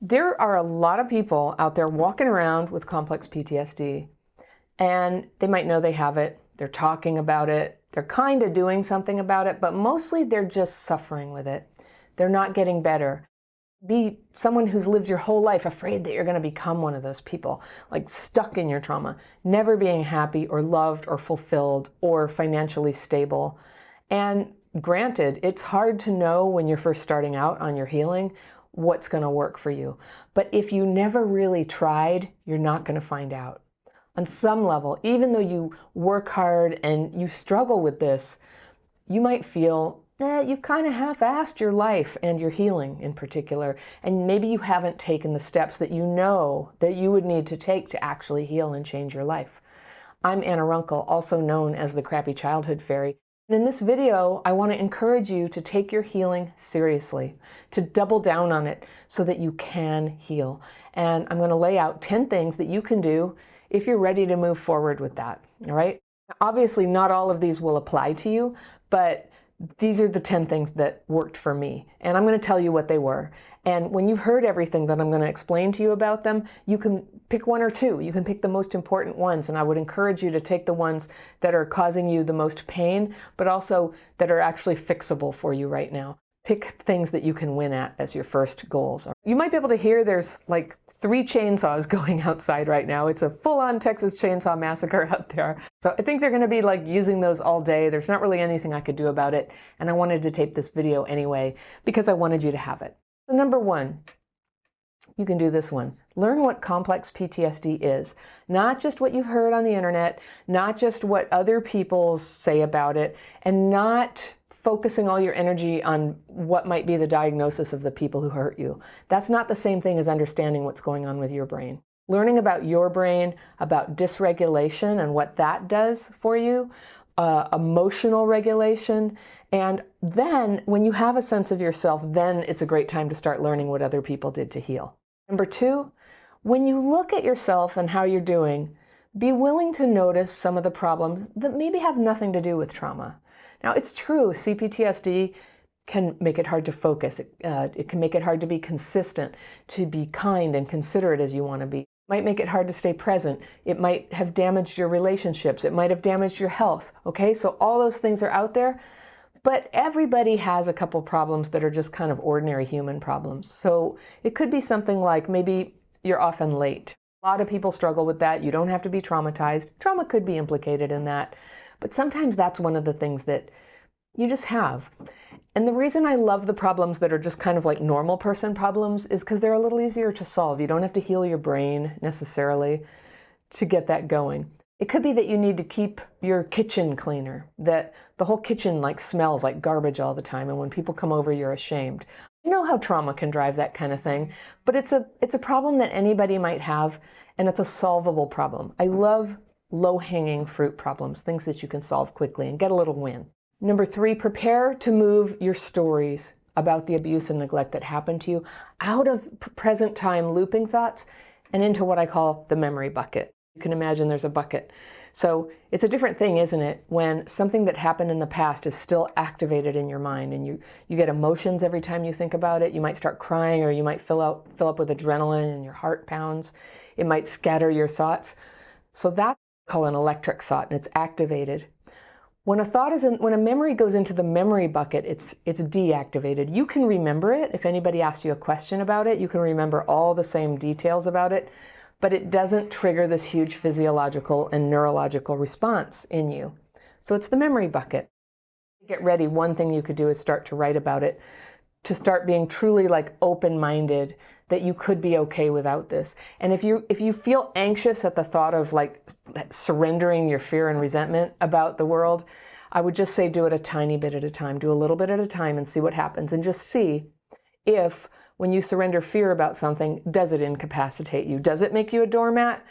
There are a lot of people out there walking around with complex PTSD, and they might know they have it. They're talking about it. They're kind of doing something about it, but mostly they're just suffering with it. They're not getting better. Be someone who's lived your whole life afraid that you're going to become one of those people, like stuck in your trauma, never being happy or loved or fulfilled or financially stable. And granted, it's hard to know when you're first starting out on your healing what's going to work for you. But if you never really tried, you're not going to find out. On some level, even though you work hard and you struggle with this, you might feel you've kind of half-assed your life and your healing in particular, and maybe you haven't taken the steps that you know that you would need to take to actually heal and change your life. I'm Anna Runkle, also known as the Crappy Childhood Fairy. And in this video, I want to encourage you to take your healing seriously, to double down on it so that you can heal. And I'm going to lay out 10 things that you can do if you're ready to move forward with that, all right? Obviously, not all of these will apply to you, but these are the 10 things that worked for me, and I'm going to tell you what they were. And when you've heard everything that I'm going to explain to you about them, you can pick one or two. You can pick the most important ones, and I would encourage you to take the ones that are causing you the most pain, but also that are actually fixable for you right now. Pick things that you can win at as your first goals. You might be able to hear there's like 3 chainsaws going outside right now. It's a full-on Texas Chainsaw Massacre out there. So I think they're going to be like using those all day. There's not really anything I could do about it. And I wanted to tape this video anyway because I wanted you to have it. So number 1, you can do this one. Learn what complex PTSD is. Not just what you've heard on the internet, not just what other people say about it, and not focusing all your energy on what might be the diagnosis of the people who hurt you. That's not the same thing as understanding what's going on with your brain. Learning about your brain, about dysregulation and what that does for you, emotional regulation, and then when you have a sense of yourself, then it's a great time to start learning what other people did to heal. Number 2, when you look at yourself and how you're doing, be willing to notice some of the problems that maybe have nothing to do with trauma. Now, it's true, CPTSD can make it hard to focus. It can make it hard to be consistent, to be kind and considerate as you want to be. It might make it hard to stay present. It might have damaged your relationships. It might have damaged your health, okay? So all those things are out there, but everybody has a couple problems that are just kind of ordinary human problems. So it could be something like maybe you're often late. A lot of people struggle with that. You don't have to be traumatized. Trauma could be implicated in that. But sometimes that's one of the things that you just have. And the reason I love the problems that are just kind of like normal person problems is because they're a little easier to solve. You don't have to heal your brain necessarily to get that going. It could be that you need to keep your kitchen cleaner, that the whole kitchen like smells like garbage all the time, and when people come over, you're ashamed. You know how trauma can drive that kind of thing, but it's a problem that anybody might have, and it's a solvable problem. I love low-hanging fruit problems, things that you can solve quickly and get a little win. Number 3, prepare to move your stories about the abuse and neglect that happened to you out of present time looping thoughts and into what I call the memory bucket. You can imagine there's a bucket. So it's a different thing, isn't it, when something that happened in the past is still activated in your mind and you get emotions every time you think about it. You might start crying, or you might fill up with adrenaline and your heart pounds. It might scatter your thoughts. So that's called an electric thought, and it's activated. When a memory goes into the memory bucket, it's deactivated. You can remember it. If anybody asks you a question about it, you can remember all the same details about it, but it doesn't trigger this huge physiological and neurological response in you. So it's the memory bucket. Get ready. One thing you could do is start to write about it, to start being truly like open-minded that you could be okay without this. And if you feel anxious at the thought of like surrendering your fear and resentment about the world, I would just say do it a tiny bit at a time. Do a little bit at a time and see what happens, and just see if when you surrender fear about something, does it incapacitate you? Does it make you a doormat?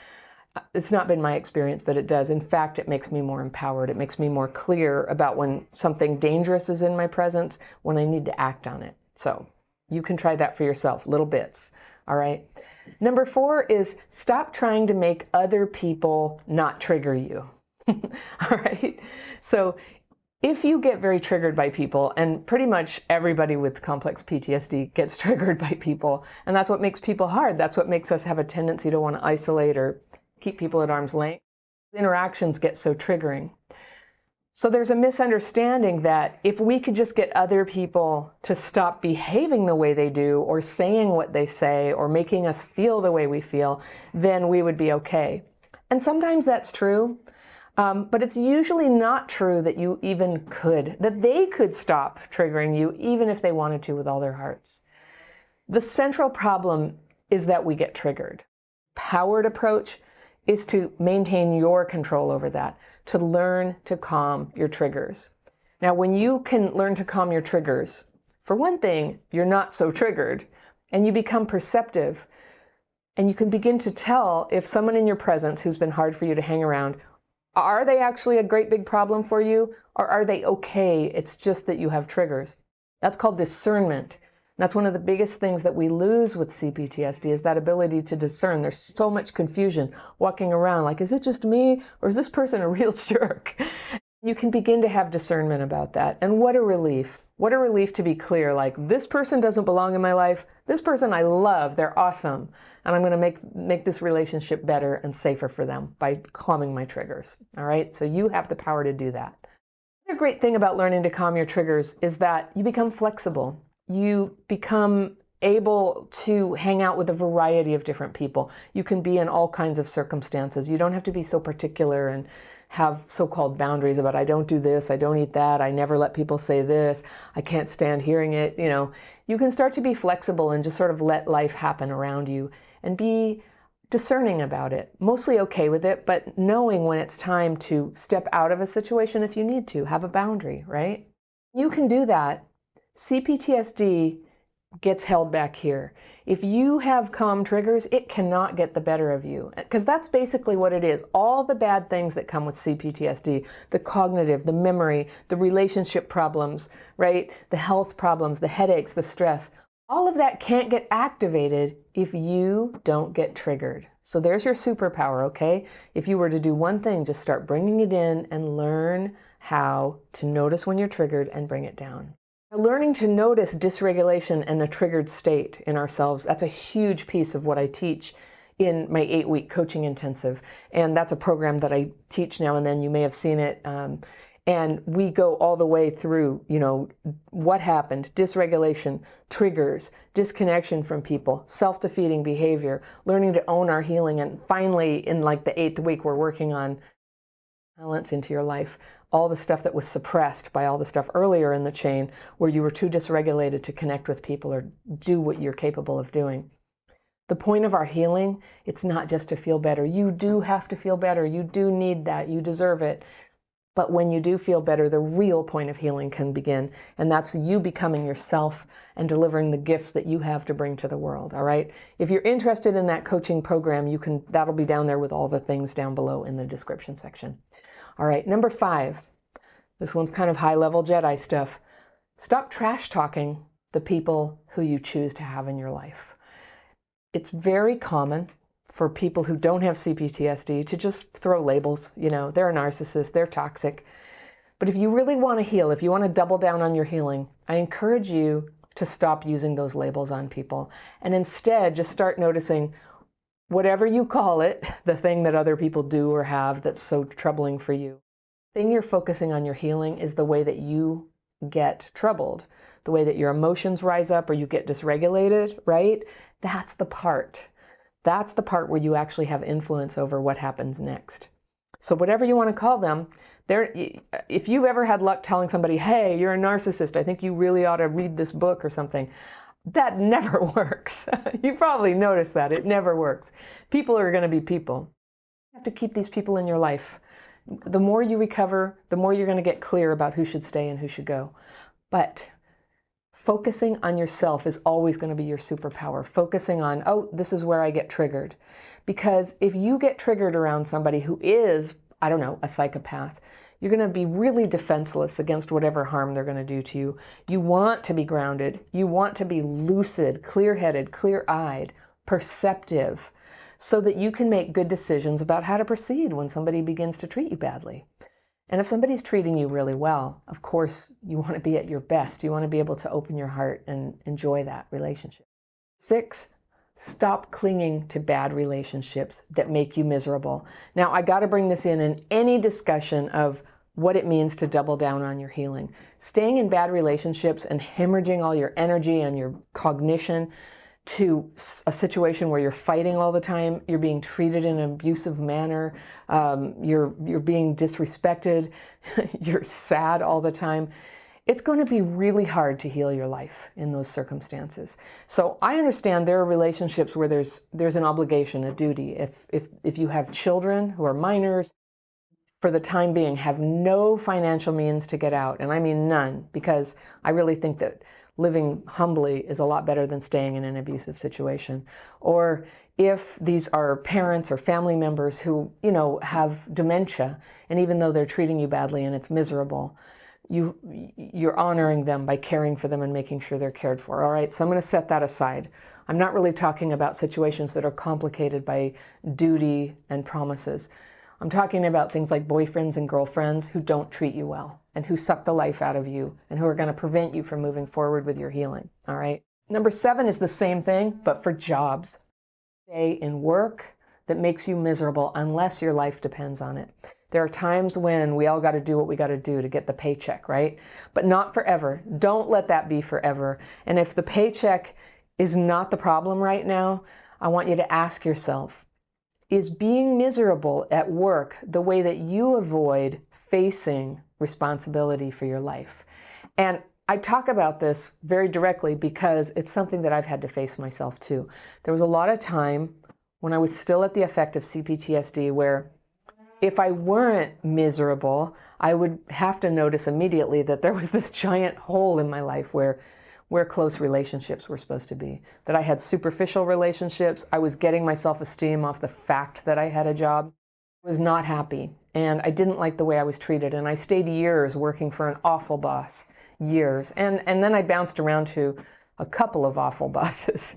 It's not been my experience that it does. In fact, it makes me more empowered. It makes me more clear about when something dangerous is in my presence, when I need to act on it. So you can try that for yourself, little bits, all right? Number 4 is stop trying to make other people not trigger you, all right? So If you get very triggered by people, and pretty much everybody with complex PTSD gets triggered by people, and that's what makes people hard. That's what makes us have a tendency to want to isolate or keep people at arm's length. Interactions get so triggering. So there's a misunderstanding that if we could just get other people to stop behaving the way they do, or saying what they say, or making us feel the way we feel, then we would be okay. And sometimes that's true. But it's usually not true that you even could, that they could stop triggering you even if they wanted to with all their hearts. The central problem is that we get triggered. Powered approach is to maintain your control over that, to learn to calm your triggers. Now, when you can learn to calm your triggers, for one thing, you're not so triggered, and you become perceptive, and you can begin to tell if someone in your presence who's been hard for you to hang around, are they actually a great big problem for you, or are they okay? It's just that you have triggers. That's called discernment. That's one of the biggest things that we lose with CPTSD, is that ability to discern. There's so much confusion walking around, like, is it just me, or is this person a real jerk? You can begin to have discernment about that. And what a relief. What a relief to be clear, like, this person doesn't belong in my life. This person I love, they're awesome. And I'm going to make this relationship better and safer for them by calming my triggers. All right? So you have the power to do that. The great thing about learning to calm your triggers is that you become flexible. You become able to hang out with a variety of different people. You can be in all kinds of circumstances. You don't have to be so particular and have so-called boundaries about, I don't do this, I don't eat that, I never let people say this, I can't stand hearing it. You know, you can start to be flexible and just sort of let life happen around you and be discerning about it, mostly okay with it, but knowing when it's time to step out of a situation if you need to, have a boundary, right? You can do that. CPTSD gets held back here. If you have calm triggers, it cannot get the better of you, because that's basically what it is. All the bad things that come with CPTSD, the cognitive, the memory, the relationship problems, right? The health problems, the headaches, the stress, all of that can't get activated if you don't get triggered. So there's your superpower, okay? If you were to do one thing, just start bringing it in and learn how to notice when you're triggered and bring it down. Learning to notice dysregulation and a triggered state in ourselves, that's a huge piece of what I teach in my 8-week coaching intensive. And that's a program that I teach now and then. You may have seen it. And we go all the way through, you know, what happened, dysregulation, triggers, disconnection from people, self-defeating behavior, learning to own our healing. And finally, in like the 8th week, we're working on balance into your life. All the stuff that was suppressed by all the stuff earlier in the chain where you were too dysregulated to connect with people or do what you're capable of doing. The point of our healing, it's not just to feel better. You do have to feel better. You do need that. You deserve it. But when you do feel better, the real point of healing can begin. And that's you becoming yourself and delivering the gifts that you have to bring to the world. All right. If you're interested in that coaching program, that'll be down there with all the things down below in the description section. All right. Number 5. This one's kind of high-level Jedi stuff. Stop trash talking the people who you choose to have in your life. It's very common for people who don't have CPTSD to just throw labels. You know, they're a narcissist, they're toxic. But if you really want to heal, if you want to double down on your healing, I encourage you to stop using those labels on people and instead just start noticing whatever you call it, the thing that other people do or have that's so troubling for you. The thing you're focusing on your healing is the way that you get troubled, the way that your emotions rise up or you get dysregulated, right? That's the part. That's the part where you actually have influence over what happens next. So whatever you want to call them, if you've ever had luck telling somebody, hey, you're a narcissist, I think you really ought to read this book or something, that never works. You probably noticed that. It never works. People are going to be people. You have to keep these people in your life. The more you recover, the more you're going to get clear about who should stay and who should go. But focusing on yourself is always going to be your superpower. Focusing on, oh, this is where I get triggered. Because if you get triggered around somebody who is, I don't know, a psychopath, you're going to be really defenseless against whatever harm they're going to do to you. You want to be grounded. You want to be lucid, clear-headed, clear-eyed, perceptive, so that you can make good decisions about how to proceed when somebody begins to treat you badly. And if somebody's treating you really well, of course, you want to be at your best. You want to be able to open your heart and enjoy that relationship. 6, stop clinging to bad relationships that make you miserable. Now, I got to bring this in any discussion of what it means to double down on your healing. Staying in bad relationships and hemorrhaging all your energy and your cognition to a situation where you're fighting all the time, you're being treated in an abusive manner, you're being disrespected, you're sad all the time. It's going to be really hard to heal your life in those circumstances. So I understand there are relationships where there's an obligation, a duty. If you have children who are minors, for the time being, have no financial means to get out, and I mean none, because I really think that living humbly is a lot better than staying in an abusive situation. Or if these are parents or family members who, have dementia, and even though they're treating you badly and it's miserable, you're honoring them by caring for them and making sure they're cared for. All right, so I'm going to set that aside. I'm not really talking about situations that are complicated by duty and promises. I'm talking about things like boyfriends and girlfriends who don't treat you well and who suck the life out of you and who are going to prevent you from moving forward with your healing. All right. Number 7 is the same thing, but for jobs. Stay in work that makes you miserable unless your life depends on it. There are times when we all got to do what we got to do to get the paycheck, right? But not forever. Don't let that be forever. And if the paycheck is not the problem right now, I want you to ask yourself, is being miserable at work the way that you avoid facing responsibility for your life? And I talk about this very directly because it's something that I've had to face myself too. There was a lot of time when I was still at the effect of CPTSD where if I weren't miserable, I would have to notice immediately that there was this giant hole in my life where close relationships were supposed to be, that I had superficial relationships. I was getting my self-esteem off the fact that I had a job. I was not happy, and I didn't like the way I was treated, and I stayed years working for an awful boss, years, and then I bounced around to a couple of awful bosses.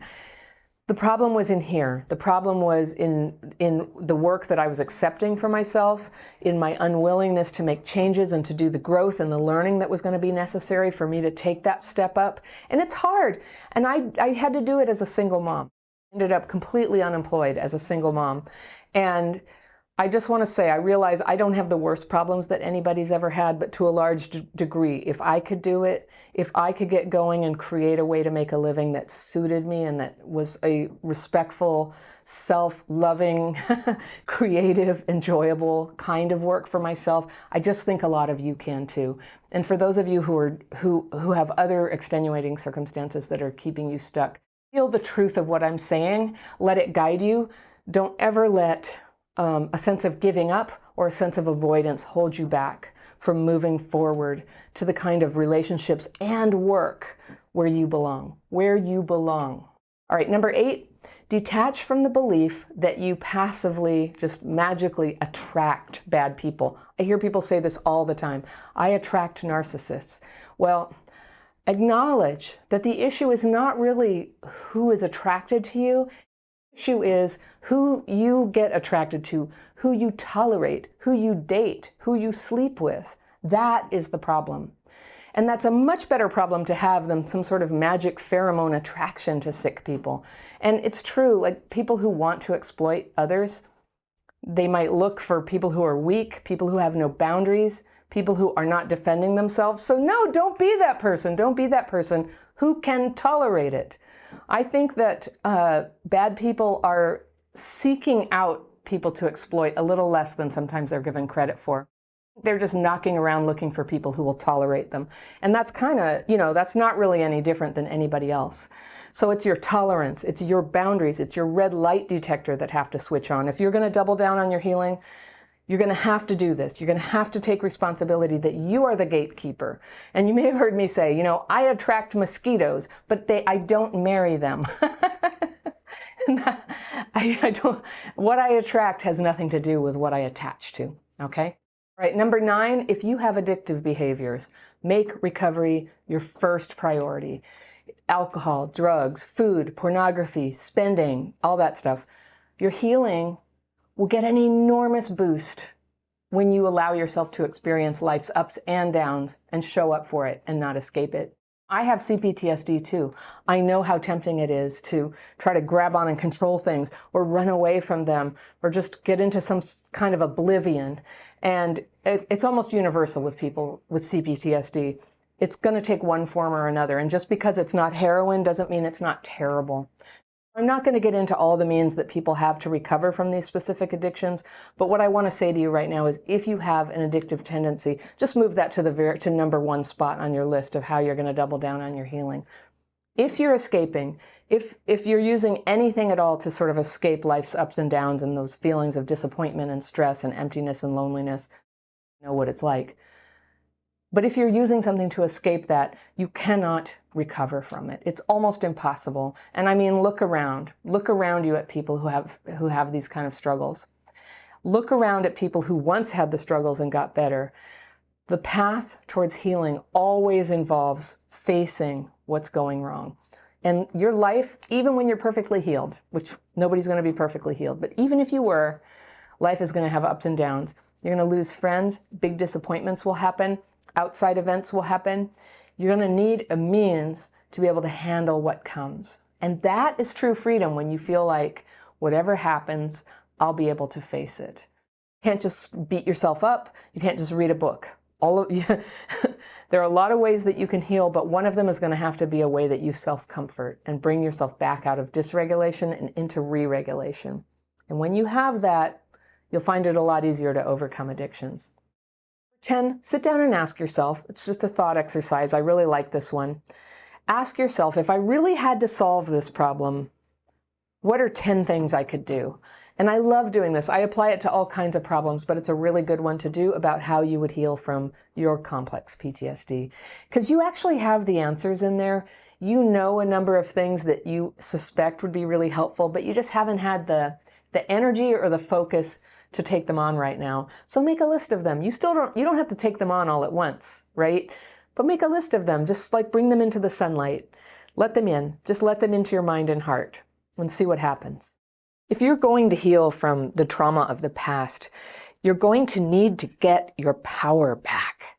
The problem was in here. The problem was in the work that I was accepting for myself, in my unwillingness to make changes and to do the growth and the learning that was going to be necessary for me to take that step up. And it's hard. And I had to do it as a single mom. Ended up completely unemployed as a single mom. And I just want to say, I realize I don't have the worst problems that anybody's ever had, but to a large degree, if I could do it, if I could get going and create a way to make a living that suited me and that was a respectful, self-loving, creative, enjoyable kind of work for myself, I just think a lot of you can too. And for those of you who have other extenuating circumstances that are keeping you stuck, feel the truth of what I'm saying, let it guide you. Don't ever let a sense of giving up or a sense of avoidance hold you back from moving forward to the kind of relationships and work where you belong, All right, number 8, detach from the belief that you passively, just magically attract bad people. I hear people say this all the time. I attract narcissists. Well, acknowledge that the issue is not really who is attracted to you. Issue is who you get attracted to, who you tolerate, who you date, who you sleep with. That is the problem. And that's a much better problem to have than some sort of magic pheromone attraction to sick people. And it's true, like people who want to exploit others, they might look for people who are weak, people who have no boundaries, people who are not defending themselves. So no, don't be that person. Don't be that person who can tolerate it. I think that bad people are seeking out people to exploit a little less than sometimes they're given credit for. They're just knocking around looking for people who will tolerate them. And that's kind of, that's not really any different than anybody else. So it's your tolerance, it's your boundaries, it's your red light detector that have to switch on. If you're going to double down on your healing, you're going to have to do this. You're going to have to take responsibility that you are the gatekeeper. And you may have heard me say, I attract mosquitoes, but I don't marry them. What I attract has nothing to do with what I attach to, okay? All right, number 9, if you have addictive behaviors, make recovery your first priority. Alcohol, drugs, food, pornography, spending, all that stuff. Your healing will get an enormous boost when you allow yourself to experience life's ups and downs and show up for it and not escape it. I have CPTSD too. I know how tempting it is to try to grab on and control things or run away from them or just get into some kind of oblivion. And it's almost universal with people with CPTSD. It's going to take one form or another. And just because it's not heroin doesn't mean it's not terrible. I'm not going to get into all the means that people have to recover from these specific addictions, but what I want to say to you right now is if you have an addictive tendency, just move that to number one spot on your list of how you're going to double down on your healing. If you're escaping, if you're using anything at all to sort of escape life's ups and downs and those feelings of disappointment and stress and emptiness and loneliness, you know what it's like. But if you're using something to escape that, you cannot recover from it. It's almost impossible. And I mean, look around you at people who have these kind of struggles. Look around at people who once had the struggles and got better. The path towards healing always involves facing what's going wrong. And your life, even when you're perfectly healed, which nobody's going to be perfectly healed, but even if you were, life is going to have ups and downs. You're going to lose friends, big disappointments will happen. Outside events will happen. You're going to need a means to be able to handle what comes. And that is true freedom when you feel like whatever happens, I'll be able to face it. You can't just beat yourself up. You can't just read a book. There are a lot of ways that you can heal, but one of them is going to have to be a way that you self-comfort and bring yourself back out of dysregulation and into re-regulation. And when you have that, you'll find it a lot easier to overcome addictions. 10, sit down and ask yourself, it's just a thought exercise, I really like this one. Ask yourself, if I really had to solve this problem, what are 10 things I could do? And I love doing this. I apply it to all kinds of problems, but it's a really good one to do about how you would heal from your complex PTSD. Because you actually have the answers in there. You know a number of things that you suspect would be really helpful, but you just haven't had the energy or the focus to take them on right now. So make a list of them. You don't have to take them on all at once, right? But make a list of them. Just like bring them into the sunlight. Let them in. Just let them into your mind and heart and see what happens. If you're going to heal from the trauma of the past, you're going to need to get your power back.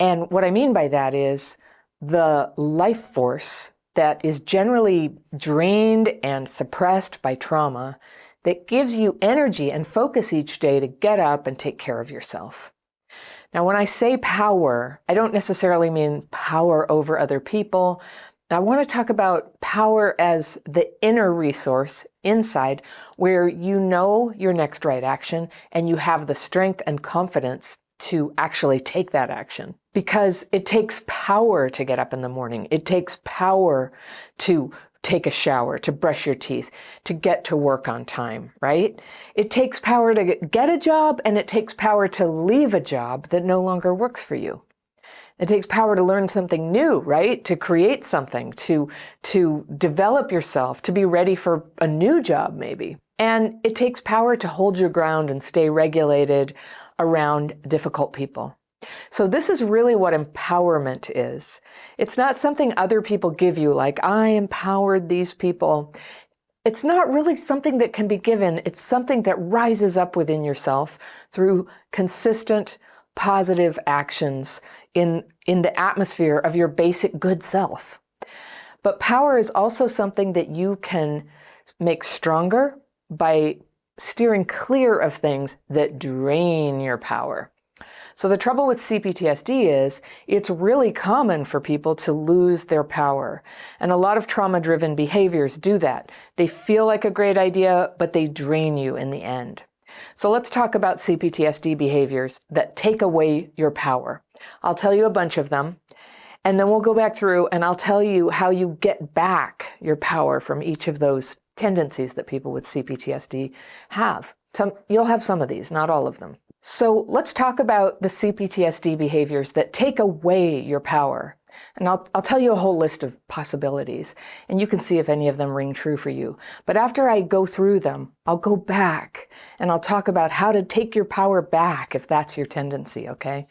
And what I mean by that is the life force that is generally drained and suppressed by trauma that gives you energy and focus each day to get up and take care of yourself. Now, when I say power, I don't necessarily mean power over other people. I want to talk about power as the inner resource inside where you know your next right action and you have the strength and confidence to actually take that action. Because it takes power to get up in the morning. It takes power to take a shower, to brush your teeth, to get to work on time, right? It takes power to get a job, and it takes power to leave a job that no longer works for you. It takes power to learn something new, right? To create something, to develop yourself, to be ready for a new job maybe. And it takes power to hold your ground and stay regulated around difficult people. So this is really what empowerment is. It's not something other people give you, like, I empowered these people. It's not really something that can be given. It's something that rises up within yourself through consistent, positive actions in the atmosphere of your basic good self. But power is also something that you can make stronger by steering clear of things that drain your power. So the trouble with CPTSD is it's really common for people to lose their power. And a lot of trauma-driven behaviors do that. They feel like a great idea, but they drain you in the end. So let's talk about CPTSD behaviors that take away your power. I'll tell you a bunch of them, and then we'll go back through and I'll tell you how you get back your power from each of those tendencies that people with CPTSD have. You'll have some of these, not all of them. So let's talk about the CPTSD behaviors that take away your power. And I'll tell you a whole list of possibilities, and you can see if any of them ring true for you. But after I go through them, I'll go back and I'll talk about how to take your power back if that's your tendency, okay?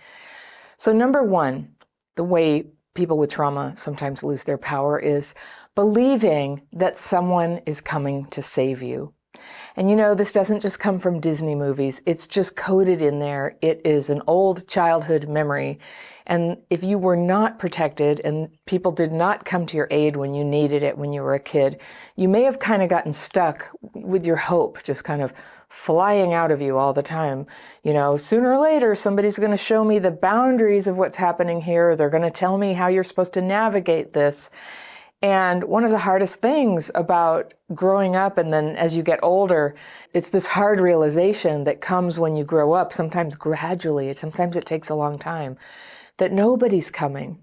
So number one, the way people with trauma sometimes lose their power is believing that someone is coming to save you. And you know, this doesn't just come from Disney movies. It's just coded in there. It is an old childhood memory. And if you were not protected and people did not come to your aid when you needed it when you were a kid, you may have kind of gotten stuck with your hope just kind of flying out of you all the time. You know, sooner or later, somebody's going to show me the boundaries of what's happening here. They're going to tell me how you're supposed to navigate this. And one of the hardest things about growing up and then as you get older, it's this hard realization that comes when you grow up, sometimes gradually, sometimes it takes a long time, that nobody's coming,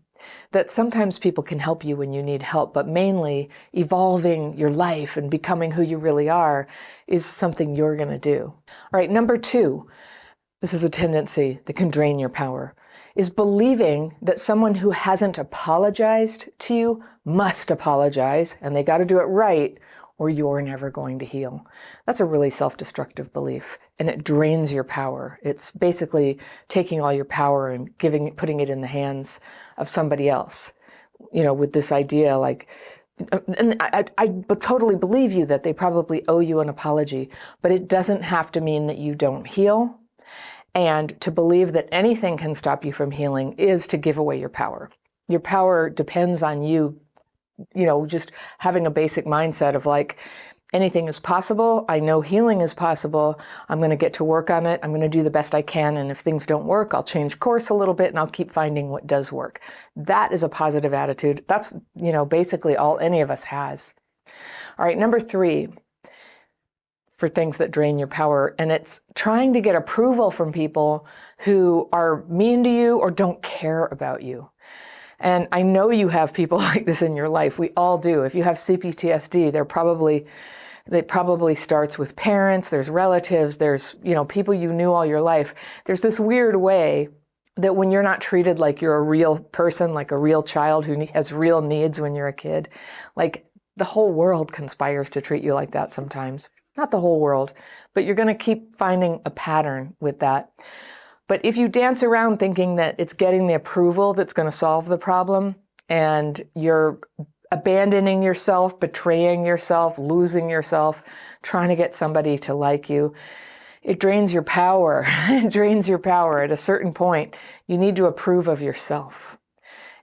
that sometimes people can help you when you need help, but mainly evolving your life and becoming who you really are is something you're going to do. All right, number 2, this is a tendency that can drain your power, is believing that someone who hasn't apologized to you must apologize, and they got to do it right, or you're never going to heal. That's a really self-destructive belief, and it drains your power. It's basically taking all your power and putting it in the hands of somebody else, you know, with this idea like, and I totally believe you that they probably owe you an apology, but it doesn't have to mean that you don't heal. And to believe that anything can stop you from healing is to give away your power. Your power depends on you, you know, just having a basic mindset of like, anything is possible. I know healing is possible. I'm going to get to work on it. I'm going to do the best I can. And if things don't work, I'll change course a little bit and I'll keep finding what does work. That is a positive attitude. That's, you know, basically all any of us has. All right, number 3. For things that drain your power, and it's trying to get approval from people who are mean to you or don't care about you. And I know you have people like this in your life. We all do. If you have CPTSD, it probably starts with parents, there's relatives, there's, you know, people you knew all your life. There's this weird way that when you're not treated like you're a real person, like a real child who has real needs when you're a kid, like the whole world conspires to treat you like that sometimes. Not the whole world, but you're going to keep finding a pattern with that. But if you dance around thinking that it's getting the approval that's going to solve the problem, and you're abandoning yourself, betraying yourself, losing yourself, trying to get somebody to like you, it drains your power. It drains your power. At a certain point, you need to approve of yourself.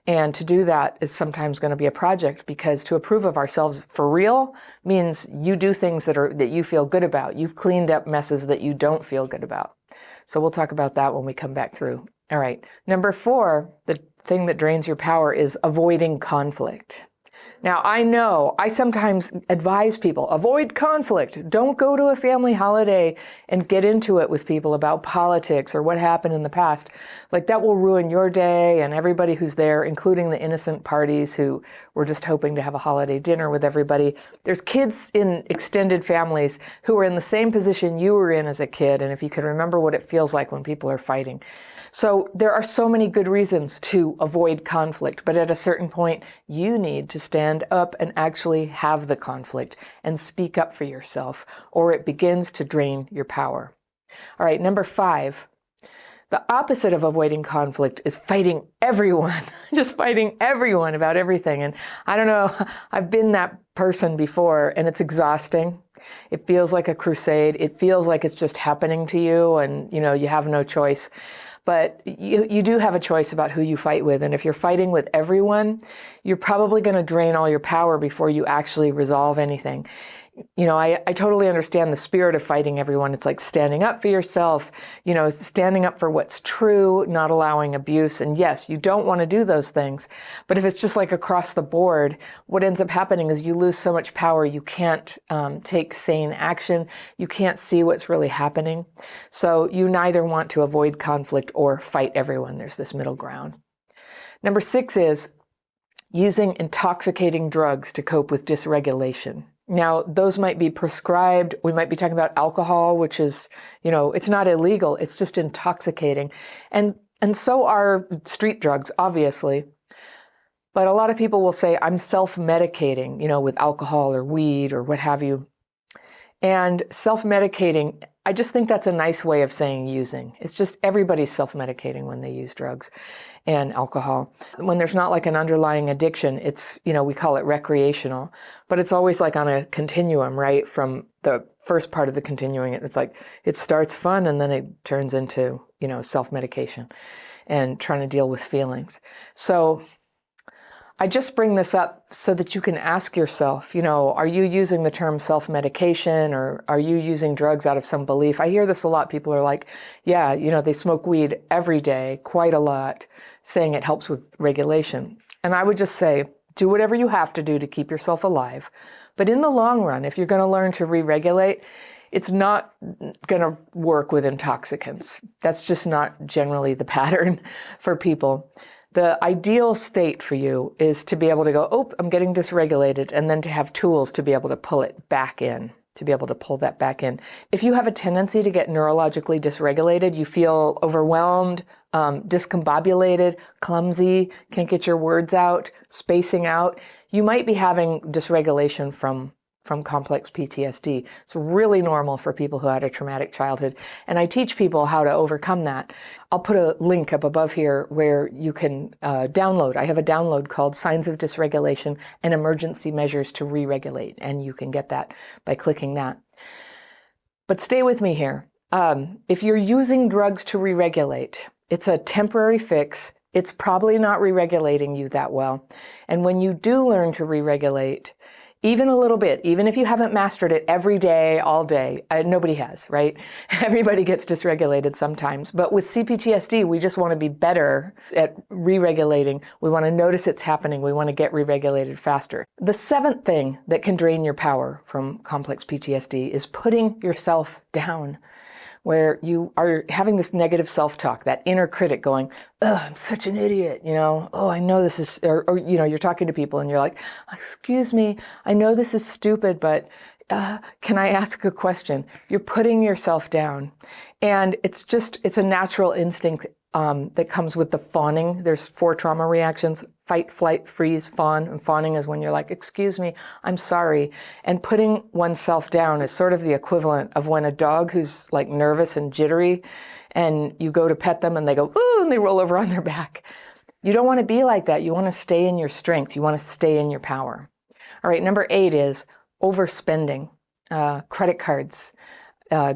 And to do that is sometimes going to be a project, because to approve of ourselves for real means you do things that you feel good about. You've cleaned up messes that you don't feel good about. So we'll talk about that when we come back through. All right. Number 4, the thing that drains your power is avoiding conflict. Now, I know I sometimes advise people, avoid conflict. Don't go to a family holiday and get into it with people about politics or what happened in the past. Like, that will ruin your day and everybody who's there, including the innocent parties who were just hoping to have a holiday dinner with everybody. There's kids in extended families who are in the same position you were in as a kid, and if you can remember what it feels like when people are fighting. So there are so many good reasons to avoid conflict, but at a certain point, you need to stand up and actually have the conflict and speak up for yourself, or it begins to drain your power. All right, number 5, the opposite of avoiding conflict is fighting everyone, just fighting everyone about everything. And I don't know, I've been that person before, and it's exhausting. It feels like a crusade. It feels like it's just happening to you, and you know, you have no choice. But you do have a choice about who you fight with. And if you're fighting with everyone, you're probably going to drain all your power before you actually resolve anything. You know, I totally understand the spirit of fighting everyone. It's like standing up for yourself, you know, standing up for what's true, not allowing abuse. And yes, you don't want to do those things. But if it's just like across the board, what ends up happening is you lose so much power, you can't take sane action. You can't see what's really happening. So you neither want to avoid conflict or fight everyone. There's this middle ground. Number 6 is using intoxicating drugs to cope with dysregulation. Now, those might be prescribed. We might be talking about alcohol, which is, you know, it's not illegal. It's just intoxicating. And so are street drugs, obviously. But a lot of people will say, I'm self-medicating, you know, with alcohol or weed or what have you. And self-medicating, I just think that's a nice way of saying using. It's just everybody's self-medicating when they use drugs and alcohol. When there's not like an underlying addiction, it's, we call it recreational, but it's always like on a continuum, right? From the first part of the continuing, it's like it starts fun and then it turns into, self-medication and trying to deal with feelings. So I just bring this up so that you can ask yourself, are you using the term self-medication, or are you using drugs out of some belief? I hear this a lot. People are like, yeah, they smoke weed every day, quite a lot, saying it helps with regulation. And I would just say, do whatever you have to do to keep yourself alive. But in the long run, if you're going to learn to re-regulate, it's not going to work with intoxicants. That's just not generally the pattern for people. The ideal state for you is to be able to go, oh, I'm getting dysregulated, and then to have tools to be able to pull it back in, to be able to pull that back in. If you have a tendency to get neurologically dysregulated, you feel overwhelmed, discombobulated, clumsy, can't get your words out, spacing out, you might be having dysregulation from complex PTSD. It's really normal for people who had a traumatic childhood. And I teach people how to overcome that. I'll put a link up above here where you can download. I have a download called Signs of Dysregulation and Emergency Measures to Re-Regulate. And you can get that by clicking that. But stay with me here. If you're using drugs to re-regulate, it's a temporary fix. It's probably not re-regulating you that well. And when you do learn to re-regulate, even a little bit, even if you haven't mastered it every day, all day, nobody has, right? Everybody gets dysregulated sometimes. But with CPTSD, we just want to be better at re-regulating. We want to notice it's happening. We want to get re-regulated faster. The seventh thing that can drain your power from complex PTSD is putting yourself down, where you are having this negative self-talk, that inner critic going, oh, I'm such an idiot, oh, I know this is, or you're talking to people and you're like, excuse me, I know this is stupid, but can I ask a question? You're putting yourself down. And it's a natural instinct that comes with the fawning. There's 4 trauma reactions: fight, flight, freeze, fawn. And fawning is when you're like, excuse me, I'm sorry. And putting oneself down is sort of the equivalent of when a dog who's like nervous and jittery, and you go to pet them and they go, ooh, and they roll over on their back. You don't want to be like that. You want to stay in your strength. You want to stay in your power. All right, number 8 is overspending, credit cards,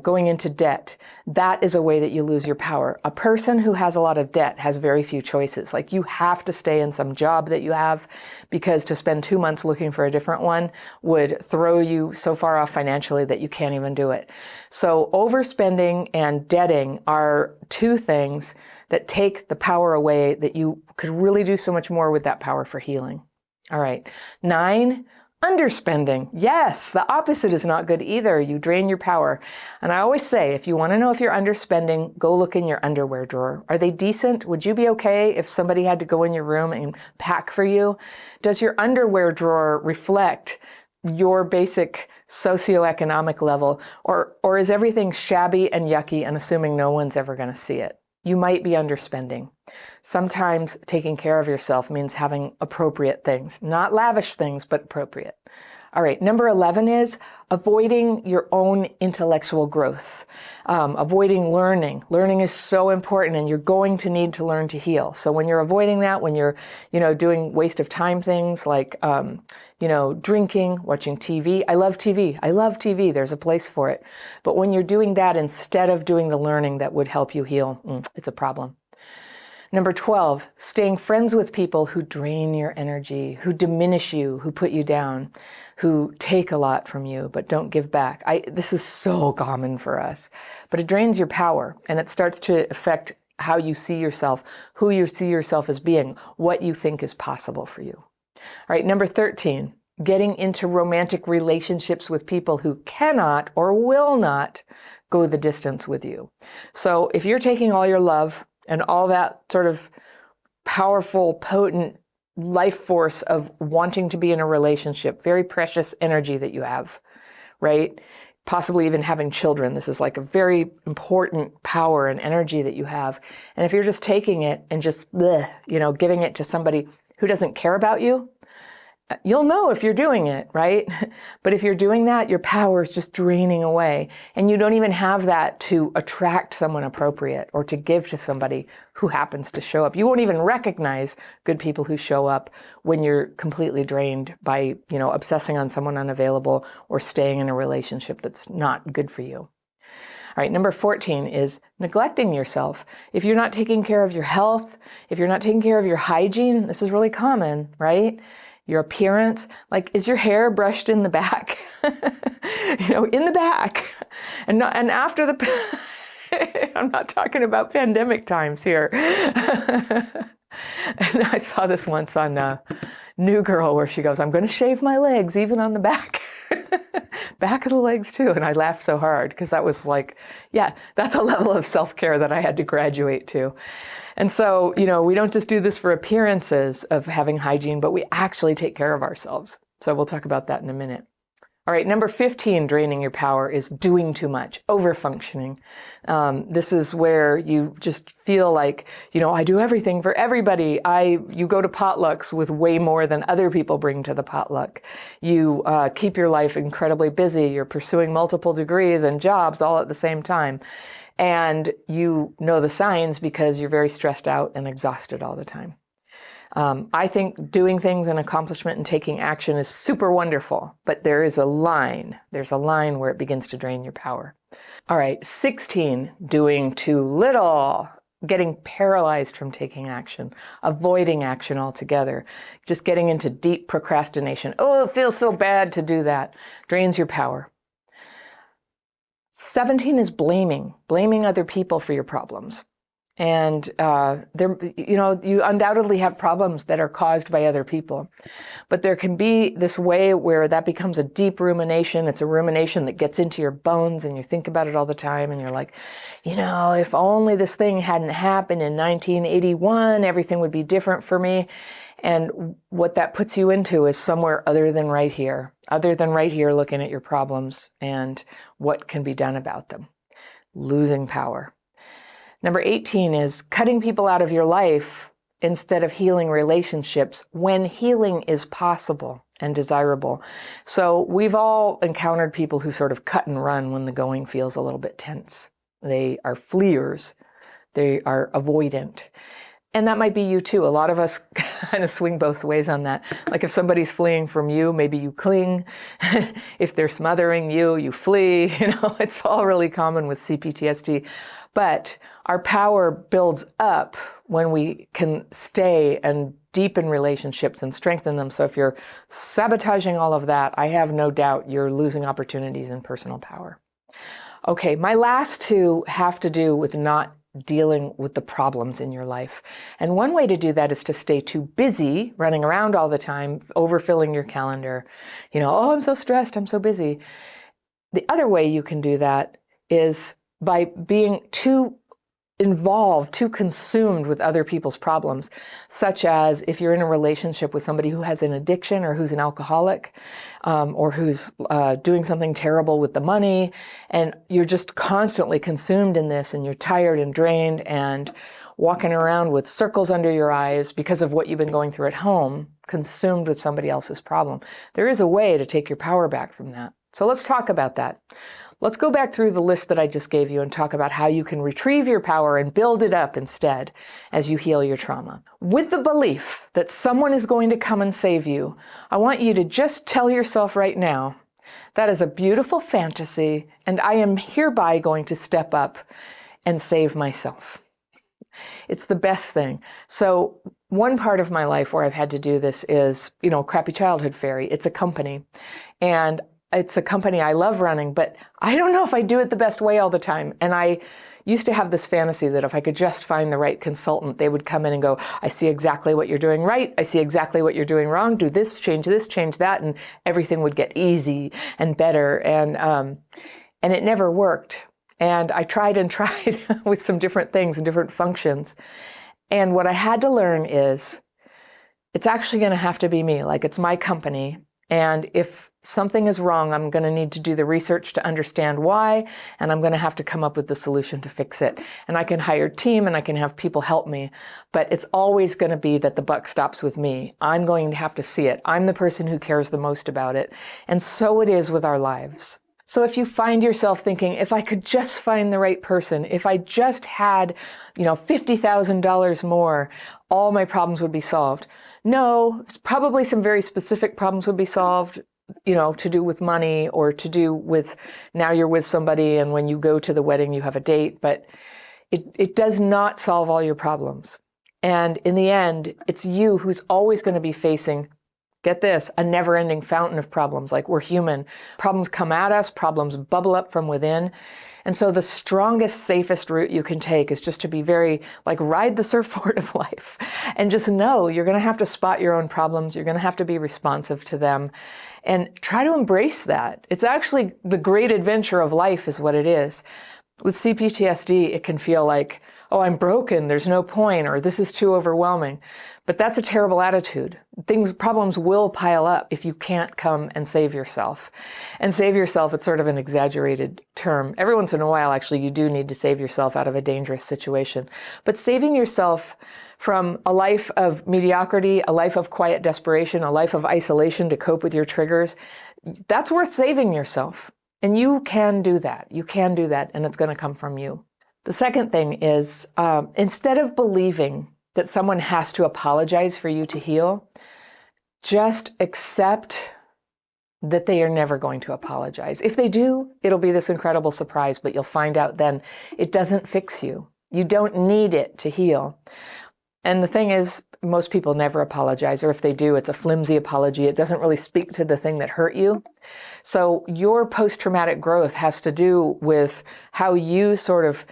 going into debt. That is a way that you lose your power. A person who has a lot of debt has very few choices. Like, you have to stay in some job that you have, because to spend 2 months looking for a different one would throw you so far off financially that you can't even do it. So overspending and debting are 2 things that take the power away, that you could really do so much more with that power for healing. All right. 9, underspending. Yes, the opposite is not good either. You drain your power. And I always say, if you want to know if you're underspending, go look in your underwear drawer. Are they decent? Would you be okay if somebody had to go in your room and pack for you? Does your underwear drawer reflect your basic socioeconomic level? Or is everything shabby and yucky and assuming no one's ever going to see it? You might be underspending. Sometimes taking care of yourself means having appropriate things, not lavish things, but appropriate. All right, number 11 is avoiding your own intellectual growth, avoiding learning. Learning is so important, and you're going to need to learn to heal. So when you're avoiding that, when you're, doing waste of time things like, drinking, watching TV. I love TV. I love TV. There's a place for it. But when you're doing that instead of doing the learning that would help you heal, it's a problem. Number 12, staying friends with people who drain your energy, who diminish you, who put you down, who take a lot from you but don't give back. This is so common for us, but it drains your power, and it starts to affect how you see yourself, who you see yourself as being, what you think is possible for you. All right, number 13, getting into romantic relationships with people who cannot or will not go the distance with you. So if you're taking all your love and all that sort of powerful, potent life force of wanting to be in a relationship, very precious energy that you have, right? Possibly even having children. This is like a very important power and energy that you have. And if you're just taking it and just, giving it to somebody who doesn't care about you, You'll know if you're doing it, right? But if you're doing that, your power is just draining away. And you don't even have that to attract someone appropriate or to give to somebody who happens to show up. You won't even recognize good people who show up when you're completely drained by, obsessing on someone unavailable or staying in a relationship that's not good for you. All right, number 14 is neglecting yourself. If you're not taking care of your health, if you're not taking care of your hygiene, this is really common, right? Your appearance, like, is your hair brushed in the back? In the back. And after the, I'm not talking about pandemic times here. And I saw this once on New Girl where she goes, I'm going to shave my legs, even on the back. Back of the legs too. And I laughed so hard because that was like, yeah, that's a level of self-care that I had to graduate to. And so, we don't just do this for appearances of having hygiene, but we actually take care of ourselves. So we'll talk about that in a minute. All right, number 15, draining your power, is doing too much, overfunctioning. This is where you just feel like, I do everything for everybody. You go to potlucks with way more than other people bring to the potluck. You keep your life incredibly busy. You're pursuing multiple degrees and jobs all at the same time. And you know the signs because you're very stressed out and exhausted all the time. I think doing things and accomplishment and taking action is super wonderful, but there is a line. There's a line where it begins to drain your power. All right, 16, doing too little, getting paralyzed from taking action, avoiding action altogether, just getting into deep procrastination. Oh, it feels so bad to do that. Drains your power. 17 is blaming other people for your problems. And you undoubtedly have problems that are caused by other people. But there can be this way where that becomes a deep rumination. It's a rumination that gets into your bones and you think about it all the time and you're like, if only this thing hadn't happened in 1981, everything would be different for me. And what that puts you into is somewhere other than right here looking at your problems and what can be done about them. Losing power. Number 18 is cutting people out of your life instead of healing relationships when healing is possible and desirable. So we've all encountered people who sort of cut and run when the going feels a little bit tense. They are fleers. They are avoidant. And that might be you too. A lot of us kind of swing both ways on that. Like if somebody's fleeing from you, maybe you cling. If they're smothering you, you flee. It's all really common with CPTSD. But our power builds up when we can stay and deepen relationships and strengthen them. So if you're sabotaging all of that, I have no doubt you're losing opportunities in personal power. Okay, my last two have to do with not dealing with the problems in your life. And one way to do that is to stay too busy, running around all the time, overfilling your calendar. Oh, I'm so stressed, I'm so busy. The other way you can do that is by being too involved, too consumed with other people's problems, such as if you're in a relationship with somebody who has an addiction or who's an alcoholic, or who's doing something terrible with the money, and you're just constantly consumed in this, and you're tired and drained and walking around with circles under your eyes because of what you've been going through at home, consumed with somebody else's problem. There is a way to take your power back from that. So let's talk about that. Let's go back through the list that I just gave you and talk about how you can retrieve your power and build it up instead as you heal your trauma. With the belief that someone is going to come and save you, I want you to just tell yourself right now, that is a beautiful fantasy, and I am hereby going to step up and save myself. It's the best thing. So one part of my life where I've had to do this is, Crappy Childhood Fairy. It's a company, and it's a company I love running, but I don't know if I do it the best way all the time. And I used to have this fantasy that if I could just find the right consultant, they would come in and go, I see exactly what you're doing right. I see exactly what you're doing wrong. Do this, change that. And everything would get easy and better. And it never worked. And I tried with some different things and different functions. And what I had to learn is it's actually going to have to be me. Like, it's my company. And if something is wrong, I'm going to need to do the research to understand why, and I'm going to have to come up with the solution to fix it. And I can hire a team and I can have people help me, but it's always going to be that the buck stops with me. I'm going to have to see it. I'm the person who cares the most about it. And so it is with our lives. So if you find yourself thinking, if I could just find the right person, if I just had, $50,000 more, all my problems would be solved. No, probably some very specific problems would be solved, to do with money or to do with now you're with somebody and when you go to the wedding, you have a date, but it does not solve all your problems. And in the end, it's you who's always going to be facing, get this, a never-ending fountain of problems. Like, we're human. Problems come at us, problems bubble up from within. And so the strongest, safest route you can take is just to be very, ride the surfboard of life and just know you're going to have to spot your own problems. You're going to have to be responsive to them and try to embrace that. It's actually the great adventure of life is what it is. With CPTSD, it can feel like, oh, I'm broken, there's no point, or this is too overwhelming. But that's a terrible attitude. Problems will pile up if you can't come and save yourself. And save yourself, it's sort of an exaggerated term. Every once in a while, actually, you do need to save yourself out of a dangerous situation. But saving yourself from a life of mediocrity, a life of quiet desperation, a life of isolation to cope with your triggers, that's worth saving yourself. And you can do that. You can do that, and it's going to come from you. The second thing is, instead of believing that someone has to apologize for you to heal, just accept that they are never going to apologize. If they do, it'll be this incredible surprise, but you'll find out then it doesn't fix you. You don't need it to heal. And the thing is, most people never apologize, or if they do, it's a flimsy apology. It doesn't really speak to the thing that hurt you. So your post-traumatic growth has to do with how you sort of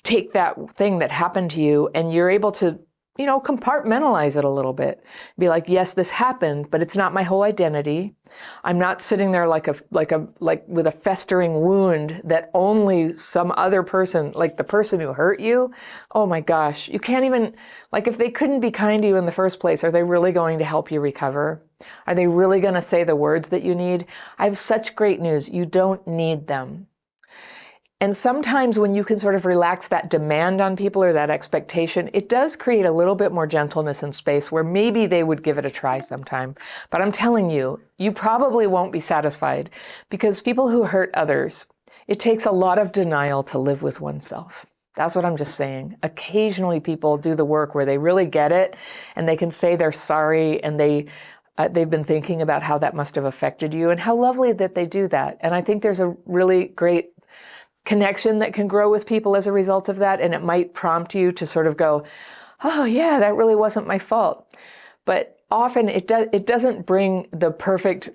take that thing that happened to you and you're able to, compartmentalize it a little bit. Be like, yes, this happened, but it's not my whole identity. I'm not sitting there like with a festering wound that only some other person, like the person who hurt you. Oh my gosh, you can't even, if they couldn't be kind to you in the first place, are they really going to help you recover? Are they really going to say the words that you need? I have such great news. You don't need them. And sometimes when you can sort of relax that demand on people or that expectation, it does create a little bit more gentleness and space where maybe they would give it a try sometime. But I'm telling you, you probably won't be satisfied because people who hurt others, it takes a lot of denial to live with oneself. That's what I'm just saying. Occasionally people do the work where they really get it and they can say they're sorry and they've been thinking about how that must have affected you and how lovely that they do that. And I think there's a really great connection that can grow with people as a result of that. And it might prompt you to sort of go, oh yeah, that really wasn't my fault. But often it doesn't bring the perfect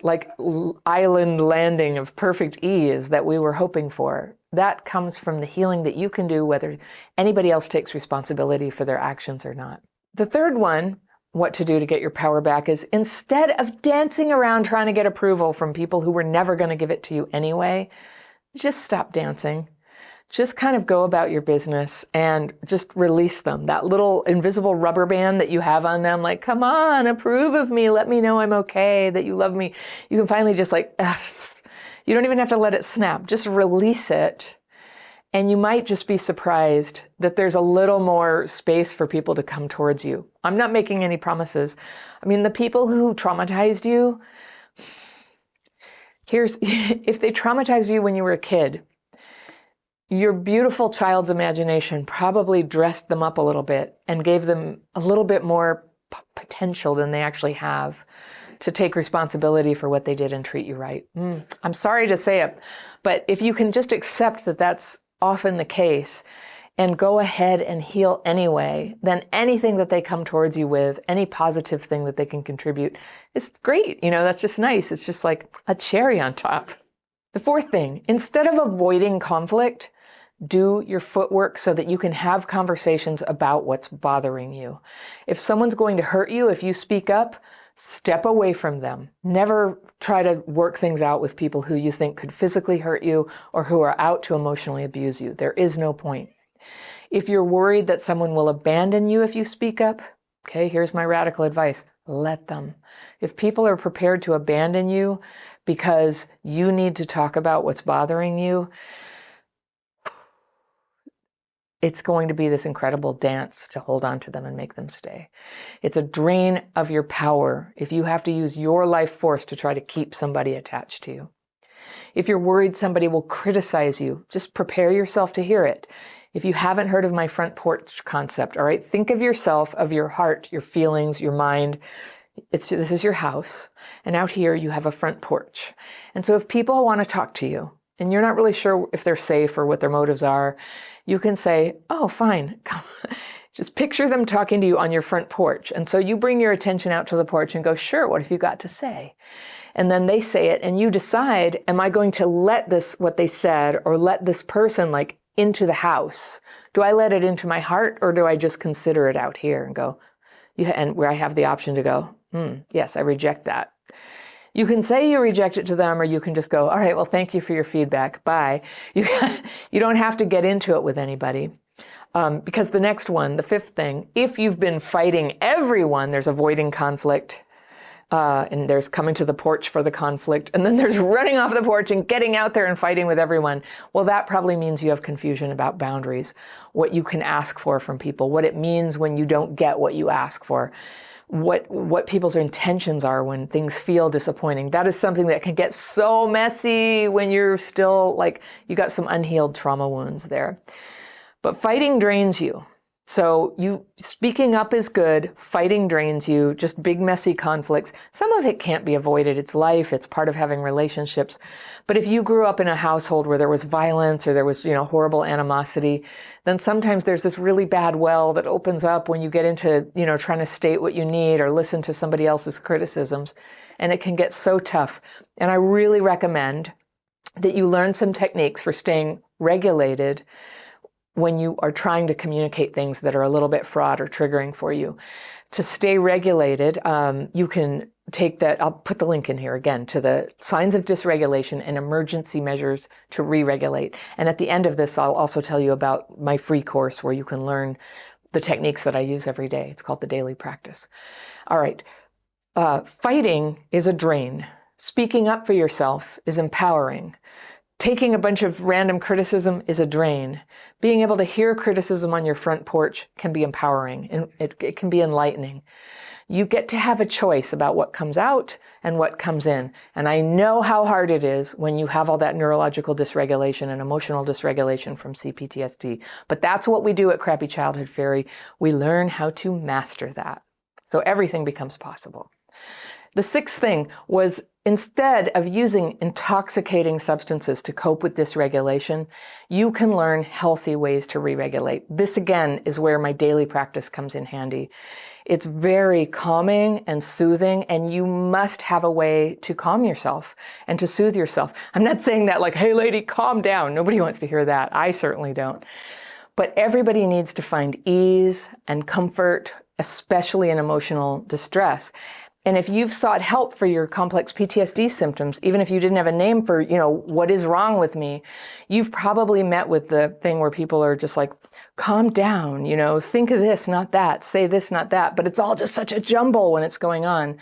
island landing of perfect ease that we were hoping for. That comes from the healing that you can do whether anybody else takes responsibility for their actions or not. The third one, what to do to get your power back, is instead of dancing around trying to get approval from people who were never going to give it to you anyway, just stop dancing. Just kind of go about your business and just release them. That little invisible rubber band that you have on them, come on, approve of me. Let me know I'm okay, that you love me. You can finally just you don't even have to let it snap. Just release it. And you might just be surprised that there's a little more space for people to come towards you. I'm not making any promises. I mean, the people who traumatized you, if they traumatized you when you were a kid, your beautiful child's imagination probably dressed them up a little bit and gave them a little bit more potential than they actually have to take responsibility for what they did and treat you right. I'm sorry to say it, but if you can just accept that that's often the case and go ahead and heal anyway, then anything that they come towards you with, any positive thing that they can contribute, is great. That's just nice. It's just like a cherry on top. The fourth thing, instead of avoiding conflict, do your footwork so that you can have conversations about what's bothering you. If someone's going to hurt you, if you speak up, step away from them. Never try to work things out with people who you think could physically hurt you or who are out to emotionally abuse you. There is no point. If you're worried that someone will abandon you if you speak up, okay, here's my radical advice. let them. If people are prepared to abandon you because you need to talk about what's bothering you, it's going to be this incredible dance to hold on to them and make them stay. It's a drain of your power if you have to use your life force to try to keep somebody attached to you. If you're worried somebody will criticize you, just prepare yourself to hear it. If you haven't heard of my front porch concept, all right, think of yourself, of your heart, your feelings, your mind. This is your house, and out here you have a front porch. And so if people want to talk to you, and you're not really sure if they're safe or what their motives are, you can say, oh, fine. Just picture them talking to you on your front porch. And so you bring your attention out to the porch and go, sure, what have you got to say? And then they say it, and you decide, am I going to let this, what they said, or let this person like into the house? Do I let it into my heart, or do I just consider it out here and go, and where I have the option to go, yes, I reject that. You can say you reject it to them, or you can just go, all right, well, thank you for your feedback. Bye. You don't have to get into it with anybody. Because the next one, the fifth thing, if you've been fighting everyone, there's avoiding conflict, and there's coming to the porch for the conflict, and then there's running off the porch and getting out there and fighting with everyone. Well, that probably means you have confusion about boundaries, what you can ask for from people, what it means when you don't get what you ask for, what people's intentions are when things feel disappointing. That is something that can get so messy when you're still like, you got some unhealed trauma wounds there. But fighting drains you. So speaking up is good, fighting drains you, just big messy conflicts. Some of it can't be avoided. It's life, it's part of having relationships. But if you grew up in a household where there was violence or there was, horrible animosity, then sometimes there's this really bad well that opens up when you get into, trying to state what you need or listen to somebody else's criticisms. And it can get so tough. And I really recommend that you learn some techniques for staying regulated when you are trying to communicate things that are a little bit fraught or triggering for you. To stay regulated, you can take that, I'll put the link in here again, to the signs of dysregulation and emergency measures to re-regulate. And at the end of this, I'll also tell you about my free course where you can learn the techniques that I use every day. It's called the Daily Practice. All right, fighting is a drain. Speaking up for yourself is empowering. Taking a bunch of random criticism is a drain. Being able to hear criticism on your front porch can be empowering, and it can be enlightening. You get to have a choice about what comes out and what comes in. And I know how hard it is when you have all that neurological dysregulation and emotional dysregulation from CPTSD. But that's what we do at Crappy Childhood Fairy. We learn how to master that. So everything becomes possible. The sixth thing was, instead of using intoxicating substances to cope with dysregulation, you can learn healthy ways to re-regulate. This, again, is where my daily practice comes in handy. It's very calming and soothing, and you must have a way to calm yourself and to soothe yourself. I'm not saying that like, hey, lady, calm down. Nobody wants to hear that. I certainly don't. But everybody needs to find ease and comfort, especially in emotional distress. And if you've sought help for your complex PTSD symptoms, even if you didn't have a name for, what is wrong with me, you've probably met with the thing where people are just like, calm down, think of this, not that, say this, not that. But it's all just such a jumble when it's going on.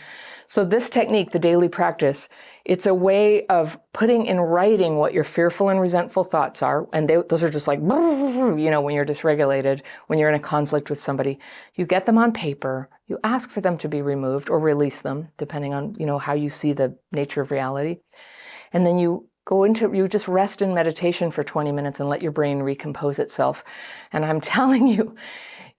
So this technique, the daily practice, it's a way of putting in writing what your fearful and resentful thoughts are. And those are just like, when you're dysregulated, when you're in a conflict with somebody. You get them on paper. You ask for them to be removed or release them, depending on, how you see the nature of reality. And then you just rest in meditation for 20 minutes and let your brain recompose itself. And I'm telling you,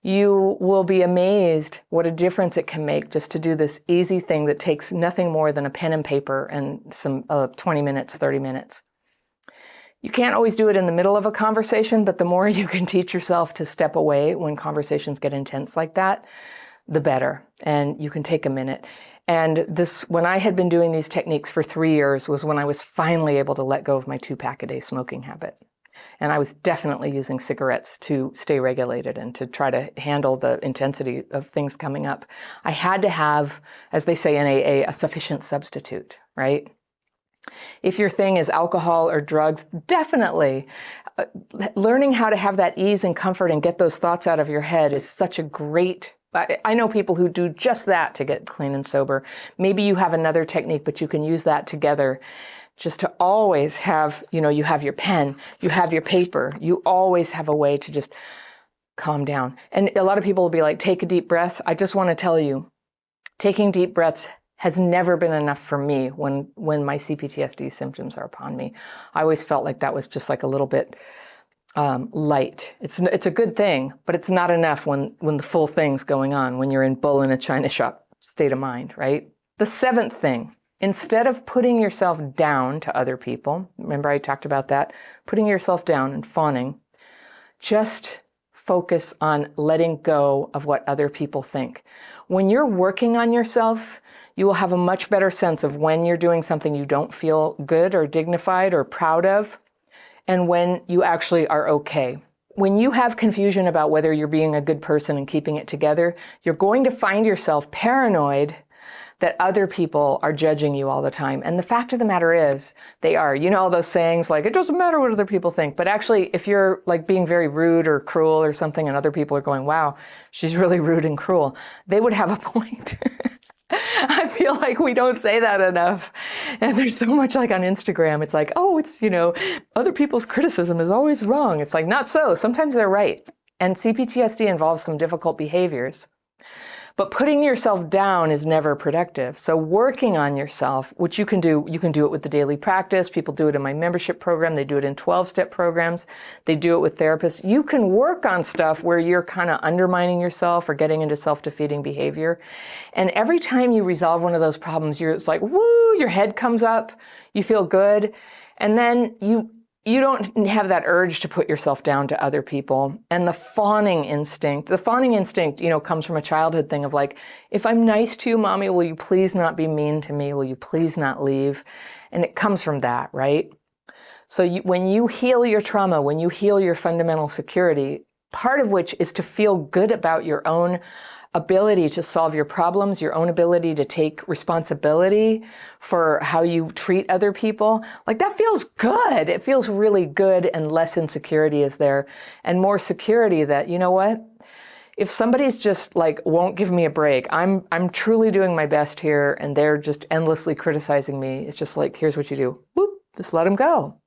you will be amazed what a difference it can make just to do this easy thing that takes nothing more than a pen and paper and some 20 minutes, 30 minutes. You can't always do it in the middle of a conversation, but the more you can teach yourself to step away when conversations get intense like that, the better. And you can take a minute. And when I had been doing these techniques for 3 years was when I was finally able to let go of my 2-pack-a-day smoking habit. And I was definitely using cigarettes to stay regulated and to try to handle the intensity of things coming up. I had to have, as they say in AA, a sufficient substitute, right? If your thing is alcohol or drugs, definitely learning how to have that ease and comfort and get those thoughts out of your head is such a great I know people who do just that to get clean and sober. Maybe you have another technique, but you can use that together just to always have, you have your pen, you have your paper, you always have a way to just calm down. And a lot of people will be like, take a deep breath. I just want to tell you, taking deep breaths has never been enough for me when my CPTSD symptoms are upon me. I always felt like that was just like a little bit light. It's a good thing, but it's not enough when the full thing's going on, when you're in bull in a china shop state of mind, right? The seventh thing, instead of putting yourself down to other people, remember I talked about that, putting yourself down and fawning, just focus on letting go of what other people think. When you're working on yourself, you will have a much better sense of when you're doing something you don't feel good or dignified or proud of, and when you actually are okay. When you have confusion about whether you're being a good person and keeping it together, you're going to find yourself paranoid that other people are judging you all the time. And the fact of the matter is, they are. You know all those sayings like, it doesn't matter what other people think. But actually, if you're like being very rude or cruel or something and other people are going, wow, she's really rude and cruel, they would have a point. I feel like we don't say that enough. And there's so much like on Instagram, it's like, oh, it's, other people's criticism is always wrong. It's like, not so. Sometimes they're right. And CPTSD involves some difficult behaviors. But putting yourself down is never productive. So working on yourself, which you can do it with the daily practice. People do it in my membership program. They do it in 12-step programs. They do it with therapists. You can work on stuff where you're kind of undermining yourself or getting into self-defeating behavior. And every time you resolve one of those problems, it's like, woo, your head comes up, you feel good. And then you don't have that urge to put yourself down to other people. And the fawning instinct, comes from a childhood thing of like, if I'm nice to you, mommy, will you please not be mean to me? Will you please not leave? And it comes from that, right? So when you heal your trauma, when you heal your fundamental security, part of which is to feel good about your own ability to solve your problems, your own ability to take responsibility for how you treat other people. Like that feels good. It feels really good, and less insecurity is there and more security that, you know what? If somebody's just like, won't give me a break, I'm truly doing my best here and they're just endlessly criticizing me. It's just like, here's what you do. Whoop, just let them go.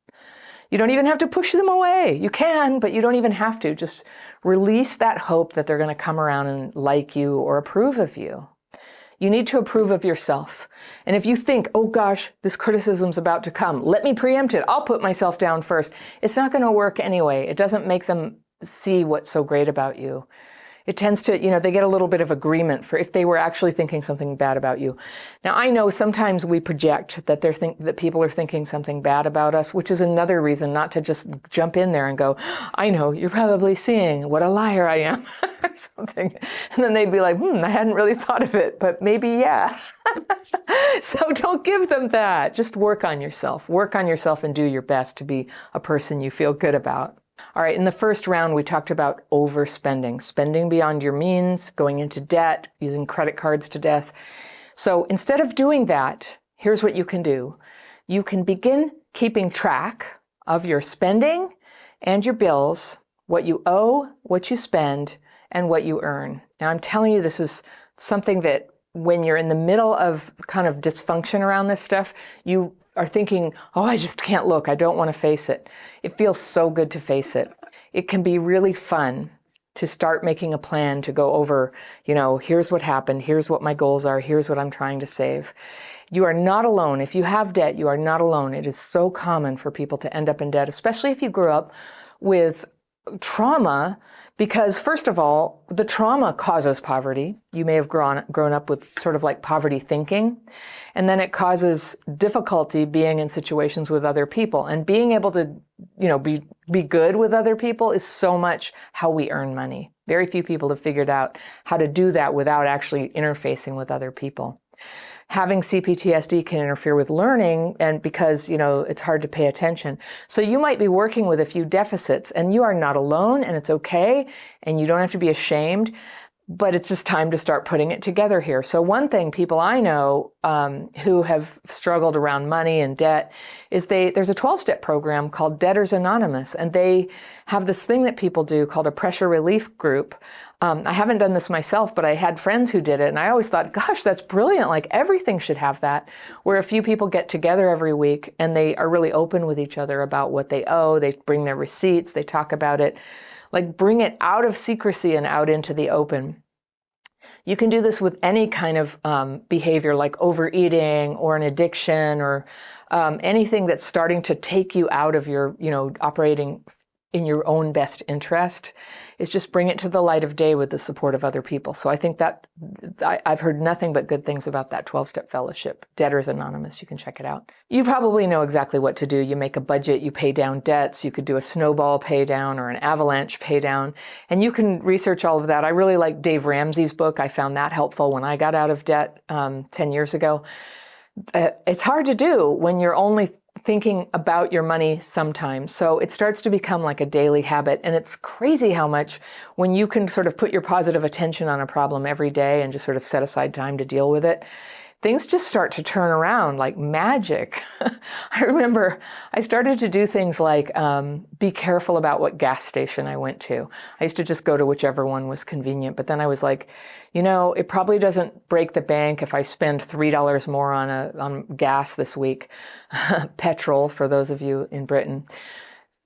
You don't even have to push them away. You can, but you don't even have to. Just release that hope that they're going to come around and like you or approve of you. You need to approve of yourself. And if you think, oh gosh, this criticism's about to come, let me preempt it. I'll put myself down first. It's not going to work anyway. It doesn't make them see what's so great about you. It tends to, they get a little bit of agreement for if they were actually thinking something bad about you. Now, I know sometimes we project that that people are thinking something bad about us, which is another reason not to just jump in there and go, I know, you're probably seeing what a liar I am, or something. And then they'd be like, I hadn't really thought of it, but maybe, yeah. So don't give them that. Just work on yourself. Work on yourself and do your best to be a person you feel good about. All right, in the first round, we talked about overspending, spending beyond your means, going into debt, using credit cards to death. So instead of doing that, here's what you can do. You can begin keeping track of your spending and your bills, what you owe, what you spend, and what you earn. Now, I'm telling you, this is something that when you're in the middle of kind of dysfunction around this stuff, you are thinking, oh, I just can't look. I don't want to face it. It feels so good to face it. It can be really fun to start making a plan to go over, here's what happened. Here's what my goals are. Here's what I'm trying to save. You are not alone. If you have debt, you are not alone. It is so common for people to end up in debt, especially if you grew up with trauma, because first of all, the trauma causes poverty. You may have grown up with sort of like poverty thinking, and then it causes difficulty being in situations with other people. And being able to, be good with other people is so much how we earn money. Very few people have figured out how to do that without actually interfacing with other people. Having CPTSD can interfere with learning, and because, it's hard to pay attention. So you might be working with a few deficits, and you are not alone, and it's okay, and you don't have to be ashamed, but it's just time to start putting it together here. So one thing people I know who have struggled around money and debt is there's a 12-step program called Debtors Anonymous, and they have this thing that people do called a pressure relief group. I haven't done this myself, but I had friends who did it, and I always thought, gosh, that's brilliant. Like everything should have that, where a few people get together every week and they are really open with each other about what they owe. They bring their receipts, they talk about it, like bring it out of secrecy and out into the open. You can do this with any kind of behavior like overeating or an addiction or anything that's starting to take you out of your, operating in your own best interest, is just bring it to the light of day with the support of other people. So I think that I've heard nothing but good things about that 12-step fellowship. Debtors Anonymous, you can check it out. You probably know exactly what to do. You make a budget, you pay down debts, you could do a snowball pay down or an avalanche pay down, and you can research all of that. I really like Dave Ramsey's book. I found that helpful when I got out of debt 10 years ago. It's hard to do when you're only thinking about your money sometimes. So it starts to become like a daily habit. And it's crazy how much when you can sort of put your positive attention on a problem every day and just sort of set aside time to deal with it, things just start to turn around like magic. I remember I started to do things like be careful about what gas station I went to. I used to just go to whichever one was convenient. But then I was like, it probably doesn't break the bank if I spend $3 more on gas this week. Petrol, for those of you in Britain.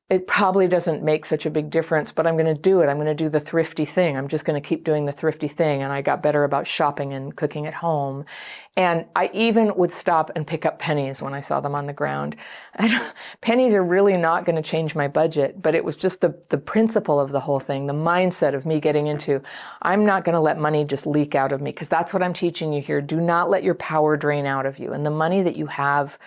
It probably doesn't make such a big difference, but I'm going to do it. I'm going to do the thrifty thing. I'm just going to keep doing the thrifty thing. And I got better about shopping and cooking at home. And I even would stop and pick up pennies when I saw them on the ground. Pennies are really not going to change my budget, but it was just the principle of the whole thing, the mindset of me getting into, I'm not going to let money just leak out of me, because that's what I'm teaching you here. Do not let your power drain out of you. And the money that you have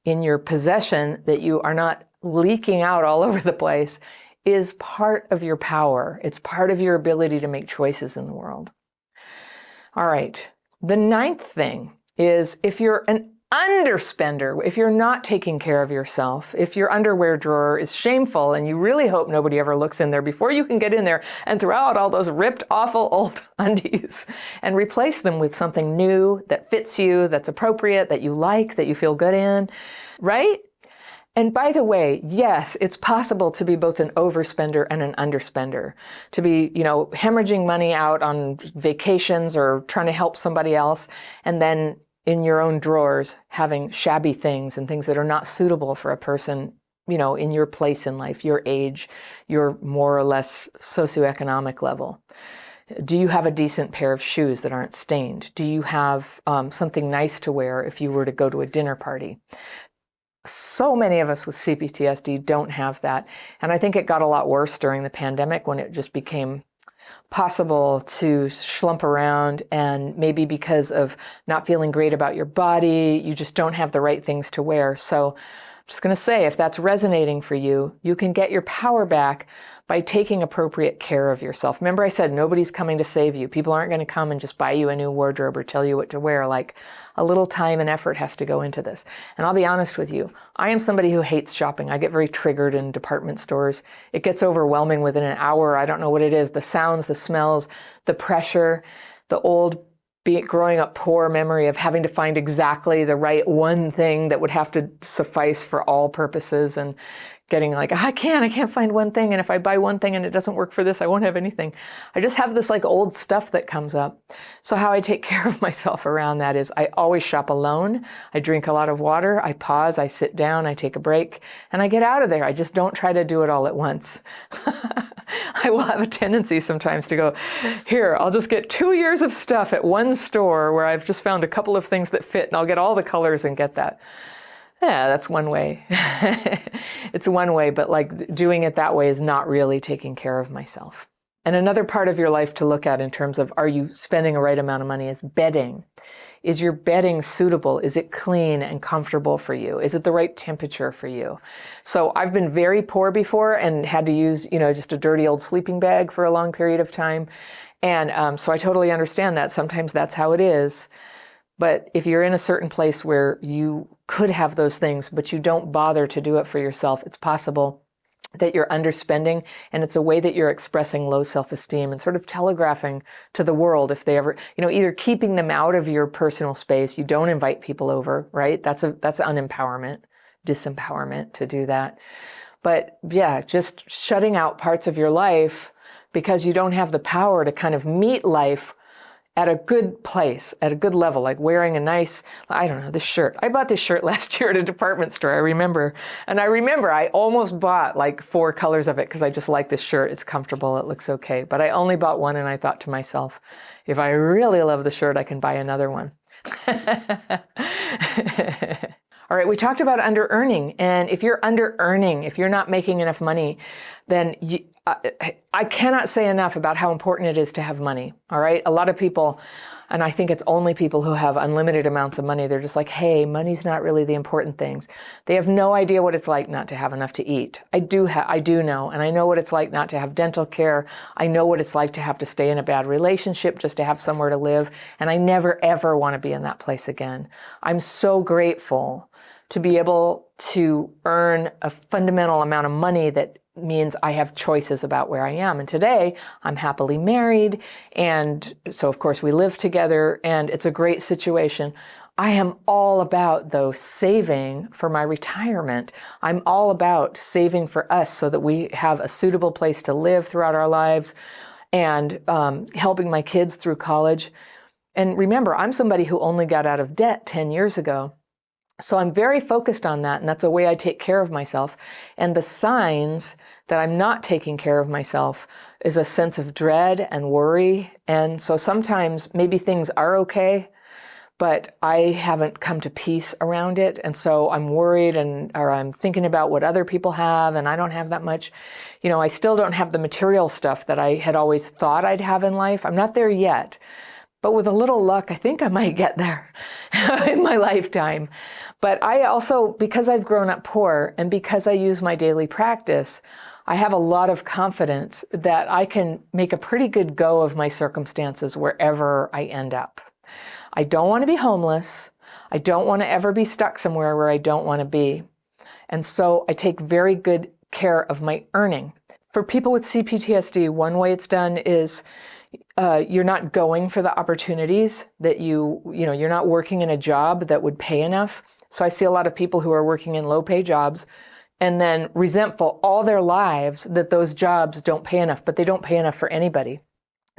in your possession that you are not leaking out all over the place is part of your power. It's part of your ability to make choices in the world. All right. The 9th thing is, if you're an underspender, if you're not taking care of yourself, if your underwear drawer is shameful and you really hope nobody ever looks in there before you can get in there and throw out all those ripped, awful old undies and replace them with something new that fits you, that's appropriate, that you like, that you feel good in, right? And by the way, yes, it's possible to be both an overspender and an underspender, to be, hemorrhaging money out on vacations or trying to help somebody else, and then in your own drawers having shabby things and things that are not suitable for a person, in your place in life, your age, your more or less socioeconomic level. Do you have a decent pair of shoes that aren't stained? Do you have something nice to wear if you were to go to a dinner party? So many of us with CPTSD don't have that. And I think it got a lot worse during the pandemic when it just became possible to slump around, and maybe because of not feeling great about your body, you just don't have the right things to wear. So I'm just going to say, if that's resonating for you, you can get your power back by taking appropriate care of yourself. Remember I said nobody's coming to save you. People aren't going to come and just buy you a new wardrobe or tell you what to wear. Like, a little time and effort has to go into this. And I'll be honest with you, I am somebody who hates shopping. I get very triggered in department stores. It gets overwhelming within an hour. I don't know what it is. The sounds, the smells, the pressure, the old growing up poor memory of having to find exactly the right one thing that would have to suffice for all purposes, and getting like, I can't find one thing. And if I buy one thing and it doesn't work for this, I won't have anything. I just have this like old stuff that comes up. So how I take care of myself around that is I always shop alone. I drink a lot of water. I pause, I sit down, I take a break, and I get out of there. I just don't try to do it all at once. I will have a tendency sometimes to go, here, I'll just get 2 years of stuff at one store where I've just found a couple of things that fit, and I'll get all the colors and get that. Yeah, that's one way. It's one way, but like doing it that way is not really taking care of myself. And another part of your life to look at in terms of, are you spending a right amount of money, is bedding. Is your bedding suitable? Is it clean and comfortable for you? Is it the right temperature for you? So I've been very poor before and had to use, just a dirty old sleeping bag for a long period of time. And so I totally understand that. Sometimes that's how it is. But if you're in a certain place where you could have those things, but you don't bother to do it for yourself, it's possible that you're underspending, and it's a way that you're expressing low self-esteem and sort of telegraphing to the world if they ever, either keeping them out of your personal space. You don't invite people over, right? That's unempowerment, disempowerment to do that. But yeah, just shutting out parts of your life because you don't have the power to kind of meet life at a good place, at a good level, like wearing a nice, I don't know, this shirt. I bought this shirt last year at a department store, I remember. And I remember I almost bought like 4 colors of it because I just like this shirt. It's comfortable, it looks okay. But I only bought one, and I thought to myself, if I really love the shirt, I can buy another one. All right, we talked about under-earning. And if you're under-earning, if you're not making enough money, then I cannot say enough about how important it is to have money, all right? A lot of people, and I think it's only people who have unlimited amounts of money, they're just like, hey, money's not really the important things. They have no idea what it's like not to have enough to eat. I do know, and I know what it's like not to have dental care. I know what it's like to have to stay in a bad relationship just to have somewhere to live, and I never, ever want to be in that place again. I'm so grateful to be able to earn a fundamental amount of money that means I have choices about where I am. And today I'm happily married. And so of course we live together, and it's a great situation. I am all about, though, saving for my retirement. I'm all about saving for us so that we have a suitable place to live throughout our lives, and helping my kids through college. And remember, I'm somebody who only got out of debt 10 years ago. So I'm very focused on that, and that's a way I take care of myself. And the signs that I'm not taking care of myself is a sense of dread and worry. And so sometimes maybe things are okay, but I haven't come to peace around it. And so I'm worried, or I'm thinking about what other people have, and I don't have that much. You know, I still don't have the material stuff that I had always thought I'd have in life. I'm not there yet. But with a little luck, I think I might get there in my lifetime. But I also, because I've grown up poor and because I use my daily practice, I have a lot of confidence that I can make a pretty good go of my circumstances wherever I end up. I don't want to be homeless. I don't want to ever be stuck somewhere where I don't want to be. And so I take very good care of my earning. For people with CPTSD, one way it's done is you're not going for the opportunities that you're not working in a job that would pay enough. So I see a lot of people who are working in low-pay jobs and then resentful all their lives that those jobs don't pay enough, but they don't pay enough for anybody.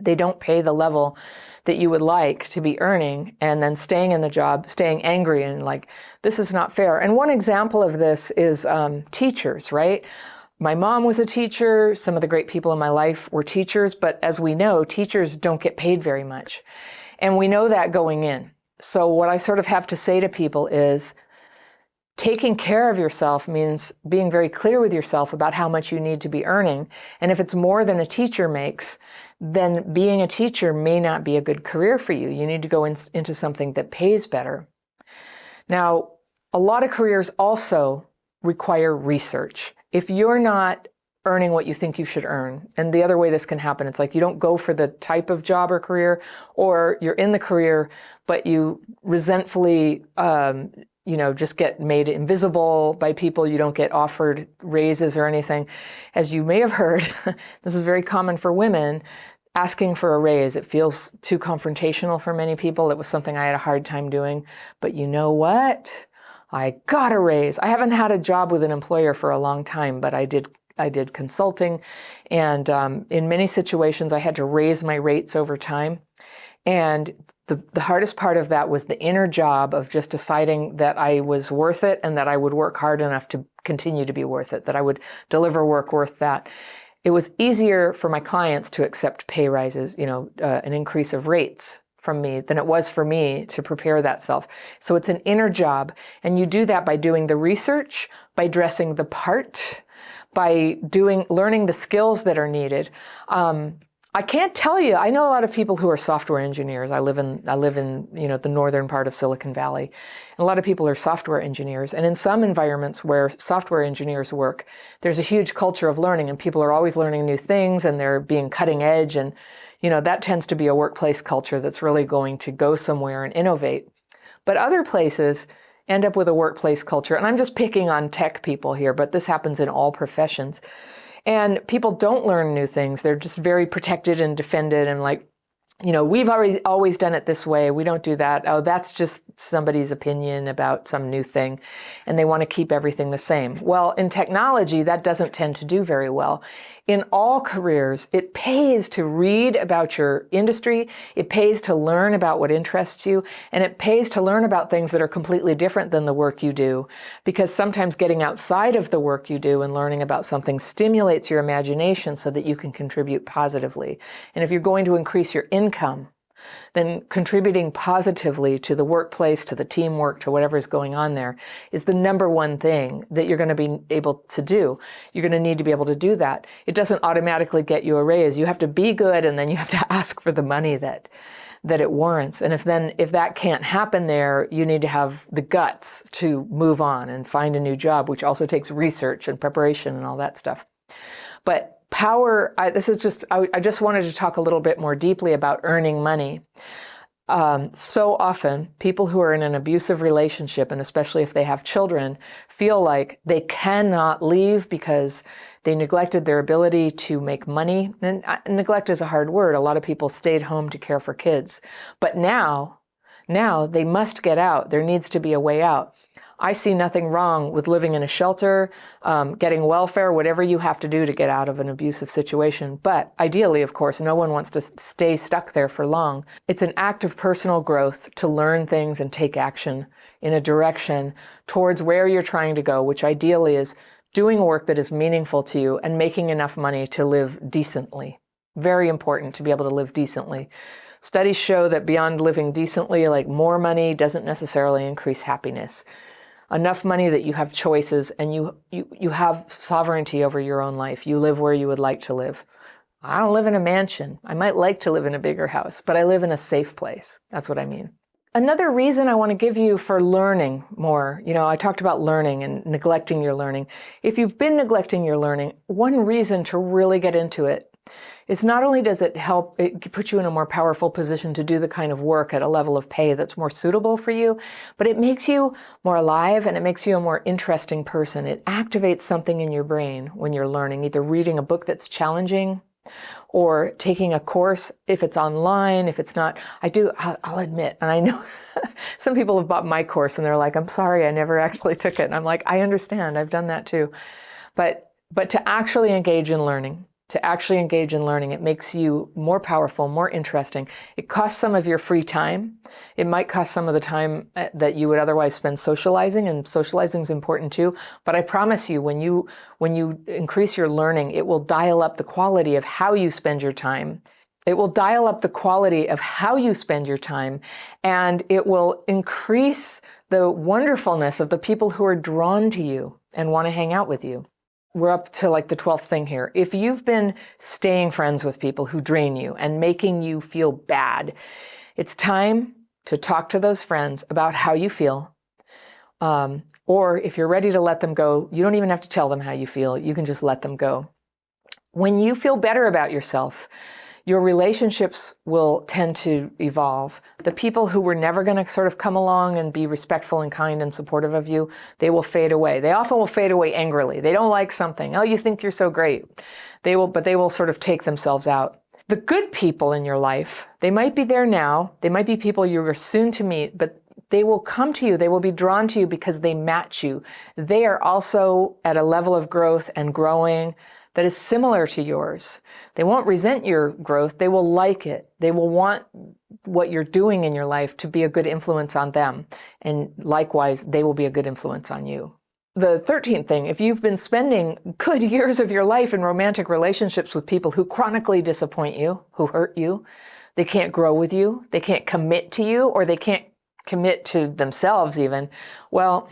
They don't pay the level that you would like to be earning, and then staying in the job, staying angry and like, this is not fair. And one example of this is teachers, right? My mom was a teacher. Some of the great people in my life were teachers, but as we know, teachers don't get paid very much. And we know that going in. So what I sort of have to say to people is, taking care of yourself means being very clear with yourself about how much you need to be earning. And if it's more than a teacher makes, then being a teacher may not be a good career for you. You need to go into something that pays better. Now, a lot of careers also require research. If you're not earning what you think you should earn, and the other way this can happen, it's like you don't go for the type of job or career, or you're in the career, but you resentfully, just get made invisible by people. You don't get offered raises or anything. As you may have heard, this is very common for women, asking for a raise. It feels too confrontational for many people. It was something I had a hard time doing. But you know what? I got a raise. I haven't had a job with an employer for a long time, but I did consulting. And in many situations, I had to raise my rates over time. And the hardest part of that was the inner job of just deciding that I was worth it and that I would work hard enough to continue to be worth it, that I would deliver work worth that. It was easier for my clients to accept pay rises, an increase of rates from me than it was for me to prepare that self. So it's an inner job. And you do that by doing the research, by dressing the part, by learning the skills that are needed. I can't tell you. I know a lot of people who are software engineers. I live in the northern part of Silicon Valley. And a lot of people are software engineers. And in some environments where software engineers work, there's a huge culture of learning, and people are always learning new things, and they're being cutting edge. And that tends to be a workplace culture that's really going to go somewhere and innovate. But other places end up with a workplace culture, and I'm just picking on tech people here, but this happens in all professions. And people don't learn new things. They're just very protected and defended and like, we've always done it this way. We don't do that. Oh, that's just somebody's opinion about some new thing, and they want to keep everything the same. Well, in technology, that doesn't tend to do very well. In all careers, it pays to read about your industry, it pays to learn about what interests you, and it pays to learn about things that are completely different than the work you do, because sometimes getting outside of the work you do and learning about something stimulates your imagination so that you can contribute positively. And if you're going to increase your income, then contributing positively to the workplace, to the teamwork, to whatever is going on there is the number one thing that you're going to be able to do. You're going to need to be able to do that. It doesn't automatically get you a raise. You have to be good, and then you have to ask for the money that it warrants. And if that can't happen there, you need to have the guts to move on and find a new job, which also takes research and preparation and all that stuff. But power, I just wanted to talk a little bit more deeply about earning money. So often, people who are in an abusive relationship, and especially if they have children, feel like they cannot leave because they neglected their ability to make money. And neglect is a hard word. A lot of people stayed home to care for kids. But now they must get out. There needs to be a way out. I see nothing wrong with living in a shelter, getting welfare, whatever you have to do to get out of an abusive situation. But ideally, of course, no one wants to stay stuck there for long. It's an act of personal growth to learn things and take action in a direction towards where you're trying to go, which ideally is doing work that is meaningful to you and making enough money to live decently. Very important to be able to live decently. Studies show that beyond living decently, like more money doesn't necessarily increase happiness. Enough money that you have choices and you have sovereignty over your own life. You live where you would like to live. I don't live in a mansion. I might like to live in a bigger house, but I live in a safe place. That's what I mean. Another reason I want to give you for learning more, I talked about learning and neglecting your learning. If you've been neglecting your learning, one reason to really get into it is not only does it help, it put you in a more powerful position to do the kind of work at a level of pay that's more suitable for you, but it makes you more alive and it makes you a more interesting person. It activates something in your brain when you're learning, either reading a book that's challenging or taking a course, if it's online, if it's not. I'll admit, and I know some people have bought my course and they're like, I'm sorry, I never actually took it. And I'm like, I understand, I've done that too. But to actually engage in learning, it makes you more powerful, more interesting. It costs some of your free time. It might cost some of the time that you would otherwise spend socializing, and socializing is important too. But I promise you, when you increase your learning, it will dial up the quality of how you spend your time. It will dial up the quality of how you spend your time, and it will increase the wonderfulness of the people who are drawn to you and want to hang out with you. We're up to like the 12th thing here. If you've been staying friends with people who drain you and making you feel bad, it's time to talk to those friends about how you feel. Or if you're ready to let them go, you don't even have to tell them how you feel. You can just let them go. When you feel better about yourself, your relationships will tend to evolve. The people who were never going to sort of come along and be respectful and kind and supportive of you, they will fade away. They often will fade away angrily. They don't like something. Oh, you think you're so great. They will sort of take themselves out. The good people in your life, they might be there now. They might be people you are soon to meet, but they will come to you. They will be drawn to you because they match you. They are also at a level of growth and growing that is similar to yours. They won't resent your growth. They will like it. They will want what you're doing in your life to be a good influence on them. And likewise, they will be a good influence on you. The 13th thing, if you've been spending good years of your life in romantic relationships with people who chronically disappoint you, who hurt you, they can't grow with you, they can't commit to you, or they can't commit to themselves even, well,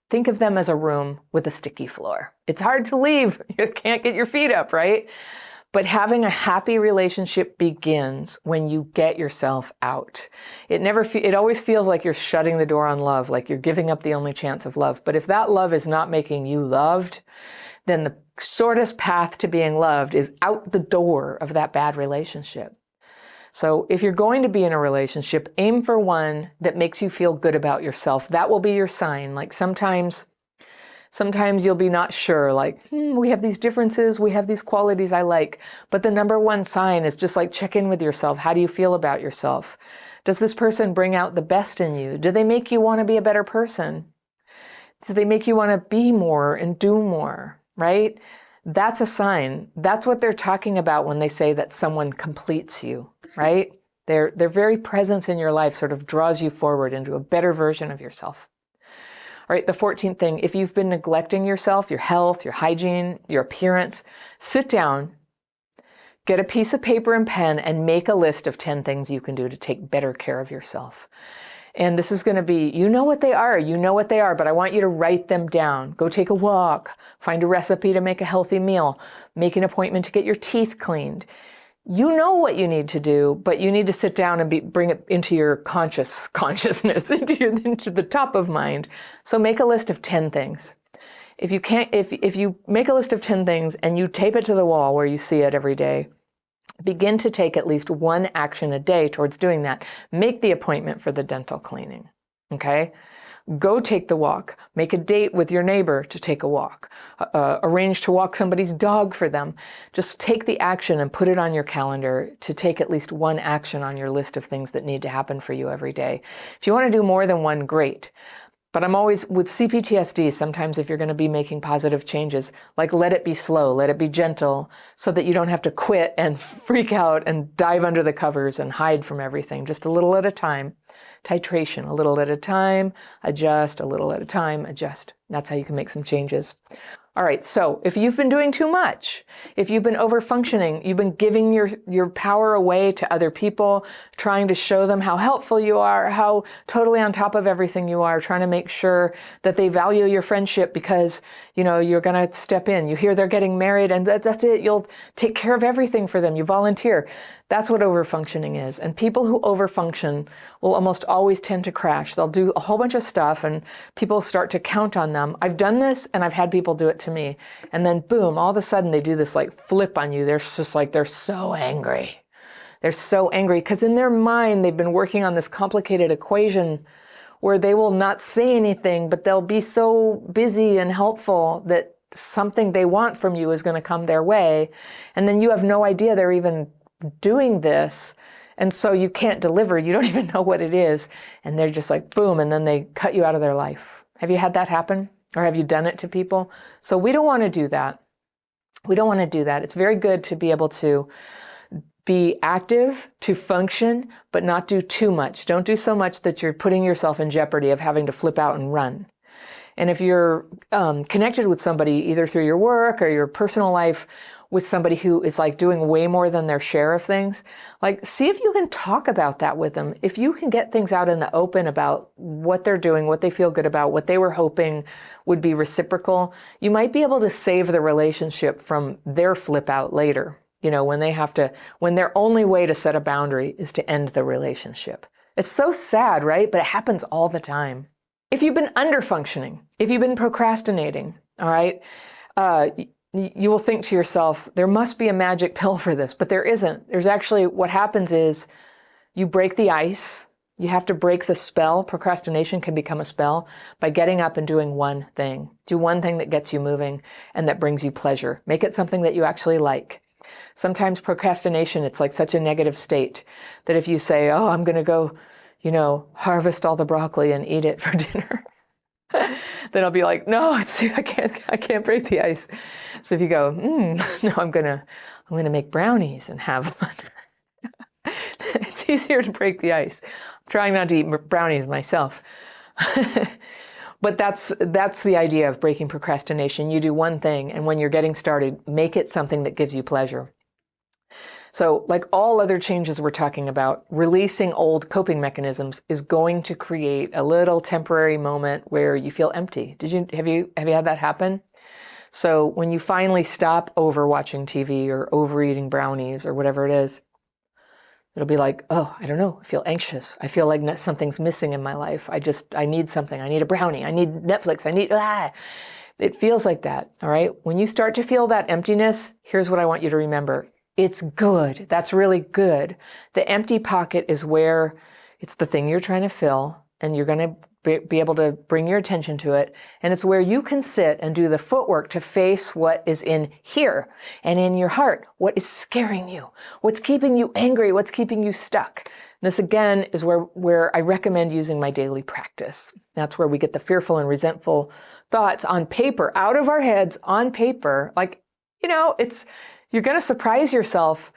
think of them as a room with a sticky floor. It's hard to leave. You can't get your feet up, right? But having a happy relationship begins when you get yourself out. It always feels like you're shutting the door on love, like you're giving up the only chance of love. But if that love is not making you loved, then the shortest path to being loved is out the door of that bad relationship. So if you're going to be in a relationship, aim for one that makes you feel good about yourself. That will be your sign. Like sometimes Sometimes you'll be not sure, like, we have these differences, we have these qualities I like. But the number one sign is just like check in with yourself. How do you feel about yourself? Does this person bring out the best in you? Do they make you want to be a better person? Do they make you want to be more and do more, right? That's a sign. That's what they're talking about when they say that someone completes you, right? Their very presence in your life sort of draws you forward into a better version of yourself. All right, the 14th thing, if you've been neglecting yourself, your health, your hygiene, your appearance, sit down, get a piece of paper and pen, and make a list of 10 things you can do to take better care of yourself. And this is going to be, you know what they are, but I want you to write them down. Go take a walk, find a recipe to make a healthy meal, make an appointment to get your teeth cleaned. You know what you need to do, but you need to sit down and bring it into your consciousness, into the top of mind. So make a list of 10 things. If you make a list of 10 things and you tape it to the wall where you see it every day, begin to take at least one action a day towards doing that. Make the appointment for the dental cleaning, okay? Go take the walk. Make a date with your neighbor to take a walk. Arrange to walk somebody's dog for them. Just take the action and put it on your calendar to take at least one action on your list of things that need to happen for you every day. If you want to do more than one, great. But I'm always, with CPTSD, sometimes if you're going to be making positive changes, like let it be slow, let it be gentle, so that you don't have to quit and freak out and dive under the covers and hide from everything. Just a little at a time. Titration, a little at a time, adjust, a little at a time, adjust. That's how you can make some changes. All right, so if you've been doing too much, if you've been over-functioning, you've been giving your power away to other people, trying to show them how helpful you are, how totally on top of everything you are, trying to make sure that they value your friendship because, you know, you're going to step in. You hear they're getting married and that's it. You'll take care of everything for them. You volunteer. That's what over-functioning is. And people who over-function will almost always tend to crash. They'll do a whole bunch of stuff and people start to count on them. I've done this and I've had people do it to me. And then boom, all of a sudden they do this like flip on you. They're just like, they're so angry. They're so angry because in their mind, they've been working on this complicated equation where they will not say anything, but they'll be so busy and helpful that something they want from you is going to come their way. And then you have no idea they're even doing this. And so you can't deliver. You don't even know what it is. And they're just like, boom. And then they cut you out of their life. Have you had that happen? Or have you done it to people? So we don't want to do that. We don't want to do that. It's very good to be able to be active, to function, but not do too much. Don't do so much that you're putting yourself in jeopardy of having to flip out and run. And if you're connected with somebody, either through your work or your personal life, with somebody who is like doing way more than their share of things, like see if you can talk about that with them. If you can get things out in the open about what they're doing, what they feel good about, what they were hoping would be reciprocal, you might be able to save the relationship from their flip out later. You know, when their only way to set a boundary is to end the relationship. It's so sad, right? But it happens all the time. If you've been under-functioning, if you've been procrastinating, all right, you will think to yourself, there must be a magic pill for this, but there isn't. There's actually, what happens is you break the ice. You have to break the spell. Procrastination can become a spell by getting up and doing one thing. Do one thing that gets you moving and that brings you pleasure. Make it something that you actually like. Sometimes procrastination, it's like such a negative state that if you say, oh, I'm going to go, you know, harvest all the broccoli and eat it for dinner, then I'll be like, no, I can't break the ice. So if you go, no, I'm gonna make brownies and have one. It's easier to break the ice. I'm trying not to eat brownies myself. But that's the idea of breaking procrastination. You do one thing, and when you're getting started, make it something that gives you pleasure. So like all other changes we're talking about, releasing old coping mechanisms is going to create a little temporary moment where you feel empty. Have you had that happen? So when you finally stop over watching TV or overeating brownies or whatever it is, it'll be like, oh, I don't know. I feel anxious. I feel like something's missing in my life. I need something. I need a brownie. I need Netflix. It feels like that. All right. When you start to feel that emptiness, here's what I want you to remember. It's good. That's really good. The empty pocket is where it's the thing you're trying to fill, and you're going to be able to bring your attention to it. And it's where you can sit and do the footwork to face what is in here and in your heart. What is scaring you? What's keeping you angry? What's keeping you stuck? This again is where I recommend using my daily practice. That's where we get the fearful and resentful thoughts on paper, out of our heads on paper. Like, you're going to surprise yourself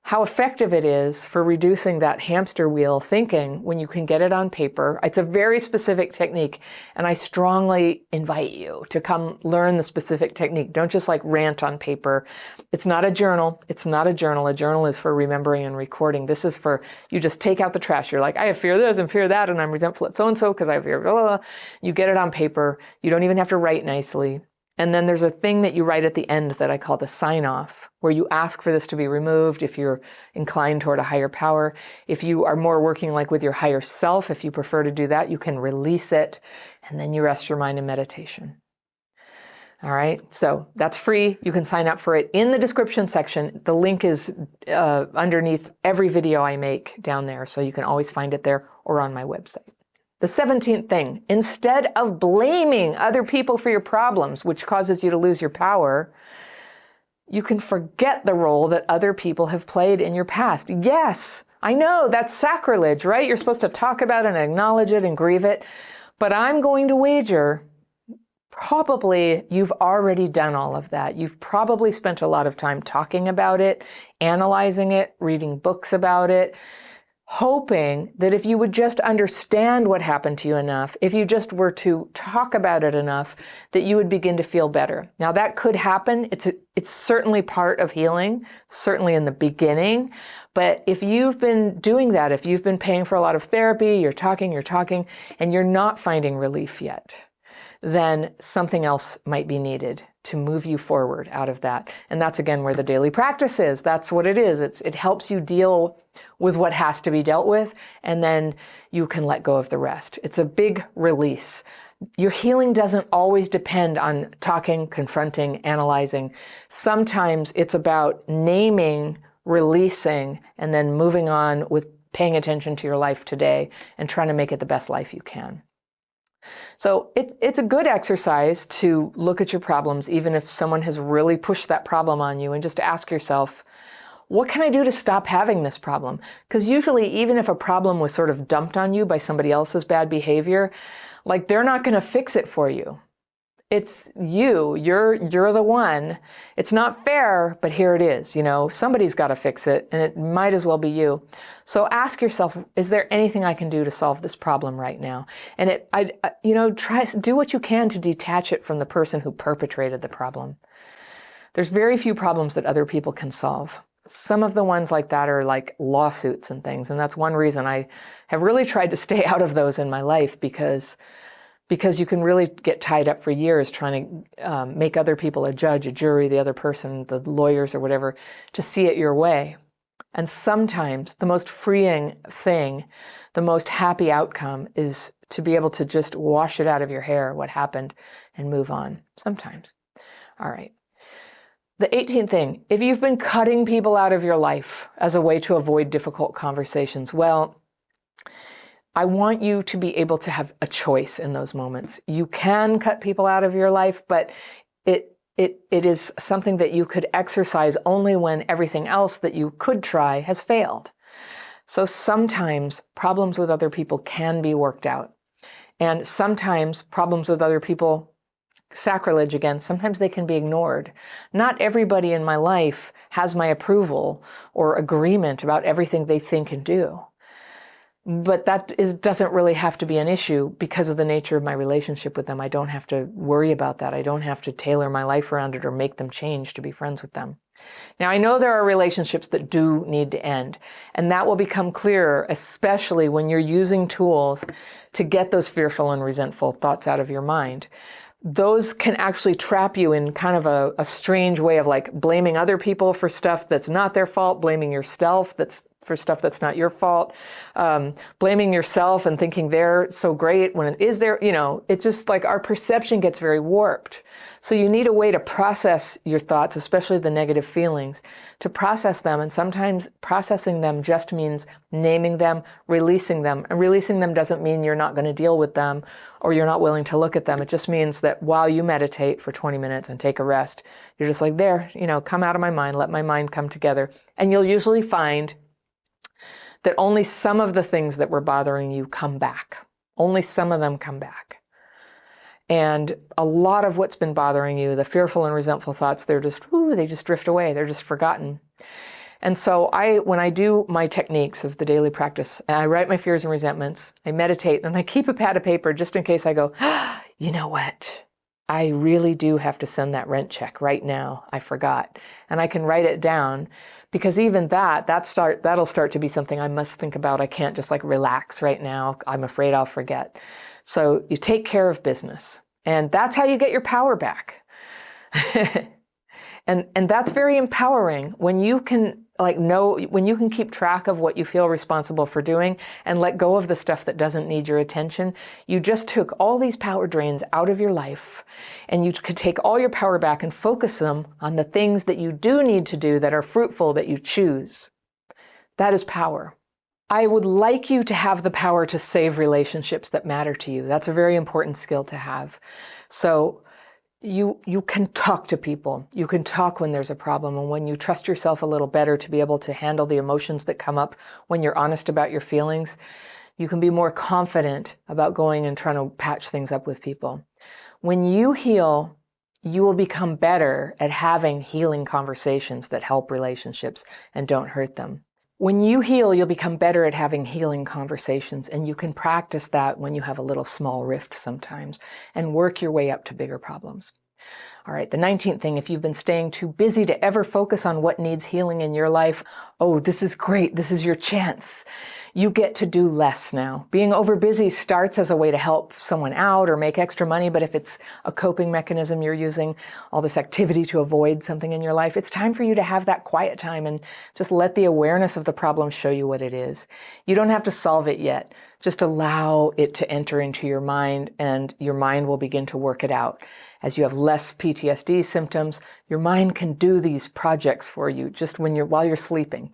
how effective it is for reducing that hamster wheel thinking when you can get it on paper. It's a very specific technique, and I strongly invite you to come learn the specific technique. Don't just like rant on paper. It's not a journal. It's not a journal. A journal is for remembering and recording. This is for, you just take out the trash. You're like, I have fear this and fear that, and I'm resentful at so-and-so because I have fear, blah, blah, blah. You get it on paper. You don't even have to write nicely. And then there's a thing that you write at the end that I call the sign-off, where you ask for this to be removed if you're inclined toward a higher power. If you are more working like with your higher self, if you prefer to do that, you can release it, and then you rest your mind in meditation. All right, so that's free. You can sign up for it in the description section. The link is underneath every video I make down there, so you can always find it there or on my website. The 17th thing, instead of blaming other people for your problems, which causes you to lose your power, you can forget the role that other people have played in your past. Yes, I know that's sacrilege, right? You're supposed to talk about it and acknowledge it and grieve it. But I'm going to wager probably you've already done all of that. You've probably spent a lot of time talking about it, analyzing it, reading books about it, hoping that if you would just understand what happened to you enough, if you just were to talk about it enough, that you would begin to feel better. Now that could happen. It's certainly part of healing, certainly in the beginning. But if you've been doing that, if you've been paying for a lot of therapy, you're talking, and you're not finding relief yet, then something else might be needed to move you forward out of that. And that's again where the daily practice is. That's what it is. It helps you deal with what has to be dealt with, and then you can let go of the rest. It's a big release. Your healing doesn't always depend on talking, confronting, analyzing. Sometimes it's about naming, releasing, and then moving on with paying attention to your life today and trying to make it the best life you can. So it's a good exercise to look at your problems, even if someone has really pushed that problem on you, and just ask yourself, what can I do to stop having this problem? Because usually, even if a problem was sort of dumped on you by somebody else's bad behavior, like they're not going to fix it for you. It's you. You're the one. It's not fair, but here it is. Somebody's got to fix it, and it might as well be you. So ask yourself, is there anything I can do to solve this problem right now? And do what you can to detach it from the person who perpetrated the problem. There's very few problems that other people can solve. Some of the ones like that are like lawsuits and things, and that's one reason I have really tried to stay out of those in my life, because you can really get tied up for years trying to make other people a judge, a jury, the other person, the lawyers or whatever, to see it your way. And sometimes the most freeing thing, the most happy outcome is to be able to just wash it out of your hair, what happened, and move on sometimes. All right. The 18th thing, if you've been cutting people out of your life as a way to avoid difficult conversations, well, I want you to be able to have a choice in those moments. You can cut people out of your life, but it is something that you could exercise only when everything else that you could try has failed. So sometimes problems with other people can be worked out. And sometimes problems with other people, sacrilege again, sometimes they can be ignored. Not everybody in my life has my approval or agreement about everything they think and do. But that doesn't really have to be an issue because of the nature of my relationship with them. I don't have to worry about that. I don't have to tailor my life around it or make them change to be friends with them. Now, I know there are relationships that do need to end, and that will become clearer, especially when you're using tools to get those fearful and resentful thoughts out of your mind. Those can actually trap you in kind of a strange way of like blaming other people for stuff that's not their fault, blaming yourself for stuff that's not your fault, blaming yourself and thinking they're so great when it is there, it's just like our perception gets very warped. So you need a way to process your thoughts, especially the negative feelings, to process them. And sometimes processing them just means naming them, releasing them. And releasing them doesn't mean you're not going to deal with them or you're not willing to look at them. It just means that while you meditate for 20 minutes and take a rest, you're just like, there, come out of my mind, let my mind come together. And you'll usually find that only some of the things that were bothering you come back. Only some of them come back. And a lot of what's been bothering you, the fearful and resentful thoughts, they just drift away. They're just forgotten. And so when I do my techniques of the daily practice, I write my fears and resentments, I meditate, and I keep a pad of paper just in case I go, you know what? I really do have to send that rent check right now. I forgot. And I can write it down, because even that'll start to be something I must think about. I can't just relax right now. I'm afraid I'll forget. So you take care of business, and that's how you get your power back. And that's very empowering when you can when you can keep track of what you feel responsible for doing and let go of the stuff that doesn't need your attention. You just took all these power drains out of your life, and you could take all your power back and focus them on the things that you do need to do that are fruitful, that you choose. That is power. I would like you to have the power to save relationships that matter to you. That's a very important skill to have. So you can talk to people. You can talk when there's a problem, and when you trust yourself a little better to be able to handle the emotions that come up when you're honest about your feelings, you can be more confident about going and trying to patch things up with people. When you heal, you will become better at having healing conversations that help relationships and don't hurt them. When you heal, you'll become better at having healing conversations, and you can practice that when you have a little small rift sometimes and work your way up to bigger problems. All right, the 19th thing, if you've been staying too busy to ever focus on what needs healing in your life, this is great. This is your chance. You get to do less now. Being overbusy starts as a way to help someone out or make extra money, but if it's a coping mechanism you're using, all this activity to avoid something in your life, it's time for you to have that quiet time and just let the awareness of the problem show you what it is. You don't have to solve it yet. Just allow it to enter into your mind, and your mind will begin to work it out. As you have less PTSD symptoms, your mind can do these projects for you just while you're sleeping.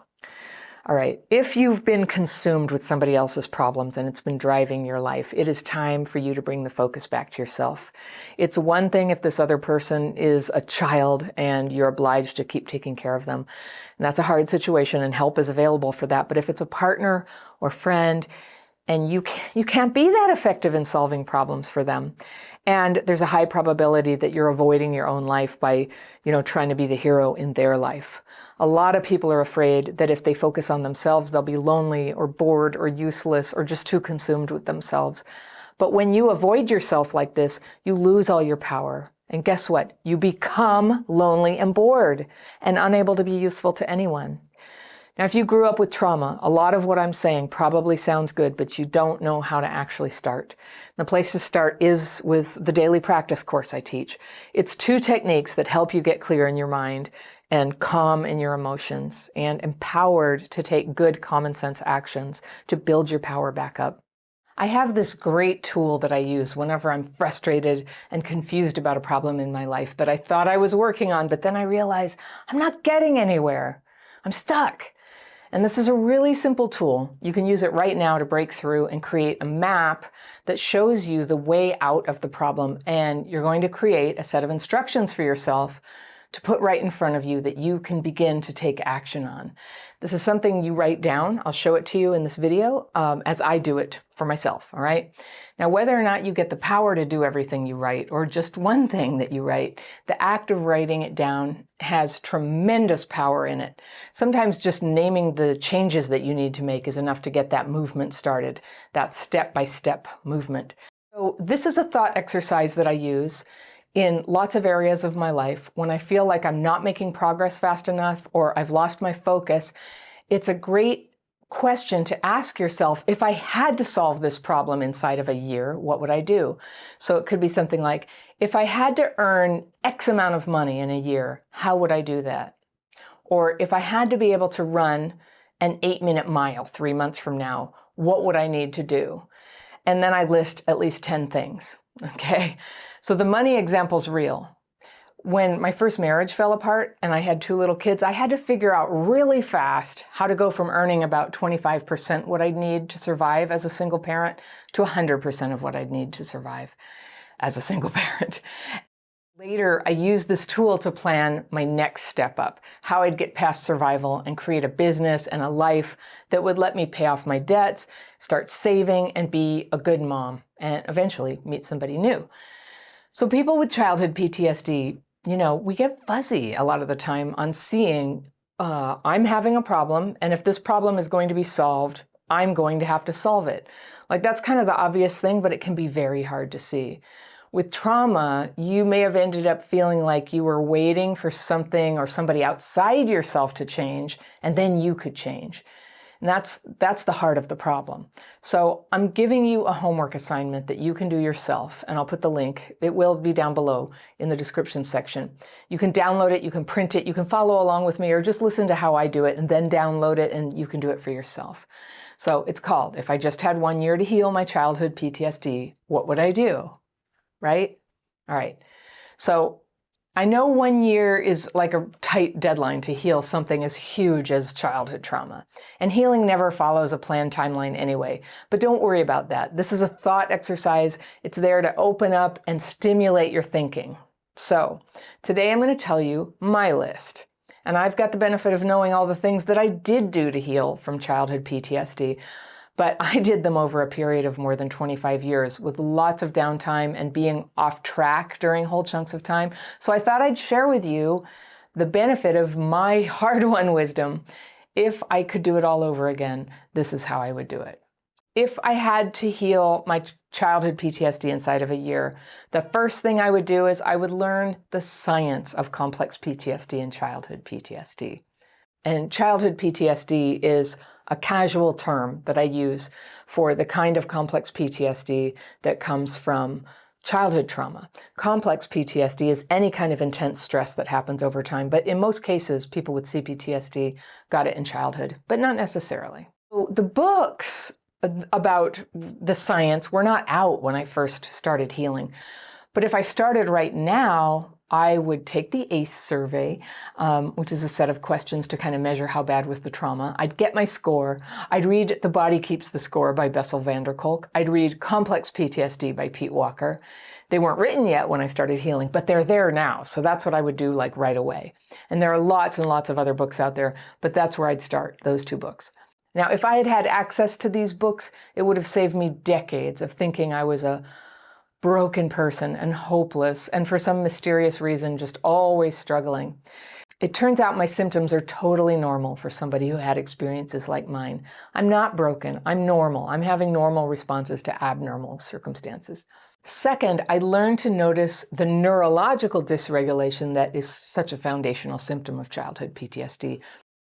All right, if you've been consumed with somebody else's problems and it's been driving your life, it is time for you to bring the focus back to yourself. It's one thing if this other person is a child and you're obliged to keep taking care of them. And that's a hard situation, and help is available for that. But if it's a partner or friend, and you can't be that effective in solving problems for them, and there's a high probability that you're avoiding your own life by, trying to be the hero in their life. A lot of people are afraid that if they focus on themselves, they'll be lonely or bored or useless or just too consumed with themselves. But when you avoid yourself like this, you lose all your power. And guess what? You become lonely and bored and unable to be useful to anyone. Now, if you grew up with trauma, a lot of what I'm saying probably sounds good, but you don't know how to actually start. The place to start is with the daily practice course I teach. It's 2 techniques that help you get clear in your mind and calm in your emotions and empowered to take good common sense actions to build your power back up. I have this great tool that I use whenever I'm frustrated and confused about a problem in my life that I thought I was working on, but then I realize I'm not getting anywhere. I'm stuck. And this is a really simple tool. You can use it right now to break through and create a map that shows you the way out of the problem. And you're going to create a set of instructions for yourself to put right in front of you that you can begin to take action on. This is something you write down. I'll show it to you in this video as I do it for myself, all right? Now, whether or not you get the power to do everything you write or just one thing that you write, the act of writing it down has tremendous power in it. Sometimes just naming the changes that you need to make is enough to get that movement started, that step-by-step movement. So this is a thought exercise that I use in lots of areas of my life. When I feel like I'm not making progress fast enough or I've lost my focus, it's a great question to ask yourself, if I had to solve this problem inside of a year, what would I do? So it could be something like, if I had to earn X amount of money in a year, how would I do that? Or if I had to be able to run an 8-minute mile 3 months from now, what would I need to do? And then I list at least 10 things, okay? So the money example's real. When my first marriage fell apart and I had 2 little kids, I had to figure out really fast how to go from earning about 25% what I'd need to survive as a single parent to 100% of what I'd need to survive as a single parent. Later, I used this tool to plan my next step up, how I'd get past survival and create a business and a life that would let me pay off my debts, start saving, and be a good mom, and eventually meet somebody new. So people with childhood PTSD, we get fuzzy a lot of the time on seeing, I'm having a problem, and if this problem is going to be solved, I'm going to have to solve it. Like, that's kind of the obvious thing, but it can be very hard to see. With trauma, you may have ended up feeling like you were waiting for something or somebody outside yourself to change, and then you could change. And that's the heart of the problem. So I'm giving you a homework assignment that you can do yourself, and I'll put the link. It will be down below in the description section. You can download it, you can print it, you can follow along with me, or just listen to how I do it and then download it, and you can do it for yourself. So it's called, If I Just Had 1 Year to Heal My Childhood PTSD, What Would I Do? Right? All right. So I know 1 year is like a tight deadline to heal something as huge as childhood trauma. And healing never follows a planned timeline anyway. But don't worry about that. This is a thought exercise. It's there to open up and stimulate your thinking. So today I'm going to tell you my list. And I've got the benefit of knowing all the things that I did do to heal from childhood PTSD. But I did them over a period of more than 25 years with lots of downtime and being off track during whole chunks of time. So I thought I'd share with you the benefit of my hard-won wisdom. If I could do it all over again, this is how I would do it. If I had to heal my childhood PTSD inside of a year, the first thing I would do is I would learn the science of complex PTSD and childhood PTSD. And childhood PTSD is a casual term that I use for the kind of complex PTSD that comes from childhood trauma. Complex PTSD is any kind of intense stress that happens over time, but in most cases, people with CPTSD got it in childhood, but not necessarily. So the books about the science were not out when I first started healing, but if I started right now, I would take the ACE survey, which is a set of questions to kind of measure how bad was the trauma. I'd get my score. I'd read The Body Keeps the Score by Bessel van der Kolk. I'd read Complex PTSD by Pete Walker. They weren't written yet when I started healing, but they're there now. So that's what I would do like right away. And there are lots and lots of other books out there, but that's where I'd start, those 2 books. Now, if I had had access to these books, it would have saved me decades of thinking I was a broken person and hopeless, and for some mysterious reason, just always struggling. It turns out my symptoms are totally normal for somebody who had experiences like mine. I'm not broken. I'm normal. I'm having normal responses to abnormal circumstances. Second, I learned to notice the neurological dysregulation that is such a foundational symptom of childhood PTSD.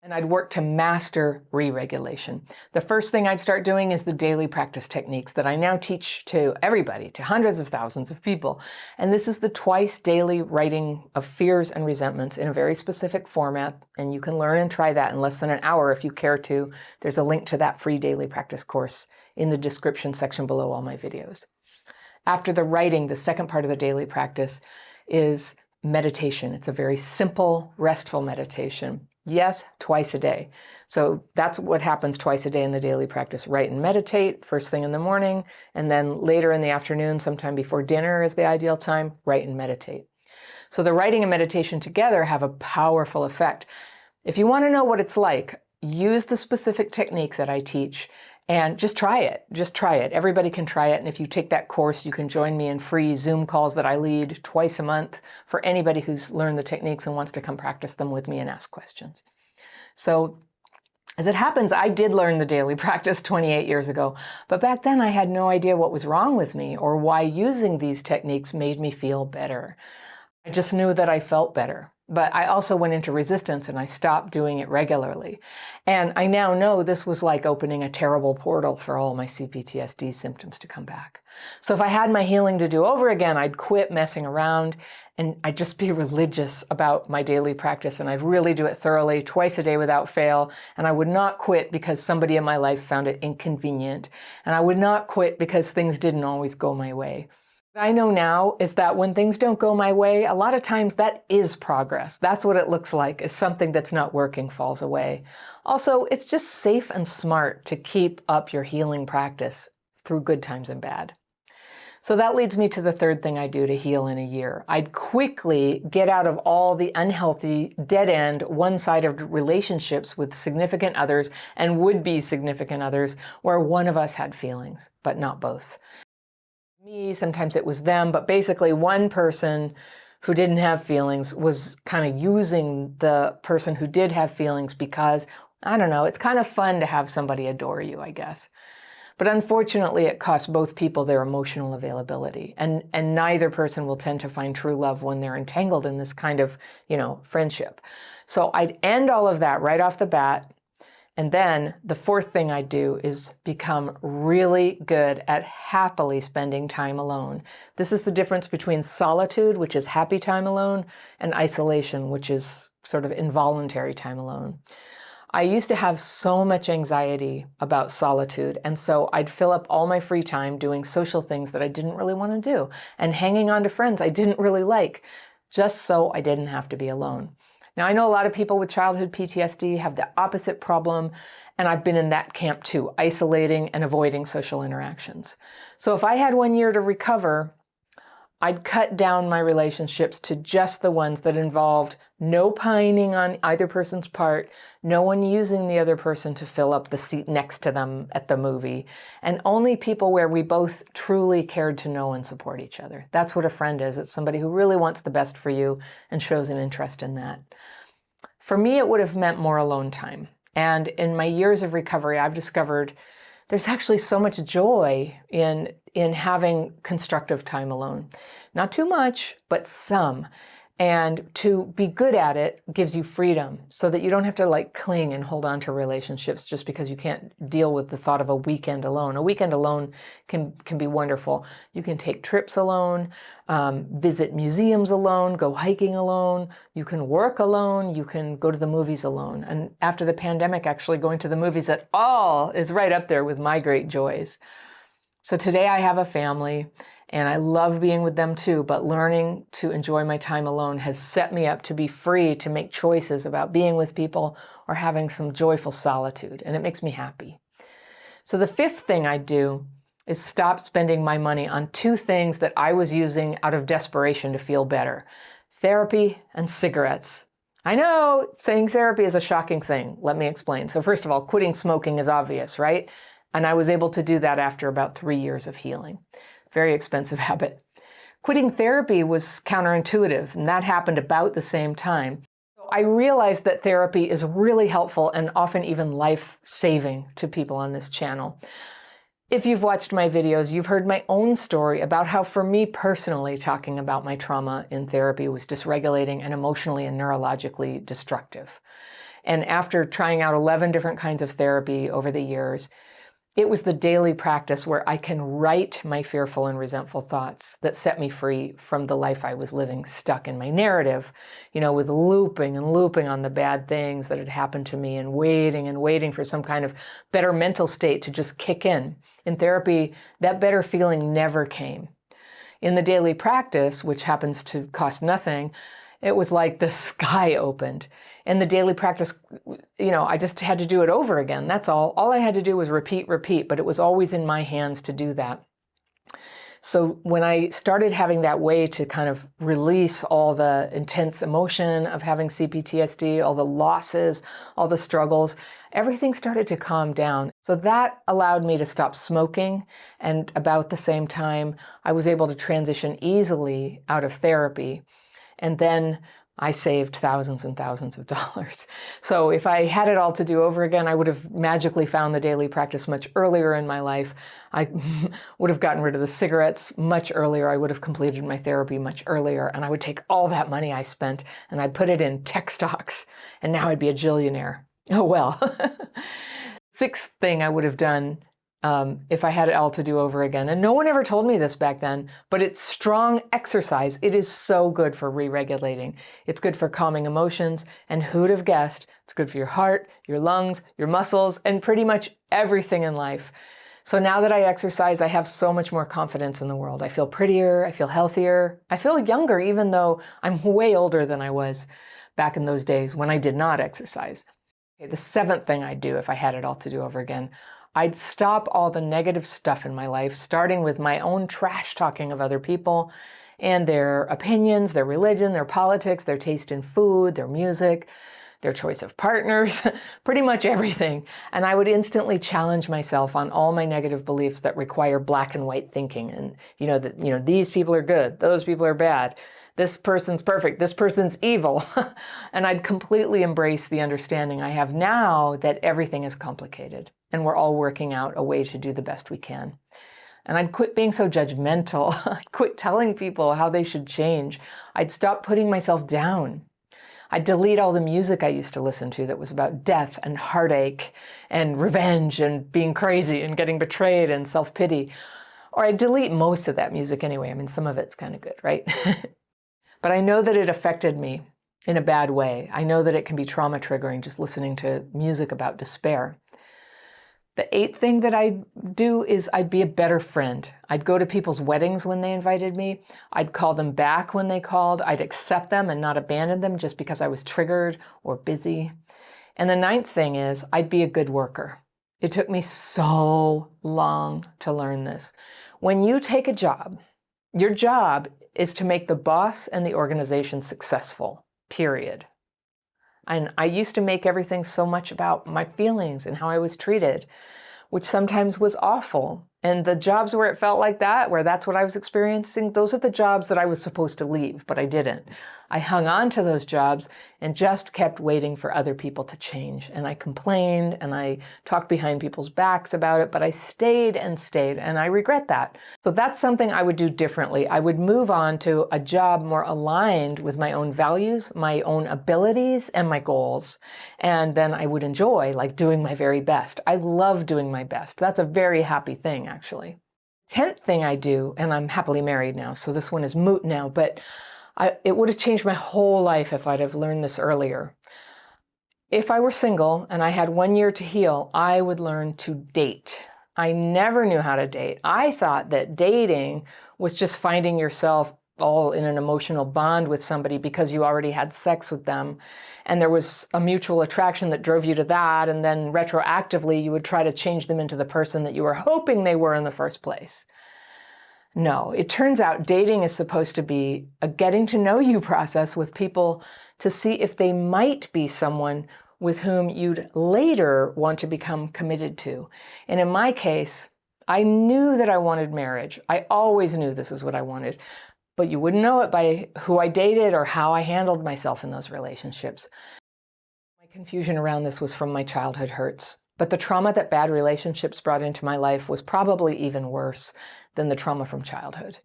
And I'd work to master re-regulation. The first thing I'd start doing is the daily practice techniques that I now teach to everybody, to hundreds of thousands of people. And this is the twice daily writing of fears and resentments in a very specific format. And you can learn and try that in less than an hour if you care to. There's a link to that free daily practice course in the description section below all my videos. After the writing, the second part of the daily practice is meditation. It's a very simple, restful meditation. Yes, twice a day. So that's what happens twice a day in the daily practice. Write and meditate first thing in the morning, and then later in the afternoon, sometime before dinner is the ideal time, write and meditate. So the writing and meditation together have a powerful effect. If you want to know what it's like, use the specific technique that I teach and just try it. Just try it. Everybody can try it. And if you take that course, you can join me in free Zoom calls that I lead twice a month for anybody who's learned the techniques and wants to come practice them with me and ask questions. So as it happens, I did learn the daily practice 28 years ago, but back then I had no idea what was wrong with me or why using these techniques made me feel better. I just knew that I felt better. But I also went into resistance and I stopped doing it regularly. And I now know this was like opening a terrible portal for all my CPTSD symptoms to come back. So if I had my healing to do over again, I'd quit messing around and I'd just be religious about my daily practice. And I'd really do it thoroughly, twice a day without fail. And I would not quit because somebody in my life found it inconvenient. And I would not quit because things didn't always go my way. What I know now is that when things don't go my way, a lot of times that is progress. That's what it looks like, is something that's not working falls away. Also, it's just safe and smart to keep up your healing practice through good times and bad. So that leads me to the third thing I do to heal in a year. I'd quickly get out of all the unhealthy, dead-end, one-sided relationships with significant others and would-be significant others where one of us had feelings, but not both. Me, sometimes it was them, but basically one person who didn't have feelings was kind of using the person who did have feelings because, I don't know, it's kind of fun to have somebody adore you, I guess. But unfortunately, it costs both people their emotional availability, and neither person will tend to find true love when they're entangled in this kind of, friendship. So I'd end all of that right off the bat. And then the fourth thing I do is become really good at happily spending time alone. This is the difference between solitude, which is happy time alone, and isolation, which is sort of involuntary time alone. I used to have so much anxiety about solitude, and so I'd fill up all my free time doing social things that I didn't really want to do and hanging on to friends I didn't really like, just so I didn't have to be alone. Now, I know a lot of people with childhood PTSD have the opposite problem, and I've been in that camp too, isolating and avoiding social interactions. So if I had 1 year to recover, I'd cut down my relationships to just the ones that involved no pining on either person's part, no one using the other person to fill up the seat next to them at the movie, and only people where we both truly cared to know and support each other. That's what a friend is. It's somebody who really wants the best for you and shows an interest in that. For me, it would have meant more alone time. And in my years of recovery, I've discovered there's actually so much joy in having constructive time alone. Not too much, but some. And to be good at it gives you freedom so that you don't have to cling and hold on to relationships just because you can't deal with the thought of a weekend alone. A weekend alone can be wonderful. You can take trips alone, visit museums alone, go hiking alone. You can work alone. You can go to the movies alone. And after the pandemic, actually going to the movies at all is right up there with my great joys. So today I have a family. And I love being with them too, but learning to enjoy my time alone has set me up to be free to make choices about being with people or having some joyful solitude, and it makes me happy. So the fifth thing I do is stop spending my money on two things that I was using out of desperation to feel better: therapy and cigarettes. I know saying therapy is a shocking thing. Let me explain. So first of all, quitting smoking is obvious, right? And I was able to do that after about 3 years of healing. Very expensive habit. Quitting therapy was counterintuitive, and that happened about the same time. I realized that therapy is really helpful and often even life-saving to people on this channel. If you've watched my videos, you've heard my own story about how, for me personally, talking about my trauma in therapy was dysregulating and emotionally and neurologically destructive. And after trying out 11 different kinds of therapy over the years, it was the daily practice where I can write my fearful and resentful thoughts that set me free from the life I was living, stuck in my narrative, with looping and looping on the bad things that had happened to me and waiting for some kind of better mental state to just kick in. In therapy, that better feeling never came. In the daily practice, which happens to cost nothing, it was like the sky opened. In the daily practice, I just had to do it over again. That's all. All I had to do was repeat, but it was always in my hands to do that. So when I started having that way to kind of release all the intense emotion of having CPTSD, all the losses, all the struggles, everything started to calm down. So that allowed me to stop smoking. And about the same time, I was able to transition easily out of therapy. And then I saved thousands and thousands of dollars. So if I had it all to do over again, I would have magically found the daily practice much earlier in my life. I would have gotten rid of the cigarettes much earlier. I would have completed my therapy much earlier. And I would take all that money I spent and I'd put it in tech stocks. And now I'd be a jillionaire. Oh, well. Sixth thing I would have done if I had it all to do over again. And no one ever told me this back then, but it's strong exercise. It is so good for re-regulating. It's good for calming emotions. And who'd have guessed it's good for your heart, your lungs, your muscles, and pretty much everything in life. So now that I exercise, I have so much more confidence in the world. I feel prettier. I feel healthier. I feel younger, even though I'm way older than I was back in those days when I did not exercise. Okay, the seventh thing I'd do if I had it all to do over again, I'd stop all the negative stuff in my life, starting with my own trash talking of other people and their opinions, their religion, their politics, their taste in food, their music, their choice of partners, pretty much everything. And I would instantly challenge myself on all my negative beliefs that require black and white thinking. And, these people are good, those people are bad. This person's perfect, this person's evil. And I'd completely embrace the understanding I have now that everything is complicated and we're all working out a way to do the best we can. And I'd quit being so judgmental. I'd quit telling people how they should change. I'd stop putting myself down. I'd delete all the music I used to listen to that was about death and heartache and revenge and being crazy and getting betrayed and self-pity. Or I'd delete most of that music anyway. I mean, some of it's kind of good, right? But I know that it affected me in a bad way. I know that it can be trauma triggering just listening to music about despair. The eighth thing that I'd do is I'd be a better friend. I'd go to people's weddings when they invited me. I'd call them back when they called. I'd accept them and not abandon them just because I was triggered or busy. And the ninth thing is I'd be a good worker. It took me so long to learn this. When you take a job, your job is to make the boss and the organization successful, period. And I used to make everything so much about my feelings and how I was treated, which sometimes was awful. And the jobs where it felt like that, where that's what I was experiencing, those are the jobs that I was supposed to leave, but I didn't. I hung on to those jobs and just kept waiting for other people to change. And I complained and I talked behind people's backs about it, but I stayed and stayed, and I regret that. So that's something I would do differently. I would move on to a job more aligned with my own values, my own abilities, and my goals. And then I would enjoy doing my very best. I love doing my best. That's a very happy thing, actually. 10th thing I do, and I'm happily married now, so this one is moot now, but it would have changed my whole life if I'd have learned this earlier. If I were single and I had 1 year to heal, I would learn to date. I never knew how to date. I thought that dating was just finding yourself all in an emotional bond with somebody because you already had sex with them. And there was a mutual attraction that drove you to that. And then retroactively, you would try to change them into the person that you were hoping they were in the first place. No, it turns out dating is supposed to be a getting to know you process with people to see if they might be someone with whom you'd later want to become committed to. And in my case, I knew that I wanted marriage. I always knew this is what I wanted, but you wouldn't know it by who I dated or how I handled myself in those relationships. My confusion around this was from my childhood hurts, but the trauma that bad relationships brought into my life was probably even worse than the trauma from childhood.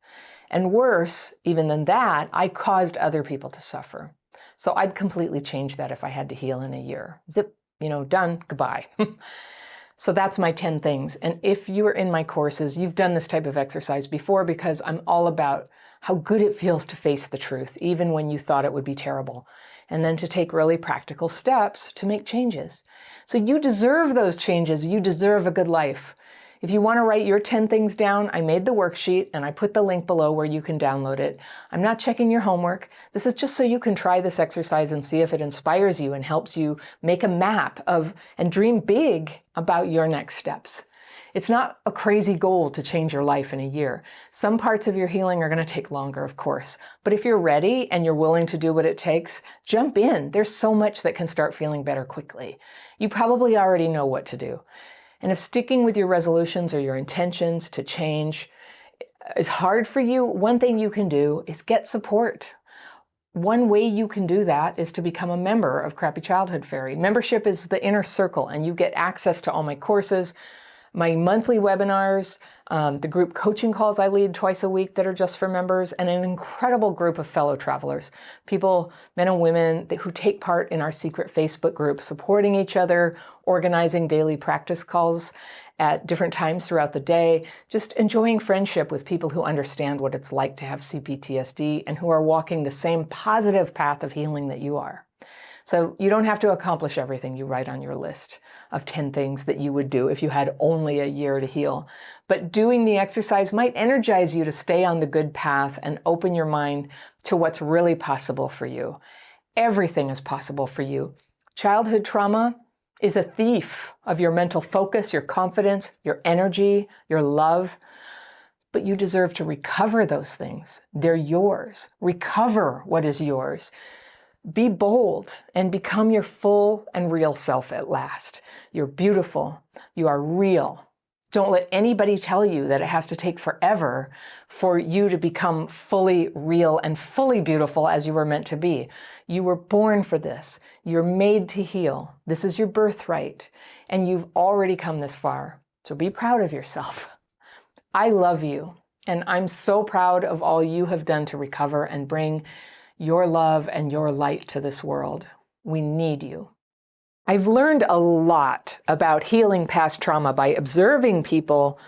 And worse, even than that, I caused other people to suffer. So I'd completely change that if I had to heal in a year. Zip, done, goodbye. So that's my 10 things. And if you are in my courses, you've done this type of exercise before because I'm all about how good it feels to face the truth, even when you thought it would be terrible, and then to take really practical steps to make changes. So you deserve those changes. You deserve a good life. If you want to write your 10 things down, I made the worksheet and I put the link below where you can download it. I'm not checking your homework. This is just so you can try this exercise and see if it inspires you and helps you make a map of and dream big about your next steps. It's not a crazy goal to change your life in a year. Some parts of your healing are going to take longer, of course. But if you're ready and you're willing to do what it takes, jump in. There's so much that can start feeling better quickly. You probably already know what to do. And if sticking with your resolutions or your intentions to change is hard for you, one thing you can do is get support. one way you can do that is to become a member of Crappy Childhood Fairy. Membership is the inner circle, and you get access to all my courses, my monthly webinars, the group coaching calls I lead twice a week that are just for members, and an incredible group of fellow travelers, people, men and women, who take part in our secret Facebook group, supporting each other, organizing daily practice calls at different times throughout the day, just enjoying friendship with people who understand what it's like to have CPTSD and who are walking the same positive path of healing that you are. So you don't have to accomplish everything you write on your list of 10 things that you would do if you had only a year to heal. But doing the exercise might energize you to stay on the good path and open your mind to what's really possible for you. Everything is possible for you. Childhood trauma is a thief of your mental focus, your confidence, your energy, your love. But you deserve to recover those things. They're yours. Recover what is yours. Be bold and become your full and real self at last. You're beautiful. You are real. Don't let anybody tell you that it has to take forever for you to become fully real and fully beautiful as you were meant to be. You were born for this. You're made to heal. This is your birthright, and you've already come this far. So be proud of yourself. I love you, and I'm so proud of all you have done to recover and bring your love and your light to this world. We need you. I've learned a lot about healing past trauma by observing people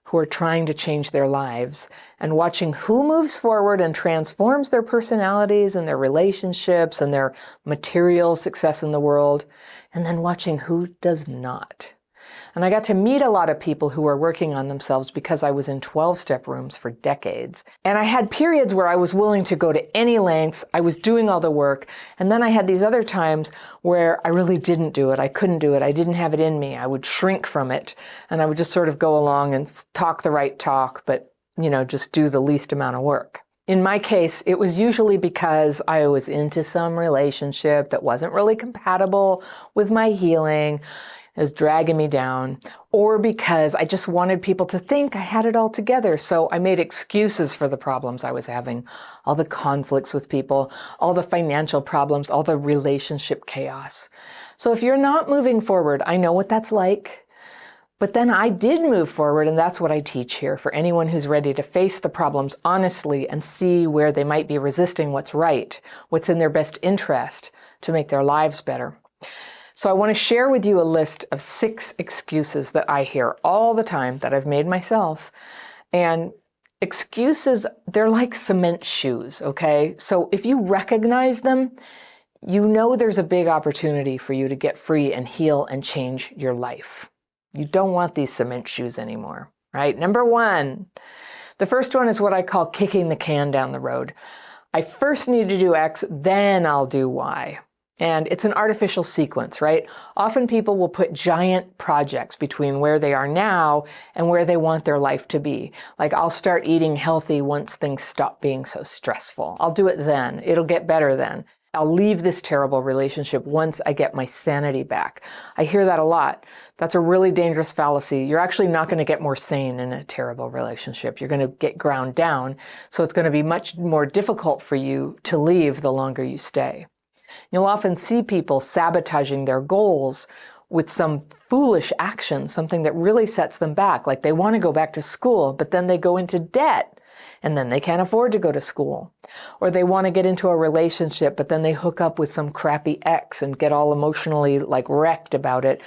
who are trying to change their lives and watching who moves forward and transforms their personalities and their relationships and their material success in the world, and then watching who does not. And I got to meet a lot of people who were working on themselves because I was in 12-step rooms for decades. And I had periods where I was willing to go to any lengths. I was doing all the work. And then I had these other times where I really didn't do it. I couldn't do it. I didn't have it in me. I would shrink from it. And I would just sort of go along and talk the right talk, but, just do the least amount of work. In my case, it was usually because I was into some relationship that wasn't really compatible with my healing. It was dragging me down, or because I just wanted people to think I had it all together. So I made excuses for the problems I was having, all the conflicts with people, all the financial problems, all the relationship chaos. So if you're not moving forward, I know what that's like. But then I did move forward, and that's what I teach here for anyone who's ready to face the problems honestly and see where they might be resisting what's right, what's in their best interest to make their lives better. So I want to share with you a list of 6 excuses that I hear all the time that I've made myself. And excuses, they're like cement shoes, okay? So if you recognize them, you know there's a big opportunity for you to get free and heal and change your life. You don't want these cement shoes anymore, right? Number 1, the first one is what I call kicking the can down the road. I first need to do X, then I'll do Y. And it's an artificial sequence, right? Often people will put giant projects between where they are now and where they want their life to be. Like, I'll start eating healthy once things stop being so stressful. I'll do it then. It'll get better then. I'll leave this terrible relationship once I get my sanity back. I hear that a lot. That's a really dangerous fallacy. You're actually not going to get more sane in a terrible relationship. You're going to get ground down. So it's going to be much more difficult for you to leave the longer you stay. You'll often see people sabotaging their goals with some foolish action, something that really sets them back. Like, they want to go back to school, but then they go into debt, and then they can't afford to go to school. Or they want to get into a relationship, but then they hook up with some crappy ex and get all emotionally wrecked about it,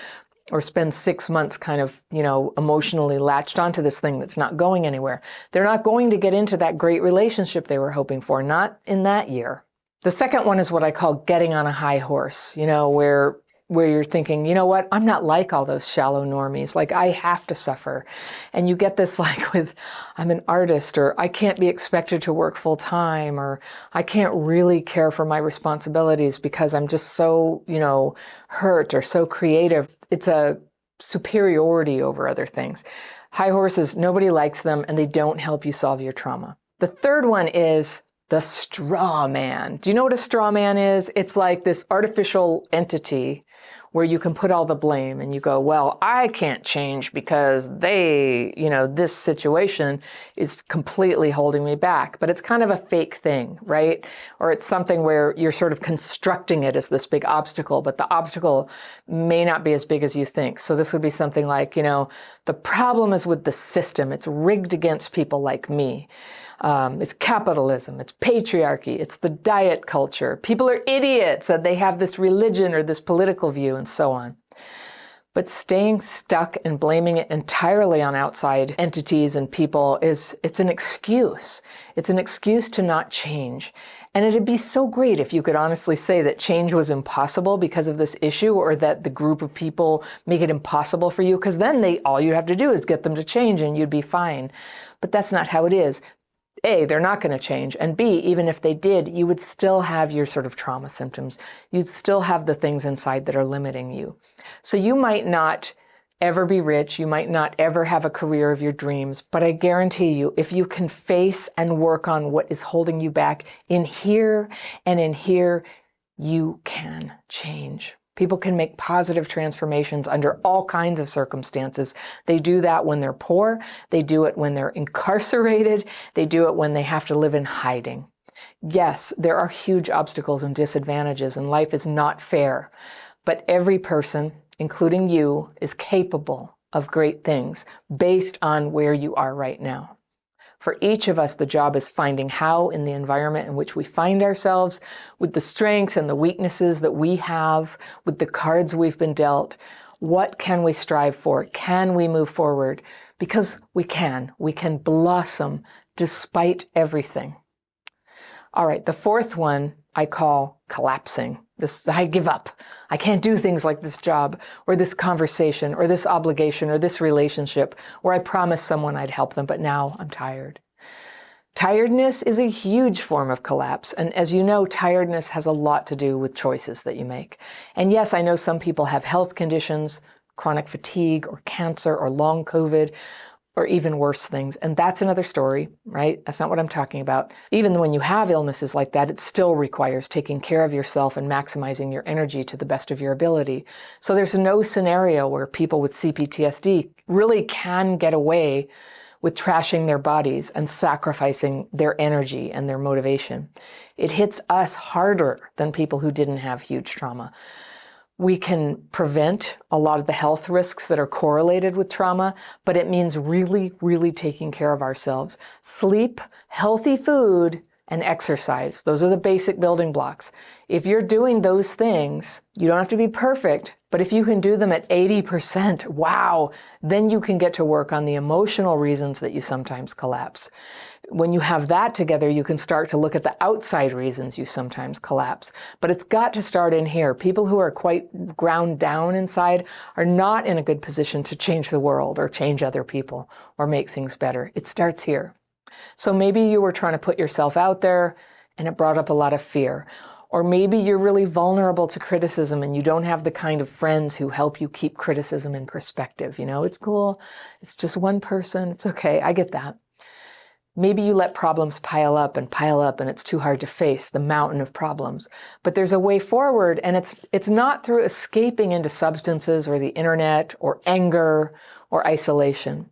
or spend 6 months kind of, emotionally latched onto this thing that's not going anywhere. They're not going to get into that great relationship they were hoping for, not in that year. The second one is what I call getting on a high horse, where you're thinking, you know what, I'm not like all those shallow normies. Like, I have to suffer. And you get this with, I'm an artist, or I can't be expected to work full time, or I can't really care for my responsibilities because I'm just so, hurt or so creative. It's a superiority over other things. High horses, nobody likes them, and they don't help you solve your trauma. The third one is the straw man. Do you know what a straw man is? It's like this artificial entity where you can put all the blame and you go, well, I can't change because this situation is completely holding me back. But it's kind of a fake thing, right? Or it's something where you're sort of constructing it as this big obstacle, but the obstacle may not be as big as you think. So this would be something like, the problem is with the system. It's rigged against people like me. It's capitalism, it's patriarchy, it's the diet culture. People are idiots that they have this religion or this political view and so on. But staying stuck and blaming it entirely on outside entities and people it's an excuse. It's an excuse to not change. And it'd be so great if you could honestly say that change was impossible because of this issue, or that the group of people make it impossible for you, because then all you have to do is get them to change and you'd be fine. But that's not how it is. A, they're not going to change. And B, even if they did, you would still have your sort of trauma symptoms. You'd still have the things inside that are limiting you. So you might not ever be rich. You might not ever have a career of your dreams. But I guarantee you, if you can face and work on what is holding you back in here and in here, you can change. People can make positive transformations under all kinds of circumstances. They do that when they're poor. They do it when they're incarcerated. They do it when they have to live in hiding. Yes, there are huge obstacles and disadvantages, and life is not fair. But every person, including you, is capable of great things based on where you are right now. For each of us, the job is finding how, in the environment in which we find ourselves, with the strengths and the weaknesses that we have, with the cards we've been dealt, what can we strive for? Can we move forward? Because we can. We can blossom despite everything. All right, the fourth one I call collapsing. I give up. I can't do things like this job or this conversation or this obligation or this relationship where I promised someone I'd help them, but now I'm tired. Tiredness is a huge form of collapse. And as you know, tiredness has a lot to do with choices that you make. And yes, I know some people have health conditions, chronic fatigue or cancer or long COVID, or even worse things. And that's another story, right? That's not what I'm talking about. Even when you have illnesses like that, it still requires taking care of yourself and maximizing your energy to the best of your ability. So there's no scenario where people with CPTSD really can get away with trashing their bodies and sacrificing their energy and their motivation. It hits us harder than people who didn't have huge trauma. We can prevent a lot of the health risks that are correlated with trauma, but it means really, really taking care of ourselves. Sleep, healthy food, and exercise. Those are the basic building blocks. If you're doing those things, you don't have to be perfect, but if you can do them at 80%, wow, then you can get to work on the emotional reasons that you sometimes collapse. When you have that together, you can start to look at the outside reasons you sometimes collapse. But it's got to start in here. People who are quite ground down inside are not in a good position to change the world or change other people or make things better. It starts here. So maybe you were trying to put yourself out there and it brought up a lot of fear. Or maybe you're really vulnerable to criticism and you don't have the kind of friends who help you keep criticism in perspective. It's cool. It's just one person. It's okay. I get that. Maybe you let problems pile up and it's too hard to face the mountain of problems. But there's a way forward, and it's not through escaping into substances or the internet or anger or isolation.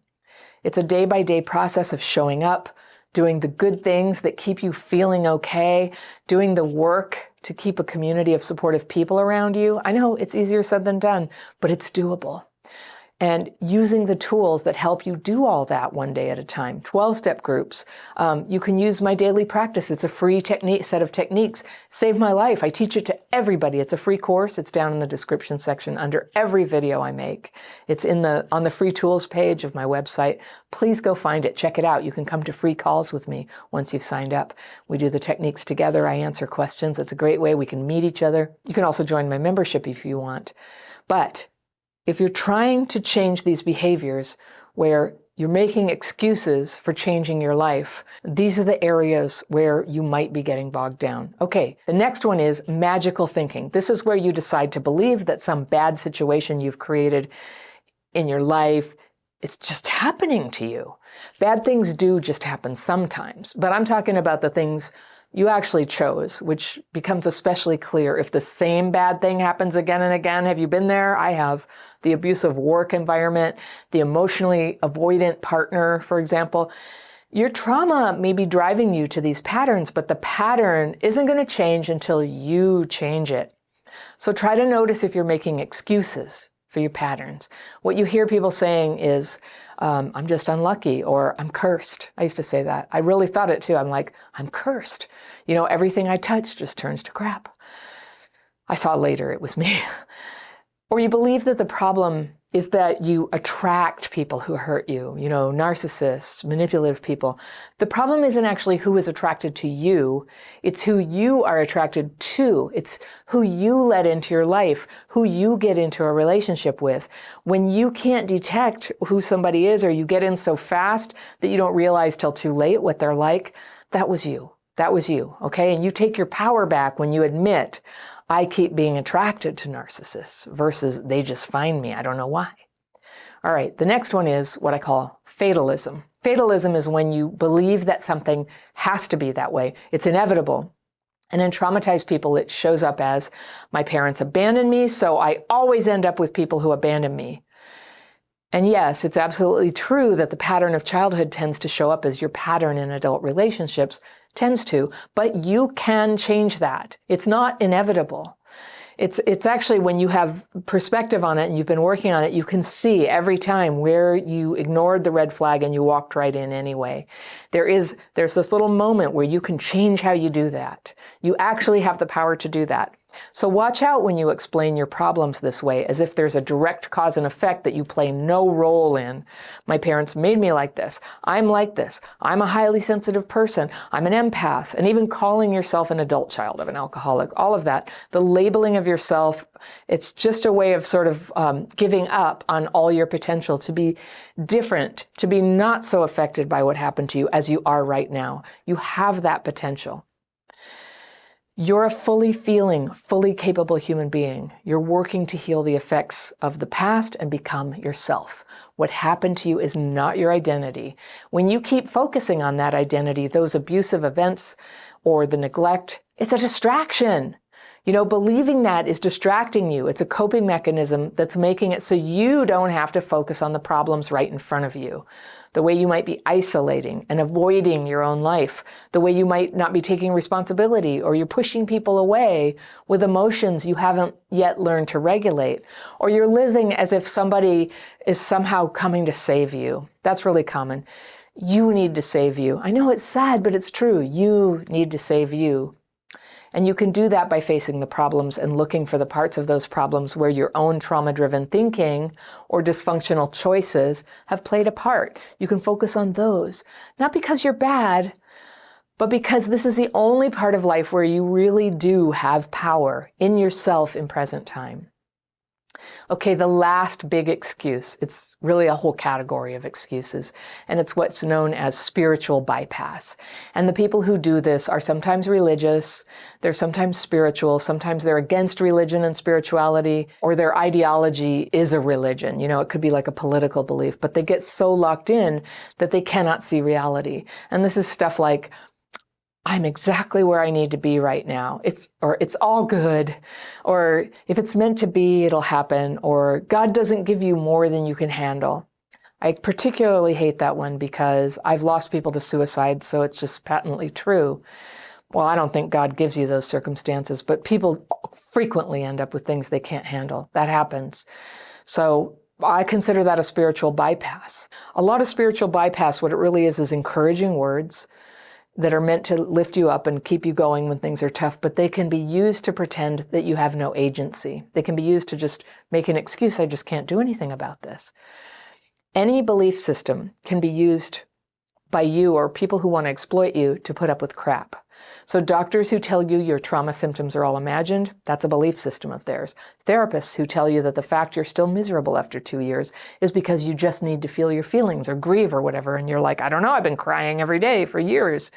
It's a day-by-day process of showing up, doing the good things that keep you feeling okay, doing the work to keep a community of supportive people around you. I know it's easier said than done, but it's doable. And using the tools that help you do all that one day at a time. 12-step groups. You can use my daily practice. It's a free set of techniques. Saved my life. I teach it to everybody. It's a free course. It's down in the description section under every video I make. It's on the free tools page of my website. Please go find it. Check it out. You can come to free calls with me once you've signed up. We do the techniques together. I answer questions. It's a great way we can meet each other. You can also join my membership if you want. But if you're trying to change these behaviors where you're making excuses for changing your life, these are the areas where you might be getting bogged down. Okay, the next one is magical thinking. This is where you decide to believe that some bad situation you've created in your life, it's just happening to you. Bad things do just happen sometimes, but I'm talking about the things you actually chose, which becomes especially clear if the same bad thing happens again and again. Have you been there? I have. The abusive work environment, the emotionally avoidant partner, for example. Your trauma may be driving you to these patterns, but the pattern isn't going to change until you change it. So try to notice if you're making excuses for your patterns. What you hear people saying is, I'm just unlucky, or I'm cursed. I used to say that. I really thought it too. I'm like, I'm cursed. You know, everything I touch just turns to crap. I saw later it was me. Or you believe that the problem is that you attract people who hurt you, you know, narcissists, manipulative people. The problem isn't actually who is attracted to you. It's who you are attracted to. It's who you let into your life, who you get into a relationship with. When you can't detect who somebody is, or you get in so fast that you don't realize till too late what they're like, that was you. That was you, okay? And you take your power back when you admit, I keep being attracted to narcissists versus they just find me. I don't know why. All right, the next one is what I call fatalism. Fatalism is when you believe that something has to be that way. It's inevitable. And in traumatized people, it shows up as, my parents abandoned me, so I always end up with people who abandon me. And yes, it's absolutely true that the pattern of childhood tends to show up as your pattern in adult relationships, tends to, but you can change that. It's not inevitable. It's actually, when you have perspective on it and you've been working on it, you can see every time where you ignored the red flag and you walked right in anyway. There's this little moment where you can change how you do that. You actually have the power to do that. So watch out when you explain your problems this way, as if there's a direct cause and effect that you play no role in. My parents made me like this. I'm like this. I'm a highly sensitive person. I'm an empath. And even calling yourself an adult child of an alcoholic, all of that, the labeling of yourself, it's just a way of sort of giving up on all your potential to be different, to be not so affected by what happened to you as you are right now. You have that potential. You're a fully feeling, fully capable human being. You're working to heal the effects of the past and become yourself. What happened to you is not your identity. When you keep focusing on that identity, those abusive events or the neglect, it's a distraction. You know, believing that is distracting you. It's a coping mechanism that's making it so you don't have to focus on the problems right in front of you. The way you might be isolating and avoiding your own life, the way you might not be taking responsibility, or you're pushing people away with emotions you haven't yet learned to regulate, or you're living as if somebody is somehow coming to save you. That's really common. You need to save you. I know it's sad, but it's true. You need to save you. And you can do that by facing the problems and looking for the parts of those problems where your own trauma-driven thinking or dysfunctional choices have played a part. You can focus on those, not because you're bad, but because this is the only part of life where you really do have power in yourself in present time. Okay, the last big excuse, it's really a whole category of excuses, and it's what's known as spiritual bypass. And the people who do this are sometimes religious, they're sometimes spiritual, sometimes they're against religion and spirituality, or their ideology is a religion. You know, it could be like a political belief, but they get so locked in that they cannot see reality. And this is stuff like, I'm exactly where I need to be right now. It's all good. Or if it's meant to be, it'll happen. Or God doesn't give you more than you can handle. I particularly hate that one because I've lost people to suicide, so it's just patently true. Well, I don't think God gives you those circumstances, but people frequently end up with things they can't handle. That happens. So I consider that a spiritual bypass. A lot of spiritual bypass, what it really is encouraging words that are meant to lift you up and keep you going when things are tough, but they can be used to pretend that you have no agency. They can be used to just make an excuse, I just can't do anything about this. Any belief system can be used by you or people who want to exploit you to put up with crap. So doctors who tell you your trauma symptoms are all imagined, that's a belief system of theirs. Therapists who tell you that the fact you're still miserable after 2 years is because you just need to feel your feelings or grieve or whatever, and you're like, I don't know, I've been crying every day for years.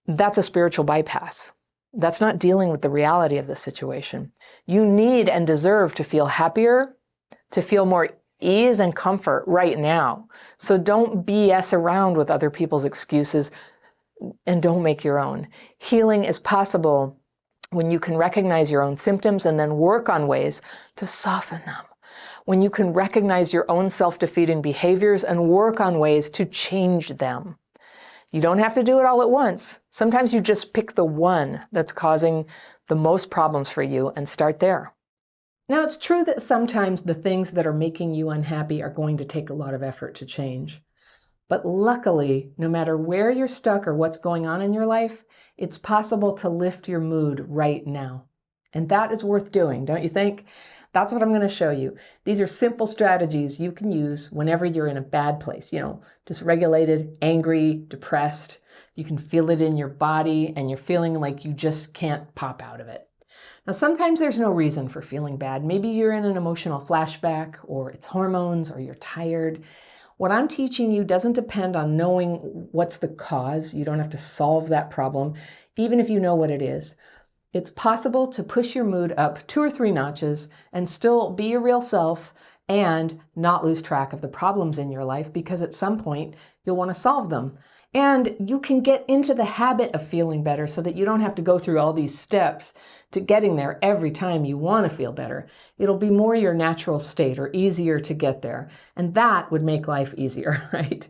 That's a spiritual bypass. That's not dealing with the reality of the situation. You need and deserve to feel happier, to feel more ease and comfort right now. So don't BS around with other people's excuses. and don't make your own. Healing is possible when you can recognize your own symptoms and then work on ways to soften them. When you can recognize your own self-defeating behaviors and work on ways to change them. You don't have to do it all at once. Sometimes you just pick the one that's causing the most problems for you and start there. Now, it's true that sometimes the things that are making you unhappy are going to take a lot of effort to change. But luckily, no matter where you're stuck or what's going on in your life, it's possible to lift your mood right now. And that is worth doing, don't you think? That's what I'm going to show you. These are simple strategies you can use whenever you're in a bad place, dysregulated, angry, depressed. You can feel it in your body and you're feeling like you just can't pop out of it. Now, sometimes there's no reason for feeling bad. Maybe you're in an emotional flashback, or it's hormones, or you're tired. What I'm teaching you doesn't depend on knowing what's the cause. You don't have to solve that problem, even if you know what it is. It's possible to push your mood up 2 or 3 notches and still be your real self and not lose track of the problems in your life, because at some point you'll want to solve them. And you can get into the habit of feeling better so that you don't have to go through all these steps to getting there every time you want to feel better. It'll be more your natural state, or easier to get there. And that would make life easier, right?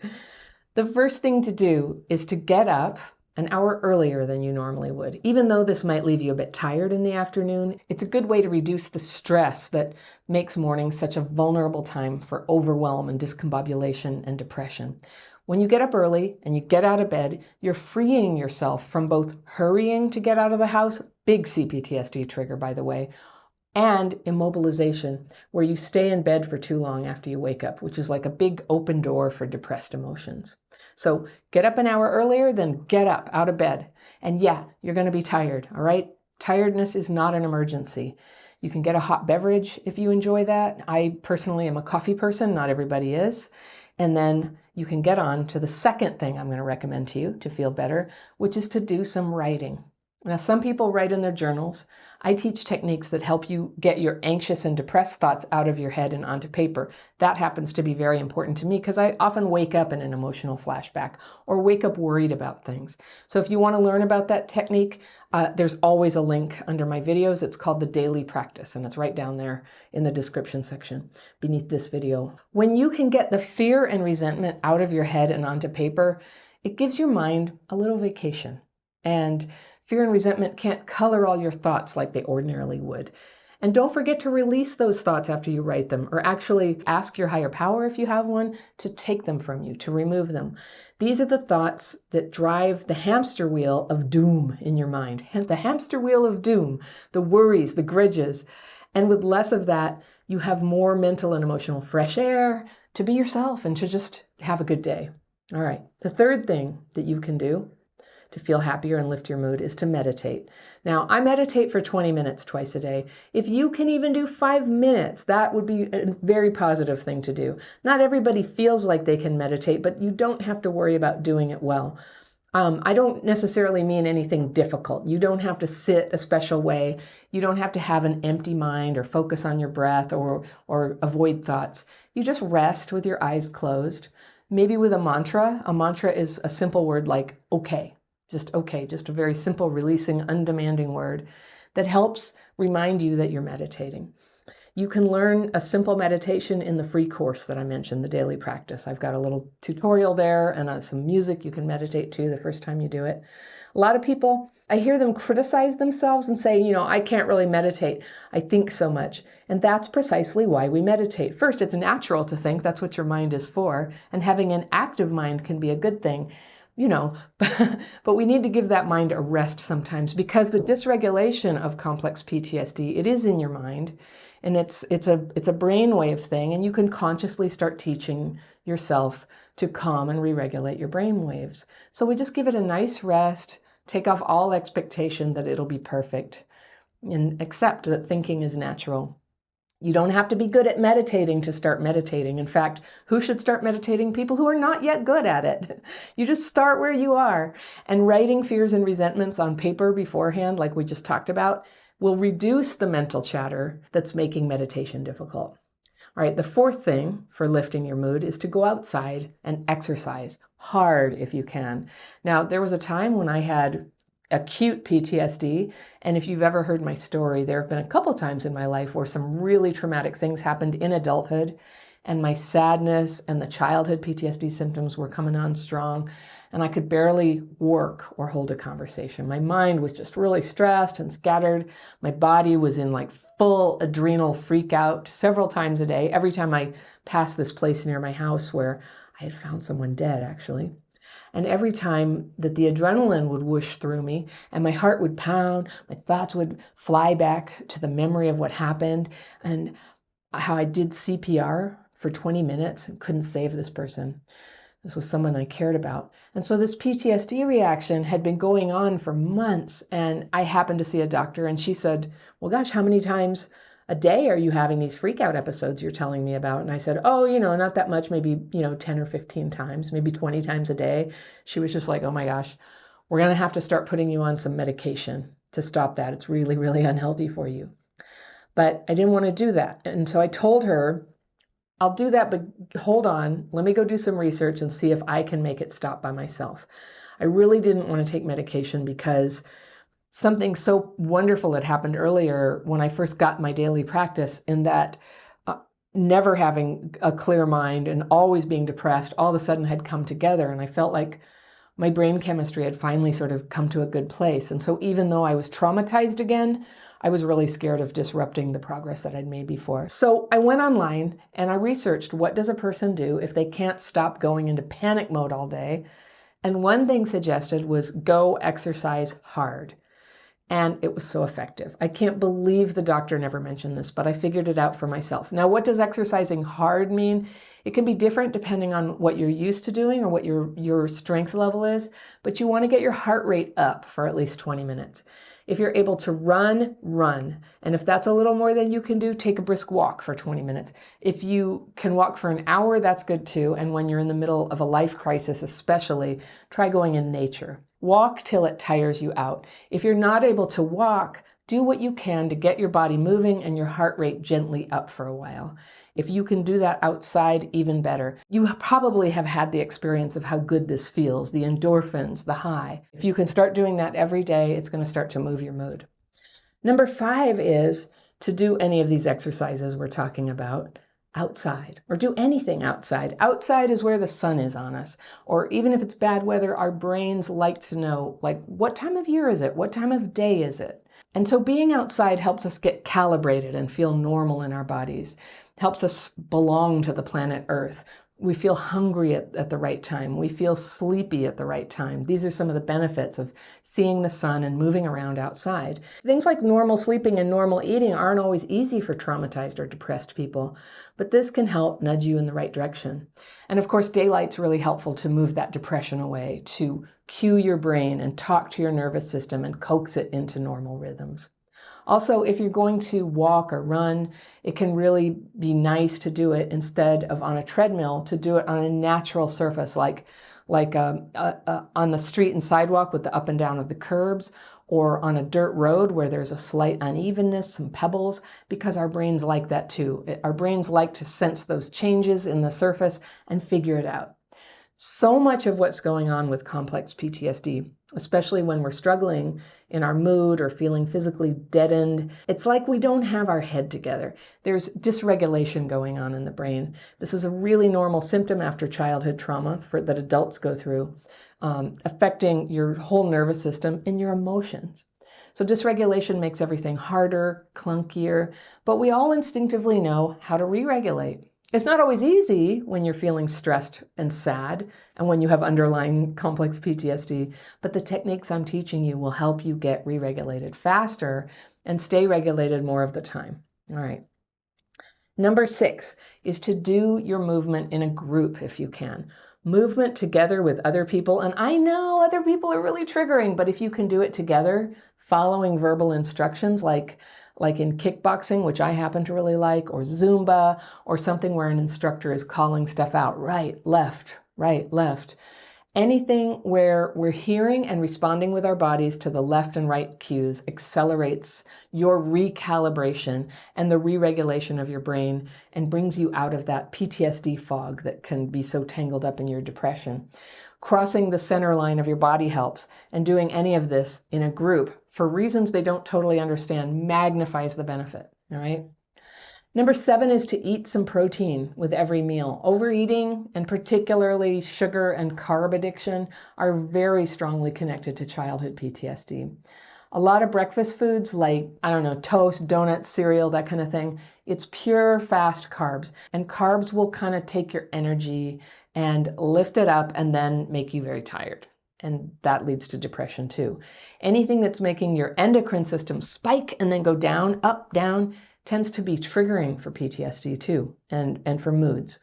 The first thing to do is to get up an hour earlier than you normally would. Even though this might leave you a bit tired in the afternoon, it's a good way to reduce the stress that makes mornings such a vulnerable time for overwhelm and discombobulation and depression. When you get up early and you get out of bed, you're freeing yourself from both hurrying to get out of the house, big CPTSD trigger, by the way, and immobilization, where you stay in bed for too long after you wake up, which is like a big open door for depressed emotions. So get up an hour earlier, then get up out of bed. And yeah, you're going to be tired, all right? Tiredness is not an emergency. You can get a hot beverage if you enjoy that. I personally am a coffee person, not everybody is. And then you can get on to the second thing I'm going to recommend to you to feel better, which is to do some writing. Now, some people write in their journals. I teach techniques that help you get your anxious and depressed thoughts out of your head and onto paper. That happens to be very important to me because I often wake up in an emotional flashback or wake up worried about things. So if you want to learn about that technique, there's always a link under my videos. It's called the Daily Practice, and it's right down there in the description section beneath this video. When you can get the fear and resentment out of your head and onto paper, it gives your mind a little vacation. And fear and resentment can't color all your thoughts like they ordinarily would. And don't forget to release those thoughts after you write them, or actually ask your higher power, if you have one, to take them from you, to remove them. These are the thoughts that drive the hamster wheel of doom in your mind. The hamster wheel of doom, the worries, the grudges. And with less of that, you have more mental and emotional fresh air to be yourself and to just have a good day. All right. The third thing that you can do to feel happier and lift your mood is to meditate. Now, I meditate for 20 minutes twice a day. If you can even do 5 minutes, that would be a very positive thing to do. Not everybody feels like they can meditate, but you don't have to worry about doing it well. I don't necessarily mean anything difficult. You don't have to sit a special way. You don't have to have an empty mind or focus on your breath or avoid thoughts. You just rest with your eyes closed, maybe with a mantra. A mantra is a simple word like okay. Just okay, just a very simple, releasing, undemanding word that helps remind you that you're meditating. You can learn a simple meditation in the free course that I mentioned, the Daily Practice. I've got a little tutorial there and some music you can meditate to the first time you do it. A lot of people, I hear them criticize themselves and say, I can't really meditate. I think so much. And that's precisely why we meditate. First, it's natural to think. That's what your mind is for. And having an active mind can be a good thing. But we need to give that mind a rest sometimes, because the dysregulation of complex PTSD, it is in your mind, and it's a brainwave thing, and you can consciously start teaching yourself to calm and re-regulate your brain waves. So we just give it a nice rest, take off all expectation that it'll be perfect, and accept that thinking is natural. You don't have to be good at meditating to start meditating. In fact, who should start meditating? People who are not yet good at it. You just start where you are. And writing fears and resentments on paper beforehand, like we just talked about, will reduce the mental chatter that's making meditation difficult. All right, the fourth thing for lifting your mood is to go outside and exercise hard if you can. Now, there was a time when I had acute PTSD, and if you've ever heard my story, there have been a couple times in my life where some really traumatic things happened in adulthood, and my sadness and the childhood PTSD symptoms were coming on strong, and I could barely work or hold a conversation. My mind was just really stressed and scattered. My body was in like full adrenal freak out several times a day, every time I passed this place near my house where I had found someone dead, actually. And every time that the adrenaline would whoosh through me and my heart would pound, my thoughts would fly back to the memory of what happened and how I did CPR for 20 minutes and couldn't save this person. This was someone I cared about. And so this PTSD reaction had been going on for months. And I happened to see a doctor and she said, well, gosh, how many times a day are you having these freak out episodes you're telling me about? And I said, oh, not that much, maybe, 10 or 15 times, maybe 20 times a day. She was just like, oh my gosh, we're going to have to start putting you on some medication to stop that. It's really, really unhealthy for you. But I didn't want to do that. And so I told her, I'll do that, but hold on, let me go do some research and see if I can make it stop by myself. I really didn't want to take medication because something so wonderful had happened earlier when I first got my daily practice, in that never having a clear mind and always being depressed all of a sudden had come together. And I felt like my brain chemistry had finally sort of come to a good place. And so even though I was traumatized again, I was really scared of disrupting the progress that I'd made before. So I went online and I researched, what does a person do if they can't stop going into panic mode all day? And one thing suggested was go exercise hard. And it was so effective. I can't believe the doctor never mentioned this, but I figured it out for myself. Now, what does exercising hard mean? It can be different depending on what you're used to doing or what your strength level is, but you want to get your heart rate up for at least 20 minutes. If you're able to run, run. And if that's a little more than you can do, take a brisk walk for 20 minutes. If you can walk for an hour, that's good too. And when you're in the middle of a life crisis especially, try going in nature. Walk till it tires you out. If you're not able to walk, do what you can to get your body moving and your heart rate gently up for a while. If you can do that outside, even better. You probably have had the experience of how good this feels, the endorphins, the high. If you can start doing that every day, it's going to start to move your mood. Number 5 is to do any of these exercises we're talking about outside, or do anything outside. Outside is where the sun is on us, or even if it's bad weather, our brains like to know, like, what time of year is it? What time of day is it? And so being outside helps us get calibrated and feel normal in our bodies, helps us belong to the planet Earth. We feel hungry at the right time. We feel sleepy at the right time. These are some of the benefits of seeing the sun and moving around outside. Things like normal sleeping and normal eating aren't always easy for traumatized or depressed people, but this can help nudge you in the right direction. And of course, daylight's really helpful to move that depression away, to cue your brain and talk to your nervous system and coax it into normal rhythms. Also, if you're going to walk or run, it can really be nice to do it instead of on a treadmill, to do it on a natural surface like on the street and sidewalk with the up and down of the curbs, or on a dirt road where there's a slight unevenness, some pebbles, because our brains like that too. Our brains like to sense those changes in the surface and figure it out. So much of what's going on with complex PTSD, especially when we're struggling in our mood or feeling physically deadened, it's like we don't have our head together. There's dysregulation going on in the brain. This is a really normal symptom after childhood trauma that adults go through, affecting your whole nervous system and your emotions. So dysregulation makes everything harder, clunkier, but we all instinctively know how to re-regulate. It's not always easy when you're feeling stressed and sad and when you have underlying complex PTSD, but the techniques I'm teaching you will help you get re-regulated faster and stay regulated more of the time. All right. Number 6 is to do your movement in a group if you can. Movement together with other people, and I know other people are really triggering, but if you can do it together, following verbal instructions like in kickboxing, which I happen to really like, or Zumba, or something where an instructor is calling stuff out, right, left, Anything where we're hearing and responding with our bodies to the left and right cues accelerates your recalibration and the re-regulation of your brain and brings you out of that PTSD fog that can be so tangled up in your depression. Crossing the center line of your body helps, and doing any of this in a group for reasons they don't totally understand magnifies the benefit, all right? Number 7 is to eat some protein with every meal. Overeating, and particularly sugar and carb addiction, are very strongly connected to childhood PTSD. A lot of breakfast foods like, toast, donuts, cereal, that kind of thing, it's pure fast carbs. And carbs will kind of take your energy and lift it up and then make you very tired. And that leads to depression too. Anything that's making your endocrine system spike and then go down, up, down, tends to be triggering for PTSD too, and for moods.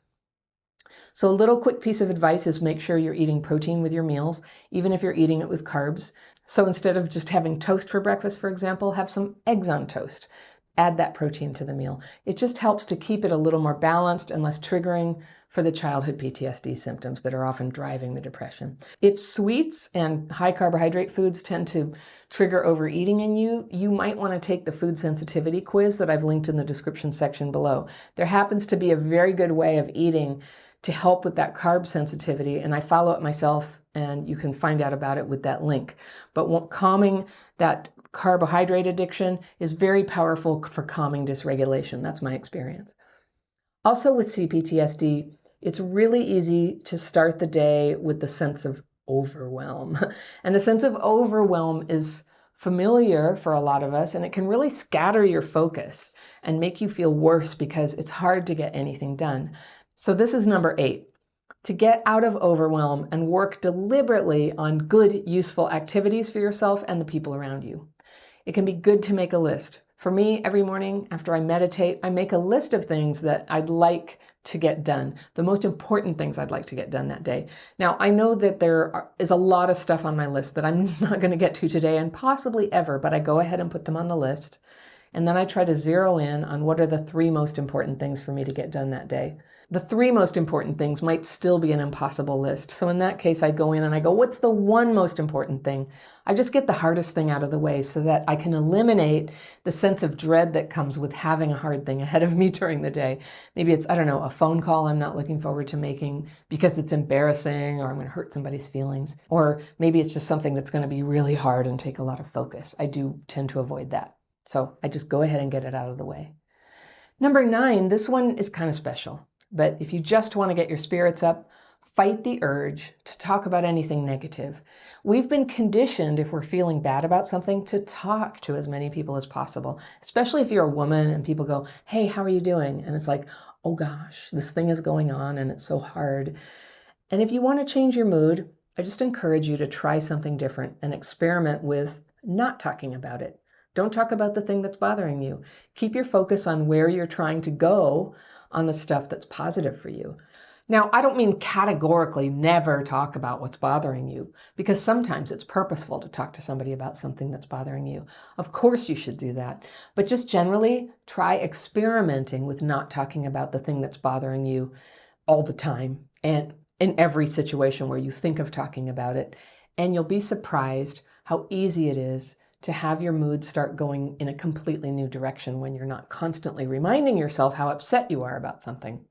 So a little quick piece of advice is make sure you're eating protein with your meals, even if you're eating it with carbs. So instead of just having toast for breakfast, for example, have some eggs on toast. Add that protein to the meal. It just helps to keep it a little more balanced and less triggering for the childhood PTSD symptoms that are often driving the depression. If sweets and high carbohydrate foods tend to trigger overeating in you, you might want to take the food sensitivity quiz that I've linked in the description section below. There happens to be a very good way of eating to help with that carb sensitivity, and I follow it myself, and you can find out about it with that link. But calming that carbohydrate addiction is very powerful for calming dysregulation. That's my experience. Also with CPTSD, it's really easy to start the day with the sense of overwhelm. And the sense of overwhelm is familiar for a lot of us, and it can really scatter your focus and make you feel worse because it's hard to get anything done. So this is number 8. To get out of overwhelm and work deliberately on good, useful activities for yourself and the people around you. It can be good to make a list. For me, every morning after I meditate, I make a list of things that I'd like to get done, the most important things I'd like to get done that day. Now, I know that there is a lot of stuff on my list that I'm not going to get to today and possibly ever, but I go ahead and put them on the list. And then I try to zero in on what are the 3 most important things for me to get done that day. The 3 most important things might still be an impossible list. So in that case, I go in and I go, what's the 1 most important thing? I just get the hardest thing out of the way so that I can eliminate the sense of dread that comes with having a hard thing ahead of me during the day. Maybe it's, a phone call I'm not looking forward to making because it's embarrassing or I'm going to hurt somebody's feelings. Or maybe it's just something that's going to be really hard and take a lot of focus. I do tend to avoid that. So I just go ahead and get it out of the way. Number 9, this one is kind of special. But if you just want to get your spirits up, fight the urge to talk about anything negative. We've been conditioned, if we're feeling bad about something, to talk to as many people as possible, especially if you're a woman and people go, hey, how are you doing? And it's like, oh gosh, this thing is going on and it's so hard. And if you want to change your mood, I just encourage you to try something different and experiment with not talking about it. Don't talk about the thing that's bothering you. Keep your focus on where you're trying to go on the stuff that's positive for you. Now, I don't mean categorically never talk about what's bothering you, because sometimes it's purposeful to talk to somebody about something that's bothering you. Of course you should do that. But just generally, try experimenting with not talking about the thing that's bothering you all the time and in every situation where you think of talking about it. And you'll be surprised how easy it is to have your mood start going in a completely new direction when you're not constantly reminding yourself how upset you are about something.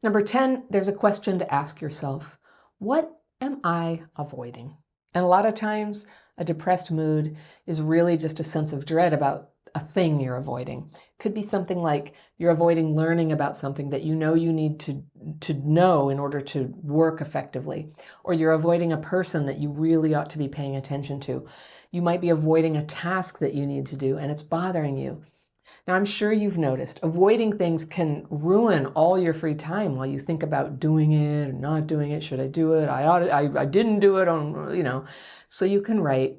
Number 10, there's a question to ask yourself. What am I avoiding? And a lot of times, a depressed mood is really just a sense of dread about a thing you're avoiding. It could be something like you're avoiding learning about something that you know you need to know in order to work effectively, or you're avoiding a person that you really ought to be paying attention to. You might be avoiding a task that you need to do and it's bothering you. Now, I'm sure you've noticed avoiding things can ruin all your free time while you think about doing it or not doing it. Should I do it? I didn't do it. So you can write,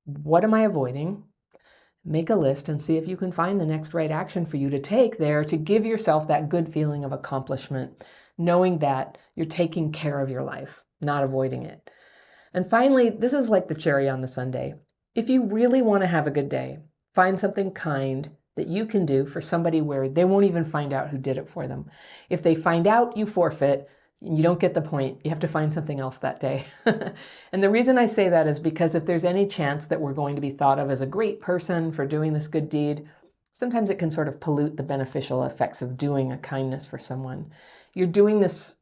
what am I avoiding? Make a list and see if you can find the next right action for you to take there to give yourself that good feeling of accomplishment, knowing that you're taking care of your life, not avoiding it. And finally, this is like the cherry on the sundae. If you really want to have a good day, find something kind that you can do for somebody where they won't even find out who did it for them. If they find out, you forfeit. You don't get the point. You have to find something else that day. And the reason I say that is because if there's any chance that we're going to be thought of as a great person for doing this good deed, sometimes it can sort of pollute the beneficial effects of doing a kindness for someone. You're doing this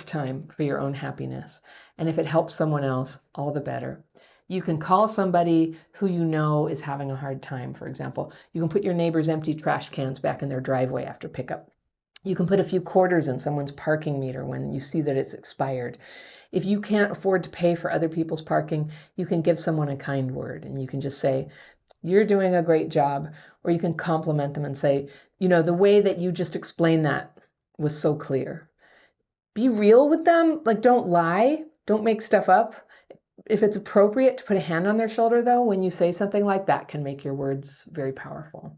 time for your own happiness. And if it helps someone else, all the better. You can call somebody who you know is having a hard time, for example. You can put your neighbor's empty trash cans back in their driveway after pickup. You can put a few quarters in someone's parking meter when you see that it's expired. If you can't afford to pay for other people's parking, you can give someone a kind word and you can just say, "You're doing a great job." Or you can compliment them and say, "The way that you just explained that was so clear." Be real with them. Like, don't lie. Don't make stuff up. If it's appropriate to put a hand on their shoulder, though, when you say something like that, can make your words very powerful.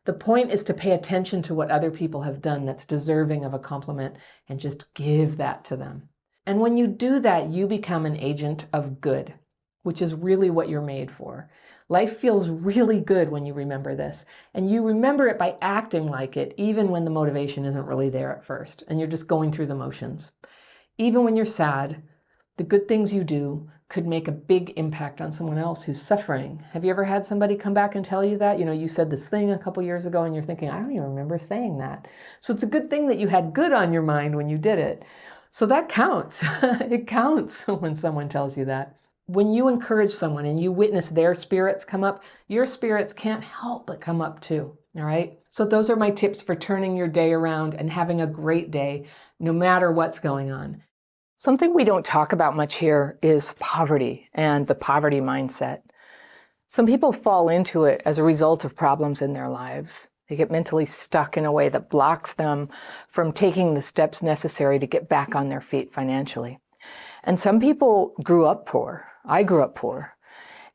The point is to pay attention to what other people have done that's deserving of a compliment and just give that to them. And when you do that, you become an agent of good, which is really what you're made for. Life feels really good when you remember this, and you remember it by acting like it, even when the motivation isn't really there at first, and you're just going through the motions. Even when you're sad, the good things you do could make a big impact on someone else who's suffering. Have you ever had somebody come back and tell you that? You said this thing a couple years ago and you're thinking, I don't even remember saying that. So it's a good thing that you had good on your mind when you did it. So that counts. It counts when someone tells you that. When you encourage someone and you witness their spirits come up, your spirits can't help but come up too. All right. So those are my tips for turning your day around and having a great day, no matter what's going on. Something we don't talk about much here is poverty and the poverty mindset. Some people fall into it as a result of problems in their lives. They get mentally stuck in a way that blocks them from taking the steps necessary to get back on their feet financially. And some people grew up poor. I grew up poor.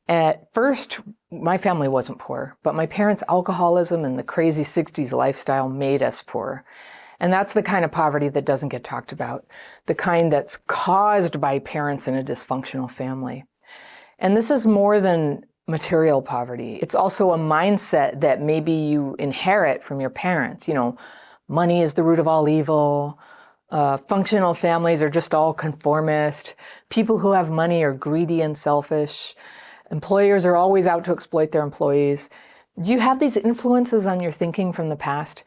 At first, my family wasn't poor, but my parents' alcoholism and the crazy 60s lifestyle made us poor. And that's the kind of poverty that doesn't get talked about, the kind that's caused by parents in a dysfunctional family. And this is more than material poverty. It's also a mindset that maybe you inherit from your parents. Money is the root of all evil. Functional families are just all conformist. People who have money are greedy and selfish. Employers are always out to exploit their employees. Do you have these influences on your thinking from the past?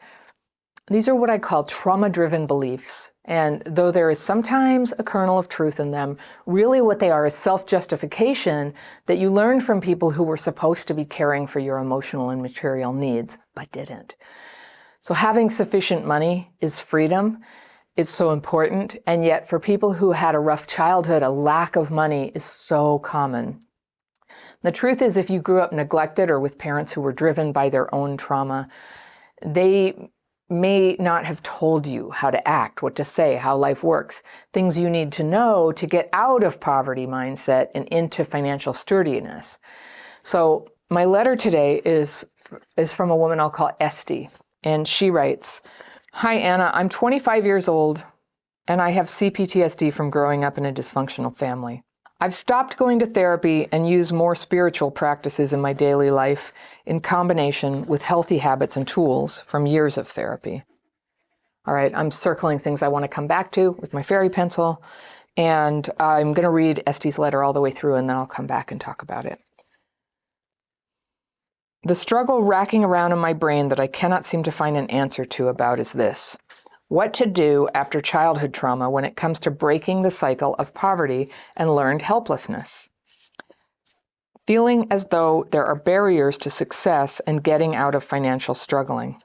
These are what I call trauma-driven beliefs. And though there is sometimes a kernel of truth in them, really what they are is self-justification that you learned from people who were supposed to be caring for your emotional and material needs, but didn't. So having sufficient money is freedom. It's so important. And yet for people who had a rough childhood, a lack of money is so common. The truth is, if you grew up neglected or with parents who were driven by their own trauma, they may not have told you how to act, what to say, how life works, things you need to know to get out of poverty mindset and into financial sturdiness. So my letter today is from a woman I'll call Esty, and she writes, "Hi Anna, I'm 25 years old and I have CPTSD from growing up in a dysfunctional family. I've stopped going to therapy and use more spiritual practices in my daily life in combination with healthy habits and tools from years of therapy." All right, I'm circling things I want to come back to with my fairy pencil, and I'm going to read Esty's letter all the way through, and then I'll come back and talk about it. "The struggle racking around in my brain that I cannot seem to find an answer to about is this: what to do after childhood trauma when it comes to breaking the cycle of poverty and learned helplessness. Feeling as though there are barriers to success and getting out of financial struggling.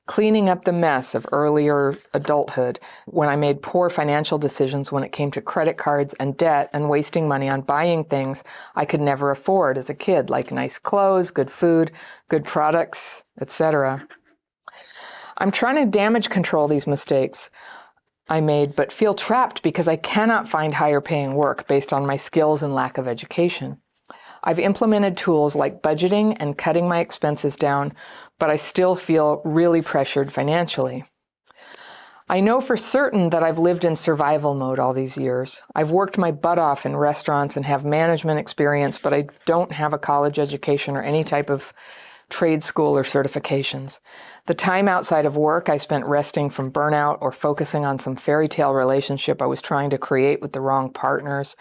Cleaning up the mess of earlier adulthood when I made poor financial decisions when it came to credit cards and debt and wasting money on buying things I could never afford as a kid, like nice clothes, good food, good products, etc. I'm trying to damage control these mistakes I made, but feel trapped because I cannot find higher paying work based on my skills and lack of education. I've implemented tools like budgeting and cutting my expenses down, but I still feel really pressured financially. I know for certain that I've lived in survival mode all these years. I've worked my butt off in restaurants and have management experience, but I don't have a college education or any type of trade school or certifications. The time outside of work I spent resting from burnout or focusing on some fairy tale relationship I was trying to create with the wrong partners.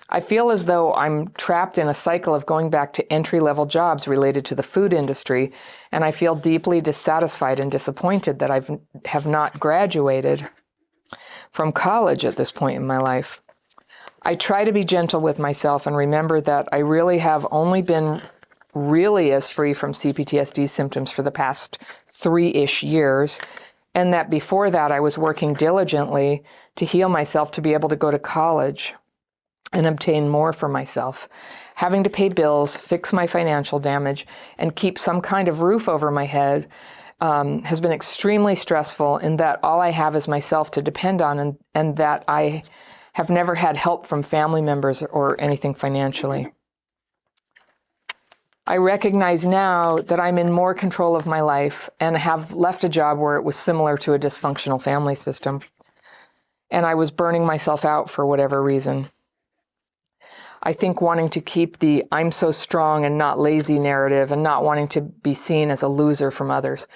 I feel as though I'm trapped in a cycle of going back to entry-level jobs related to the food industry, and I feel deeply dissatisfied and disappointed that I have not graduated from college at this point in my life. I try to be gentle with myself and remember that I really have only been really as free from CPTSD symptoms for the past 3-ish years, and that before that I was working diligently to heal myself to be able to go to college and obtain more for myself. Having to pay bills, fix my financial damage, and keep some kind of roof over my head has been extremely stressful in that all I have is myself to depend on, and that I have never had help from family members or anything financially. I recognize now that I'm in more control of my life and have left a job where it was similar to a dysfunctional family system, and I was burning myself out for whatever reason. I think wanting to keep the I'm so strong and not lazy narrative and not wanting to be seen as a loser from others.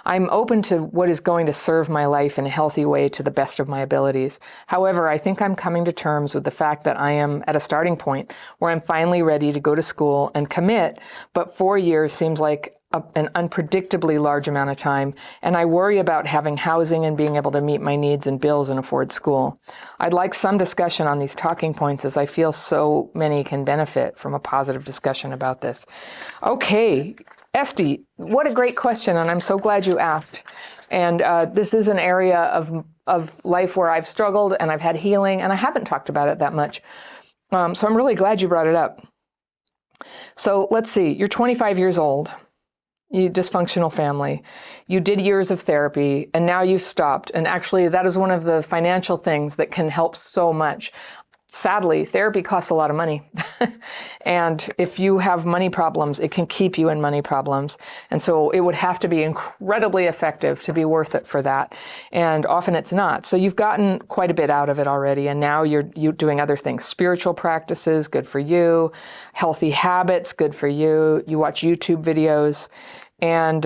I'm open to what is going to serve my life in a healthy way to the best of my abilities. However, I think I'm coming to terms with the fact that I am at a starting point where I'm finally ready to go to school and commit, but 4 years seems like an unpredictably large amount of time, and I worry about having housing and being able to meet my needs and bills and afford school. I'd like some discussion on these talking points, as I feel so many can benefit from a positive discussion about this. Okay, Esty, what a great question, and I'm so glad you asked. And this is an area of life where I've struggled and I've had healing, and I haven't talked about it that much. So I'm really glad you brought it up. So let's see, you're 25 years old. You dysfunctional family. You did years of therapy, and now you've stopped. And actually, that is one of the financial things that can help so much. Sadly, therapy costs a lot of money. And if you have money problems, it can keep you in money problems. And so it would have to be incredibly effective to be worth it for that. And often it's not. So you've gotten quite a bit out of it already. And now you're doing other things. Spiritual practices, good for you. Healthy habits, good for you. You watch YouTube videos. And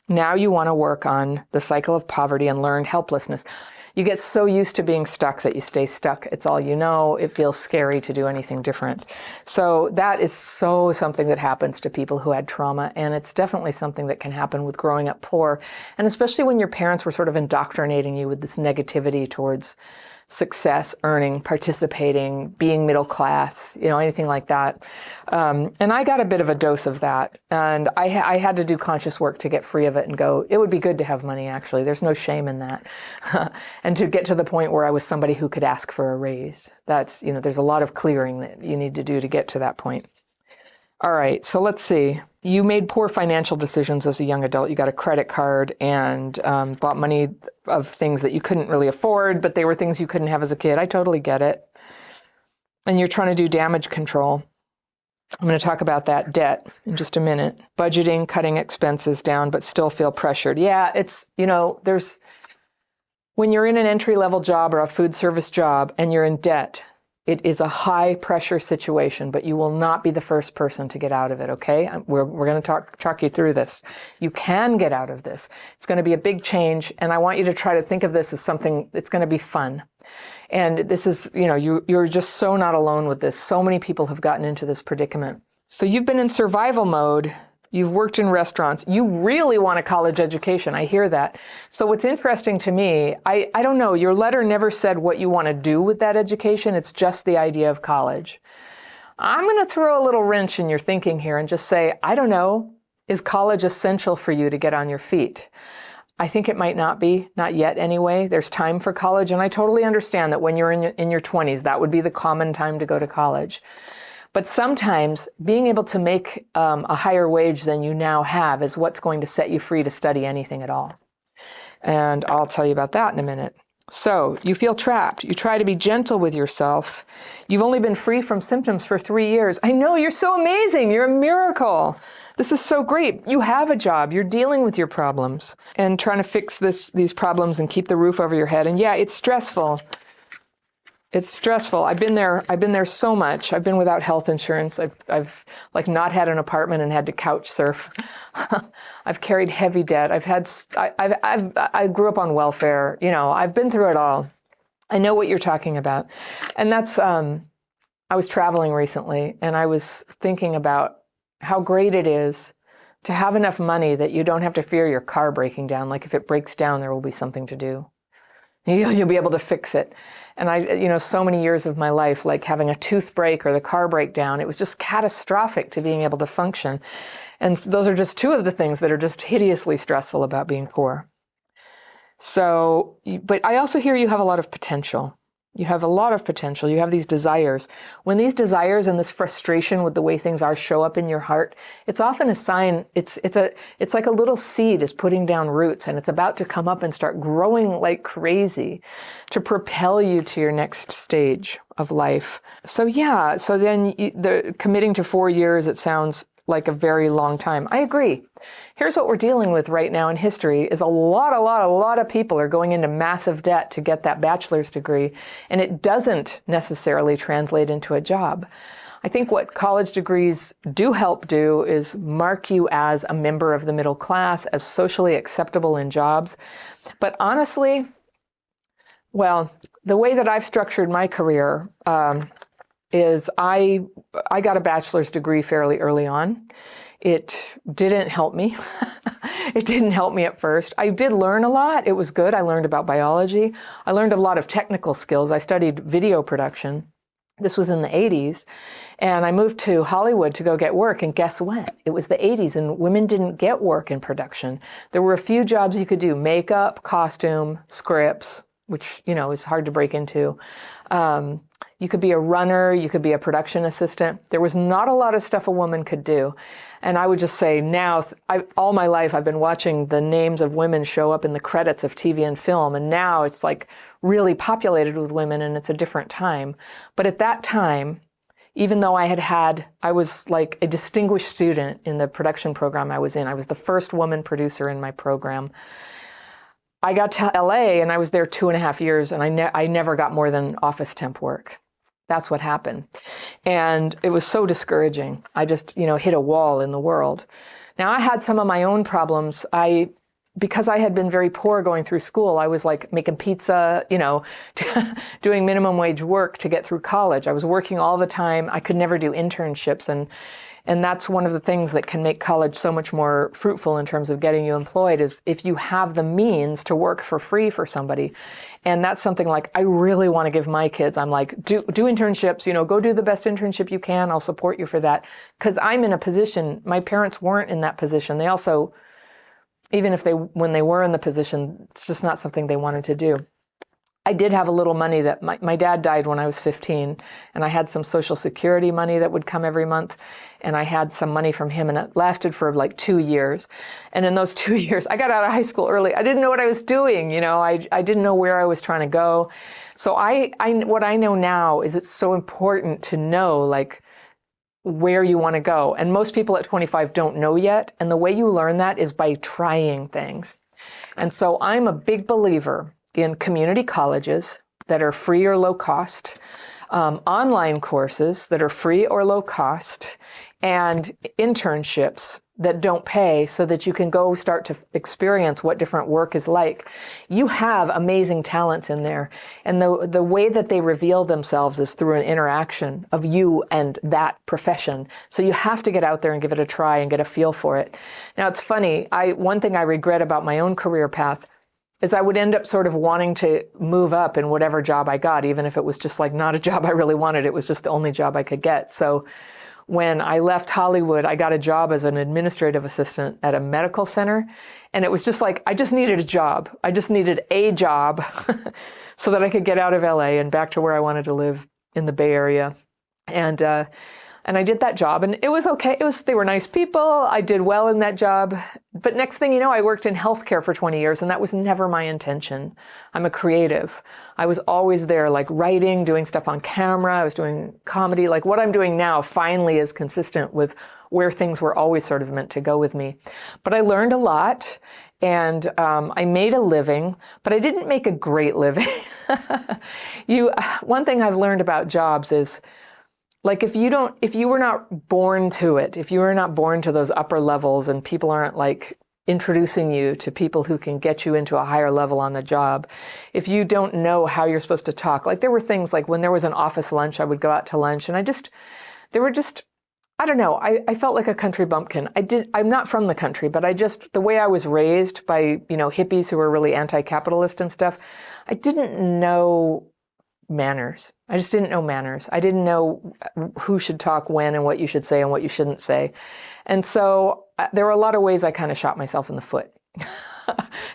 now you want to work on the cycle of poverty and learned helplessness. You get so used to being stuck that you stay stuck. It's all you know. It feels scary to do anything different. So that is so something that happens to people who had trauma, and it's definitely something that can happen with growing up poor, and especially when your parents were sort of indoctrinating you with this negativity towards success, earning, participating, being middle class, anything like that. And I got a bit of a dose of that. And I had to do conscious work to get free of it and go, it would be good to have money, actually. There's no shame in that. And to get to the point where I was somebody who could ask for a raise. That's, there's a lot of clearing that you need to do to get to that point. All right, so let's see. You made poor financial decisions as a young adult. You got a credit card and bought money of things that you couldn't really afford, but they were things you couldn't have as a kid. I totally get it. And you're trying to do damage control. I'm going to talk about that debt in just a minute. Budgeting, cutting expenses down, but still feel pressured. Yeah, it's, when you're in an entry-level job or a food service job and you're in debt, it is a high pressure situation, but you will not be the first person to get out of it, okay? We're going to talk you through this. You can get out of this. It's going to be a big change, and I want you to try to think of this as something that's going to be fun. And this is, you're just so not alone with this. So many people have gotten into this predicament. So you've been in survival mode. You've worked in restaurants. You really want a college education. I hear that. So what's interesting to me, I don't know, your letter never said what you want to do with that education. It's just the idea of college. I'm going to throw a little wrench in your thinking here and just say, I don't know, is college essential for you to get on your feet? I think it might not be, not yet anyway. There's time for college, and I totally understand that when you're in your 20s, that would be the common time to go to college. But sometimes being able to make a higher wage than you now have is what's going to set you free to study anything at all. And I'll tell you about that in a minute. So you feel trapped. You try to be gentle with yourself. You've only been free from symptoms for 3 years. I know, you're so amazing. You're a miracle. This is so great. You have a job. You're dealing with your problems and trying to fix these problems and keep the roof over your head. And yeah, it's stressful. It's stressful. I've been there. I've been there so much. I've been without health insurance. I've like not had an apartment and had to couch surf. I've carried heavy debt. I grew up on welfare. You know, I've been through it all. I know what you're talking about. And that's, I was traveling recently and I was thinking about how great it is to have enough money that you don't have to fear your car breaking down. Like if it breaks down, there will be something to do. You'll be able to fix it. And so many years of my life, like having a tooth break or the car break down, it was just catastrophic to being able to function. And those are just two of the things that are just hideously stressful about being poor. So, but I also hear you have a lot of potential. You have a lot of potential. You have these desires. When these desires and this frustration with the way things are show up in your heart, it's often a sign, it's like a little seed is putting down roots and it's about to come up and start growing like crazy to propel you to your next stage of life. So yeah, so then committing to 4 years, it sounds like a very long time. I agree. Here's what we're dealing with right now in history is a lot of people are going into massive debt to get that bachelor's degree, and it doesn't necessarily translate into a job. I think what college degrees do help do is mark you as a member of the middle class, as socially acceptable in jobs. But honestly, well, the way that I've structured my career is I got a bachelor's degree fairly early on. It didn't help me. It didn't help me at first. I did learn a lot. It was good. I learned about biology. I learned a lot of technical skills. I studied video production. This was in the 80s. And I moved to Hollywood to go get work. And guess what? It was the 80s and women didn't get work in production. There were a few jobs you could do: makeup, costume, scripts, which, is hard to break into. You could be a runner, you could be a production assistant. There was not a lot of stuff a woman could do. And I would just say now, all my life, I've been watching the names of women show up in the credits of TV and film. And now it's like really populated with women and it's a different time. But at that time, even though I was like a distinguished student in the production program I was in. I was the first woman producer in my program. I got to LA and I was there 2.5 years and I never got more than office temp work. That's what happened. And it was so discouraging. I just, hit a wall in the world. Now I had some of my own problems. Because I had been very poor going through school, I was like making pizza, doing minimum wage work to get through college. I was working all the time. I could never do internships. And that's one of the things that can make college so much more fruitful in terms of getting you employed is if you have the means to work for free for somebody. And that's something like I really want to give my kids. I'm like, do internships, go do the best internship you can. I'll support you for that. Because I'm in a position, my parents weren't in that position. They also, even when they were in the position, it's just not something they wanted to do. I did have a little money that my dad died when I was 15, and I had some Social Security money that would come every month, and I had some money from him, and it lasted for like 2 years. And in those 2 years, I got out of high school early. I didn't know what I was doing, I didn't know where I was trying to go. So what I know now is it's so important to know like where you want to go. And most people at 25 don't know yet, and the way you learn that is by trying things. And so I'm a big believer in community colleges that are free or low cost, online courses that are free or low cost, and internships that don't pay so that you can go start to experience what different work is like. You have amazing talents in there. And the way that they reveal themselves is through an interaction of you and that profession. So you have to get out there and give it a try and get a feel for it. Now, it's funny. One thing I regret about my own career path is I would end up sort of wanting to move up in whatever job I got, even if it was just like not a job I really wanted. It was just the only job I could get. So when I left Hollywood, I got a job as an administrative assistant at a medical center. And it was just like, I just needed a job. I just needed a job so that I could get out of LA and back to where I wanted to live in the Bay Area. And And I did that job, and it was okay. They were nice people. I did well in that job. But next thing you know, I worked in healthcare for 20 years, and that was never my intention. I'm a creative. I was always there, like writing, doing stuff on camera. I was doing comedy. Like what I'm doing now finally is consistent with where things were always sort of meant to go with me. But I learned a lot, and I made a living, but I didn't make a great living. One thing I've learned about jobs is, like if you were not born to it, if you were not born to those upper levels and people aren't like introducing you to people who can get you into a higher level on the job, if you don't know how you're supposed to talk, like there were things like when there was an office lunch, I would go out to lunch and I don't know, I felt like a country bumpkin. I'm not from the country, but the way I was raised by, hippies who were really anti-capitalist and stuff, I didn't know manners. I just didn't know manners. I didn't know who should talk when and what you should say and what you shouldn't say. And so there were a lot of ways I kind of shot myself in the foot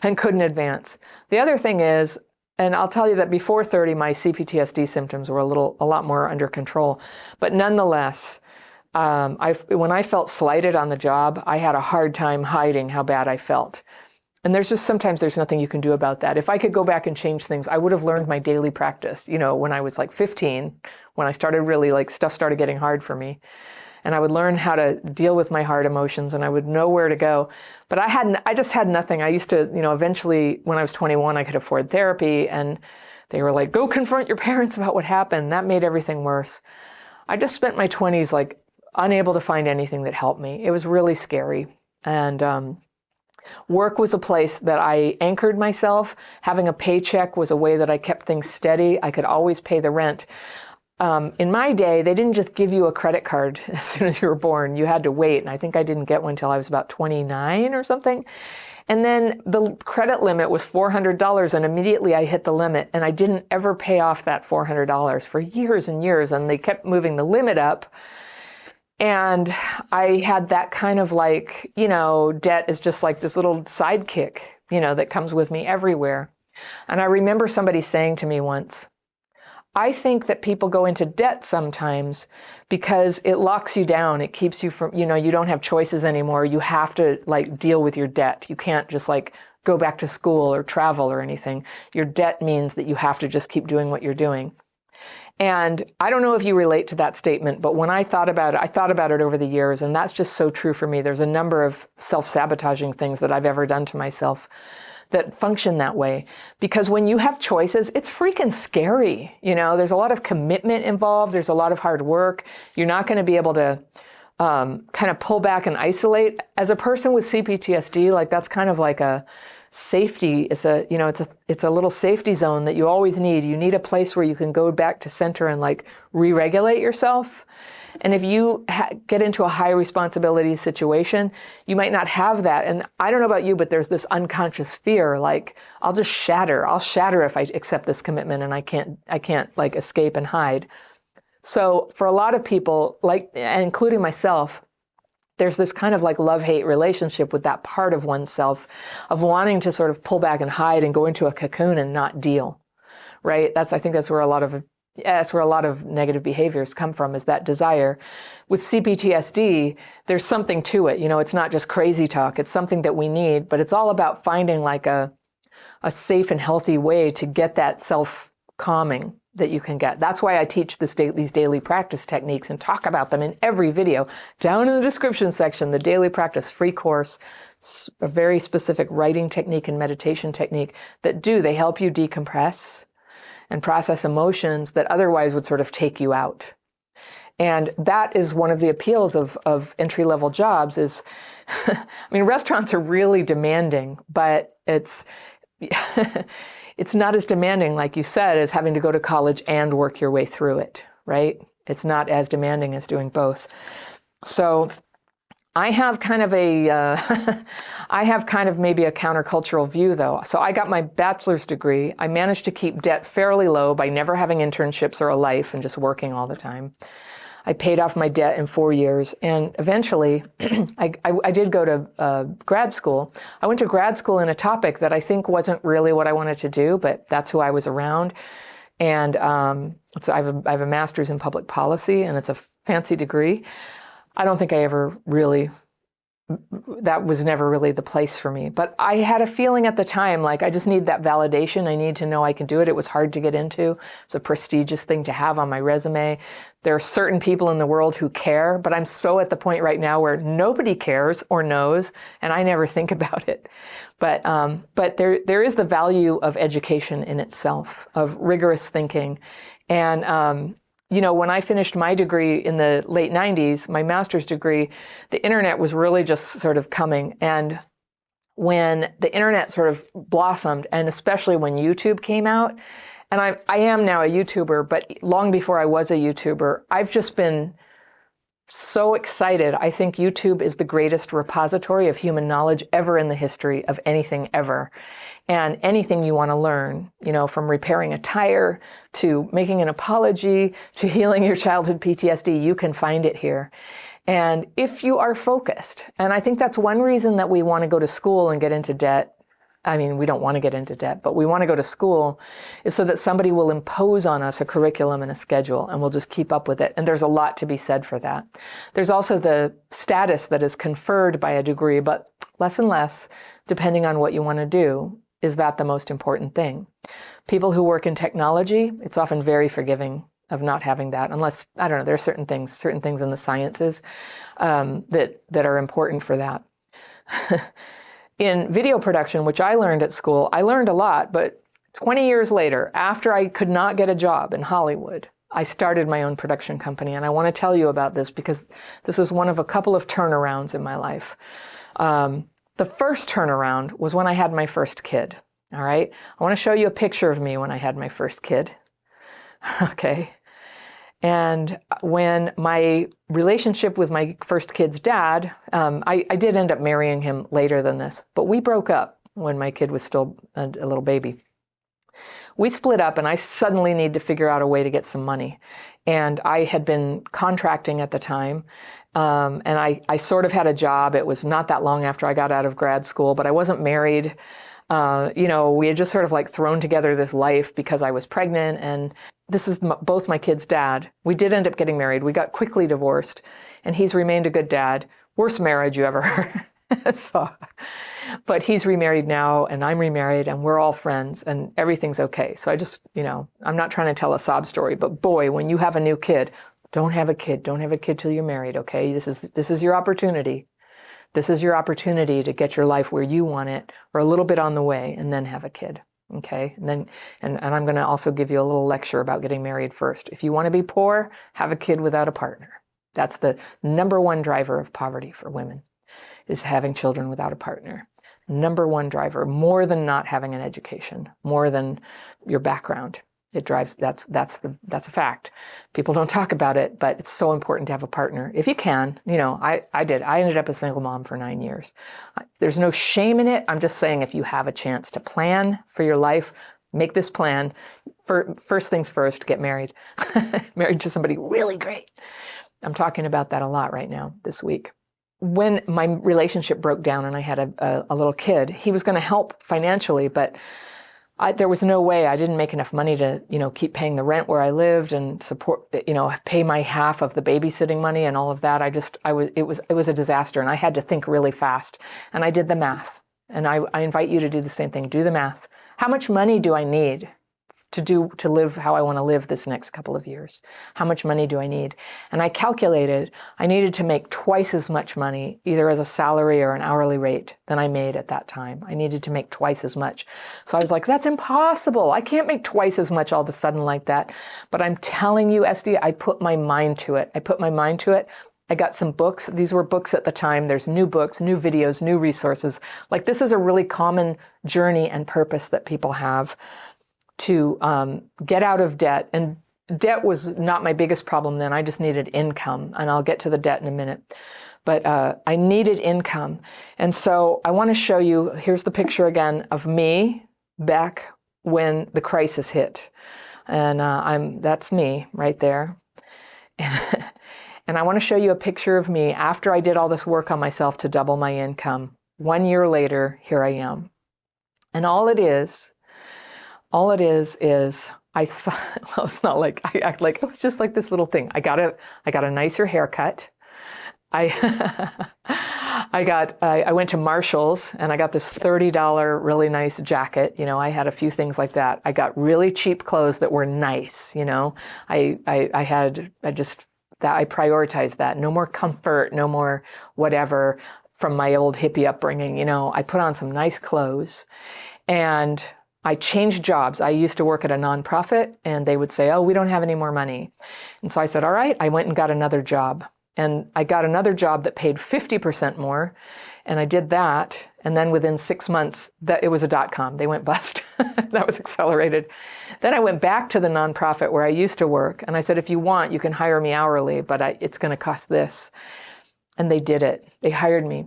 and couldn't advance. The other thing is, and I'll tell you that before 30, my CPTSD symptoms were a lot more under control. But nonetheless, when I felt slighted on the job, I had a hard time hiding how bad I felt. And sometimes there's nothing you can do about that. If I could go back and change things, I would have learned my daily practice, when I was like 15, when I started really stuff started getting hard for me. And I would learn how to deal with my hard emotions and I would know where to go. But I just had nothing. I used to, eventually when I was 21, I could afford therapy and they were like, go confront your parents about what happened. That made everything worse. I just spent my 20s unable to find anything that helped me. It was really scary. And, work was a place that I anchored myself. Having a paycheck was a way that I kept things steady. I could always pay the rent. In my day, they didn't just give you a credit card as soon as you were born. You had to wait. And I think I didn't get one until I was about 29 or something. And then the credit limit was $400 and immediately I hit the limit and I didn't ever pay off that $400 for years and years. And they kept moving the limit up. And I had that kind of debt is just like this little sidekick, that comes with me everywhere. And I remember somebody saying to me once, I think that people go into debt sometimes because it locks you down. It keeps you from, you don't have choices anymore. You have to deal with your debt. You can't just go back to school or travel or anything. Your debt means that you have to just keep doing what you're doing. And I don't know if you relate to that statement, but when I thought about it over the years, and that's just so true for me. There's a number of self-sabotaging things that I've ever done to myself that function that way. Because when you have choices, it's freaking scary. There's a lot of commitment involved. There's a lot of hard work. You're not going to be able to kind of pull back and isolate. As a person with CPTSD, that's kind of like a safety. It's a little safety zone that you always need. You need a place where you can go back to center and re-regulate yourself. And if you get into a high responsibility situation, you might not have that. And I don't know about you, but there's this unconscious fear, I'll just shatter. I'll shatter if I accept this commitment and I can't escape and hide. So for a lot of people, including myself, there's this kind of love-hate relationship with that part of oneself of wanting to sort of pull back and hide and go into a cocoon and not deal, right? I think that's where a lot of negative behaviors come from, is that desire. With CPTSD, there's something to it. It's not just crazy talk. It's something that we need, but it's all about finding a safe and healthy way to get that self-calming that you can get. That's why I teach these daily practice techniques and talk about them in every video. Down in the description section, the daily practice free course, a very specific writing technique and meditation technique they help you decompress and process emotions that otherwise would sort of take you out. And that is one of the appeals of entry-level jobs is, restaurants are really demanding, but it's not as demanding, like you said, as having to go to college and work your way through it, right? It's not as demanding as doing both. So I have kind of maybe a countercultural view though. So I got my bachelor's degree. I managed to keep debt fairly low by never having internships or a life and just working all the time. I paid off my debt in 4 years, and eventually I did go to grad school. I went to grad school in a topic that I think wasn't really what I wanted to do, but that's who I was around. And I have a master's in public policy, and it's a fancy degree. I don't think I ever really, that was never really the place for me. But I had a feeling at the time, like, I just need that validation. I need to know I can do it. It was hard to get into. It's a prestigious thing to have on my resume. There are certain people in the world who care, but I'm so at the point right now where nobody cares or knows, and I never think about it. But there is the value of education in itself, of rigorous thinking. And, you know, when I finished my degree in the late 90s, my master's degree, the internet was really just sort of coming. And when the internet sort of blossomed, and especially when YouTube came out, and I am now a YouTuber, but long before I was a YouTuber, I've just been so excited. I think YouTube is the greatest repository of human knowledge ever in the history of anything ever. And anything you want to learn, you know, from repairing a tire to making an apology to healing your childhood PTSD, you can find it here. And if you are focused, and I think that's one reason that we want to go to school and get into debt. I mean, we don't want to get into debt, but we want to go to school, is so that somebody will impose on us a curriculum and a schedule, and we'll just keep up with it. And there's a lot to be said for that. There's also the status that is conferred by a degree, but less and less, depending on what you want to do. Is that the most important thing? People who work in technology, it's often very forgiving of not having that, unless, I don't know, there are certain things in the sciences that are important for that. In video production, which I learned at school, I learned a lot, but 20 years later, after I could not get a job in Hollywood, I started my own production company. And I want to tell you about this because this is one of a couple of turnarounds in my life. The first turnaround was when I had my first kid, all right? I want to show you a picture of me when I had my first kid, okay? And when my relationship with my first kid's dad, I did end up marrying him later than this, but we broke up when my kid was still a little baby. We split up, and I suddenly need to figure out a way to get some money. And I had been contracting at the time, and I sort of had a job. It was not that long after I got out of grad school, but I wasn't married. You know, we had just sort of like thrown together this life because I was pregnant, and this is both my kids' dad. We did end up getting married. We got quickly divorced, and he's remained a good dad. Worst marriage you ever heard. So, but he's remarried now, and I'm remarried, and we're all friends, and everything's okay. So I just, you know, I'm not trying to tell a sob story, but boy, when you have a new kid, don't have a kid. Don't have a kid till you're married, okay? This is your opportunity. This is your opportunity to get your life where you want it, or a little bit on the way, and then have a kid, okay? And I'm going to also give you a little lecture about getting married first. If you want to be poor, have a kid without a partner. That's the number one driver of poverty for women, is having children without a partner. Number one driver, more than not having an education, more than your background. It drives, that's a fact. People don't talk about it, but it's so important to have a partner. If you can, you know, I ended up a single mom for 9 years. There's no shame in it. I'm just saying, if you have a chance to plan for your life, make this plan. First things first, get married. Married to somebody really great. I'm talking about that a lot right now this week. When my relationship broke down and I had a little kid, he was going to help financially, but there was no way. I didn't make enough money to, you know, keep paying the rent where I lived and support, you know, pay my half of the babysitting money and all of that. It was a disaster, and I had to think really fast. And I did the math, and I invite you to do the same thing. Do the math. How much money do I need to live how I want to live this next couple of years? How much money do I need? And I calculated I needed to make twice as much money, either as a salary or an hourly rate, than I made at that time. I needed to make twice as much. So I was like, that's impossible. I can't make twice as much all of a sudden like that. But I'm telling you, Esty, I put my mind to it. I got some books. These were books at the time. There's new books, new videos, new resources. Like, this is a really common journey and purpose that people have to get out of debt. And debt was not my biggest problem then. I just needed income, and I'll get to the debt in a minute. But I needed income. And so I want to show you, here's the picture again of me back when the crisis hit. And that's me right there. And I want to show you a picture of me after I did all this work on myself to double my income. 1 year later, here I am. And all it is I thought, well, it's not like I act like it was just like this little thing. I got a nicer haircut. I I went to Marshall's and I got this $30 really nice jacket. You know, I had a few things like that. I got really cheap clothes that were nice. You know, I prioritized that. No more comfort, no more whatever from my old hippie upbringing. You know, I put on some nice clothes and I changed jobs. I used to work at a nonprofit and they would say, oh, we don't have any more money. And so I said, all right, I went and got another job. And I got another job that paid 50% more. And I did that. And then within 6 months, it was a .com. They went bust. That was accelerated. Then I went back to the nonprofit where I used to work. And I said, if you want, you can hire me hourly, but it's going to cost this. And they did it. They hired me.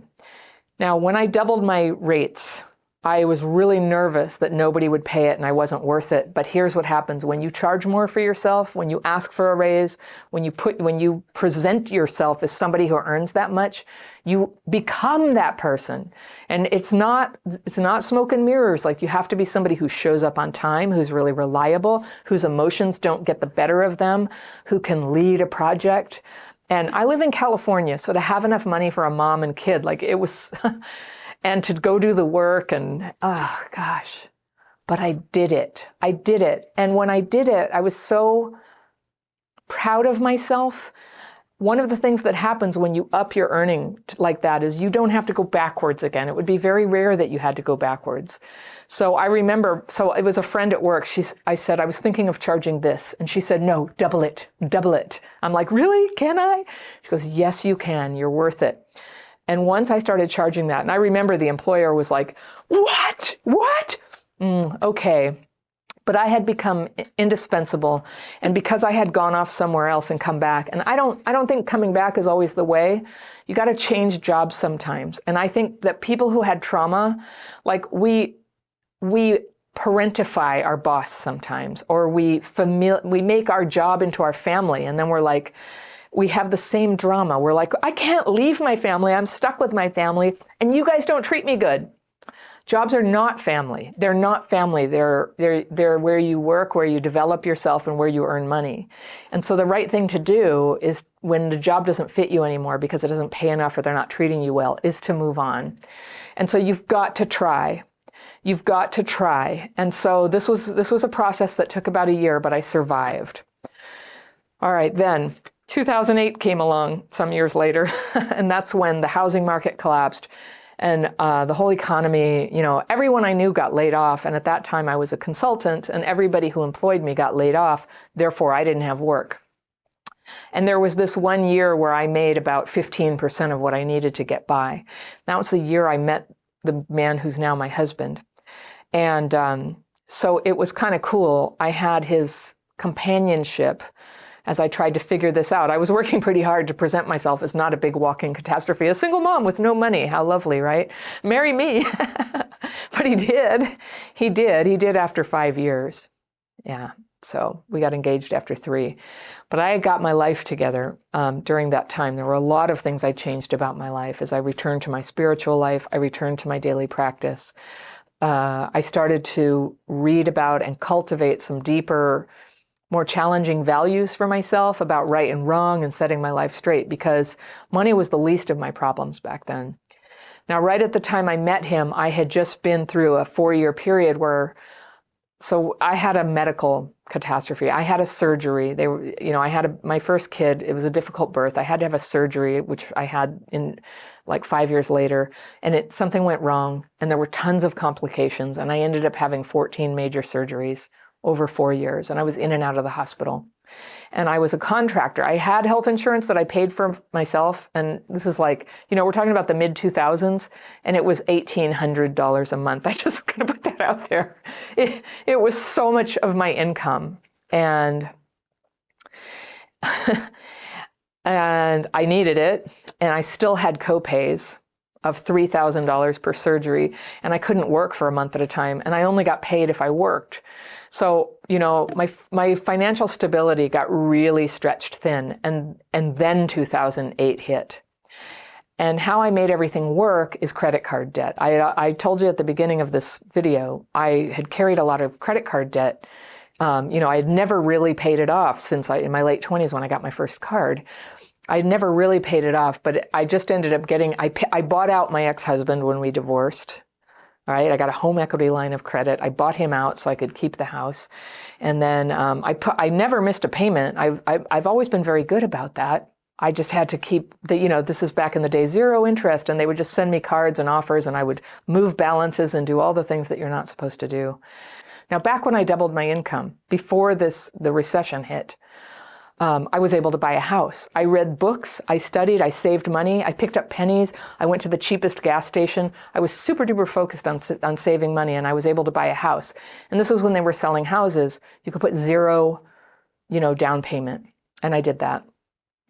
Now, when I doubled my rates, I was really nervous that nobody would pay it and I wasn't worth it. But here's what happens. When you charge more for yourself, when you ask for a raise, when you present yourself as somebody who earns that much, you become that person. And it's not smoke and mirrors. Like, you have to be somebody who shows up on time, who's really reliable, whose emotions don't get the better of them, who can lead a project. And I live in California, so to have enough money for a mom and kid, like, it was... And to go do the work and, oh gosh, but I did it. I did it. And when I did it, I was so proud of myself. One of the things that happens when you up your earning like that is you don't have to go backwards again. It would be very rare that you had to go backwards. So I remember, so it was a friend at work. I said, I was thinking of charging this. And she said, no, double it, double it. I'm like, really? Can I? She goes, yes, you can. You're worth it. And once I started charging that, and I remember the employer was like, what? Okay. But I had become indispensable. And because I had gone off somewhere else and come back, and I don't think coming back is always the way. You got to change jobs sometimes. And I think that people who had trauma, like we parentify our boss sometimes, or we make our job into our family. And then we're like, we have the same drama. We're like, I can't leave my family. I'm stuck with my family, and you guys don't treat me good. Jobs are not family. They're not family. They're where you work, where you develop yourself, and where you earn money. And so the right thing to do is, when the job doesn't fit you anymore because it doesn't pay enough or they're not treating you well, is to move on. And so you've got to try. You've got to try. And so this was a process that took about a year, but I survived. All right, then 2008 came along some years later, and that's when the housing market collapsed and the whole economy, you know, everyone I knew got laid off. And at that time I was a consultant, and everybody who employed me got laid off. Therefore, I didn't have work. And there was this 1 year where I made about 15% of what I needed to get by. That was the year I met the man who's now my husband. And so it was kind of cool. I had his companionship as I tried to figure this out. I was working pretty hard to present myself as not a big walking catastrophe, a single mom with no money. How lovely, right? Marry me. But he did. He did after 5 years. Yeah. So we got engaged after 3. But I got my life together during that time. There were a lot of things I changed about my life. As I returned to my spiritual life, I returned to my daily practice. I started to read about and cultivate some deeper, more challenging values for myself about right and wrong and setting my life straight, because money was the least of my problems back then. Now, right at the time I met him, I had just been through a 4-year period so I had a medical catastrophe. I had a surgery. I had my first kid. It was a difficult birth. I had to have a surgery, which I had in like 5 years later, and something went wrong, and there were tons of complications, and I ended up having 14 major surgeries over 4 years, and I was in and out of the hospital. And I was a contractor. I had health insurance that I paid for myself, and this is like, we're talking about the mid-2000s, and it was $1,800 a month. I just going to put that out there. It was so much of my income, and and I needed it, and I still had co-pays of $3,000 per surgery, and I couldn't work for a month at a time, and I only got paid if I worked. So, my financial stability got really stretched thin, and then 2008 hit. And how I made everything work is credit card debt. I told you at the beginning of this video, I had carried a lot of credit card debt I had never really paid it off since in my late 20s when I got my first card. I had never really paid it off, but I just ended up I bought out my ex-husband when we divorced. All right, I got a home equity line of credit. I bought him out so I could keep the house. And then I never missed a payment. I've always been very good about that. I just had to keep this is back in the day, 0 interest, and they would just send me cards and offers, and I would move balances and do all the things that you're not supposed to do. Now, back when I doubled my income, before the recession hit, I was able to buy a house. I read books, I studied, I saved money, I picked up pennies, I went to the cheapest gas station. I was super duper focused on saving money, and I was able to buy a house. And this was when they were selling houses. You could put 0, down payment. And I did that.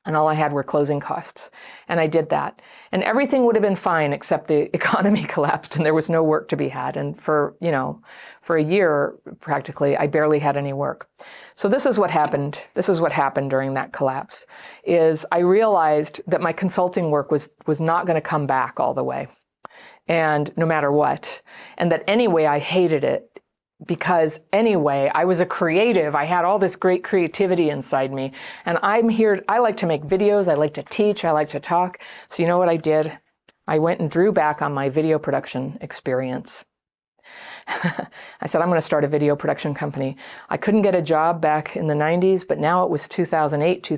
And all I had were closing costs. And I did that. And everything would have been fine except the economy collapsed and there was no work to be had. And for a year, practically, I barely had any work. So this is what happened. This is what happened during that collapse, is I realized that my consulting work was not going to come back all the way. And no matter what. And that anyway, I hated it. Because anyway, I was a creative. I had all this great creativity inside me. And I like to make videos. I like to teach. I like to talk. So you know what I did? I went and drew back on my video production experience. I said, I'm going to start a video production company. I couldn't get a job back in the 90s, but now it was 2008,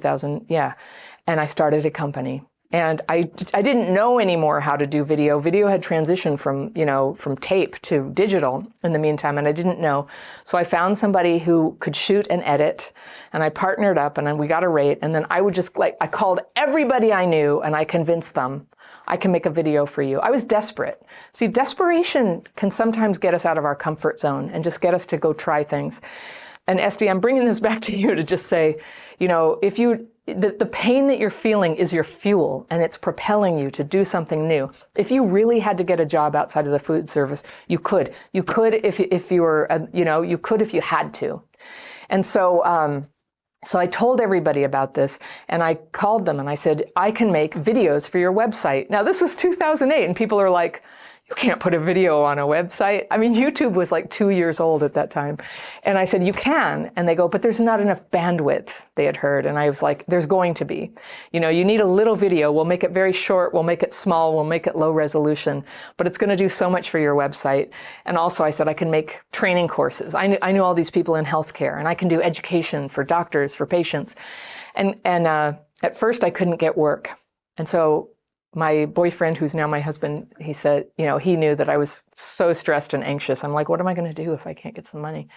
and I started a company. And I didn't know anymore how to do video. Video had transitioned from tape to digital in the meantime, and I didn't know. So I found somebody who could shoot and edit, and I partnered up, and then we got a rate. And then I would I called everybody I knew, and I convinced them, I can make a video for you. I was desperate. See, desperation can sometimes get us out of our comfort zone and just get us to go try things. And Esty, I'm bringing this back to you to just say, the pain that you're feeling is your fuel, and it's propelling you to do something new. If you really had to get a job outside of the food service, you could. You could if you were, you could if you had to. And so, so I told everybody about this, and I called them and I said, I can make videos for your website. Now, this was 2008, and people are like, you can't put a video on a website. I mean, YouTube was like 2 years old at that time. And I said, you can. And they go, but there's not enough bandwidth, they had heard. And I was like, there's going to be. You need a little video. We'll make it very short. We'll make it small. We'll make it low resolution. But it's going to do so much for your website. And also I said, I can make training courses. I knew all these people in healthcare, and I can do education for doctors, for patients. And at first I couldn't get work. And so my boyfriend, who's now my husband, he said, he knew that I was so stressed and anxious. I'm like, what am I going to do if I can't get some money?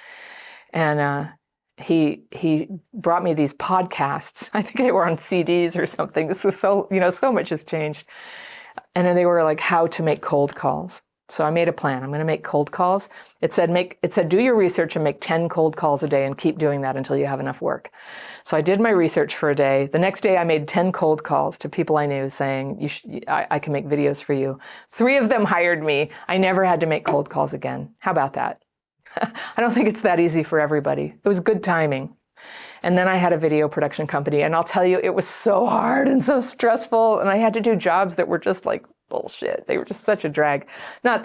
And he brought me these podcasts. I think they were on CDs or something. This was so much has changed. And then they were like how to make cold calls. So I made a plan. I'm going to make cold calls. It said, do your research and make 10 cold calls a day and keep doing that until you have enough work. So I did my research for a day. The next day I made 10 cold calls to people I knew saying, I can make videos for you. 3 of them hired me. I never had to make cold calls again. How about that? I don't think it's that easy for everybody. It was good timing. And then I had a video production company, and I'll tell you, it was so hard and so stressful, and I had to do jobs that were just like bullshit. They were just such a drag. Not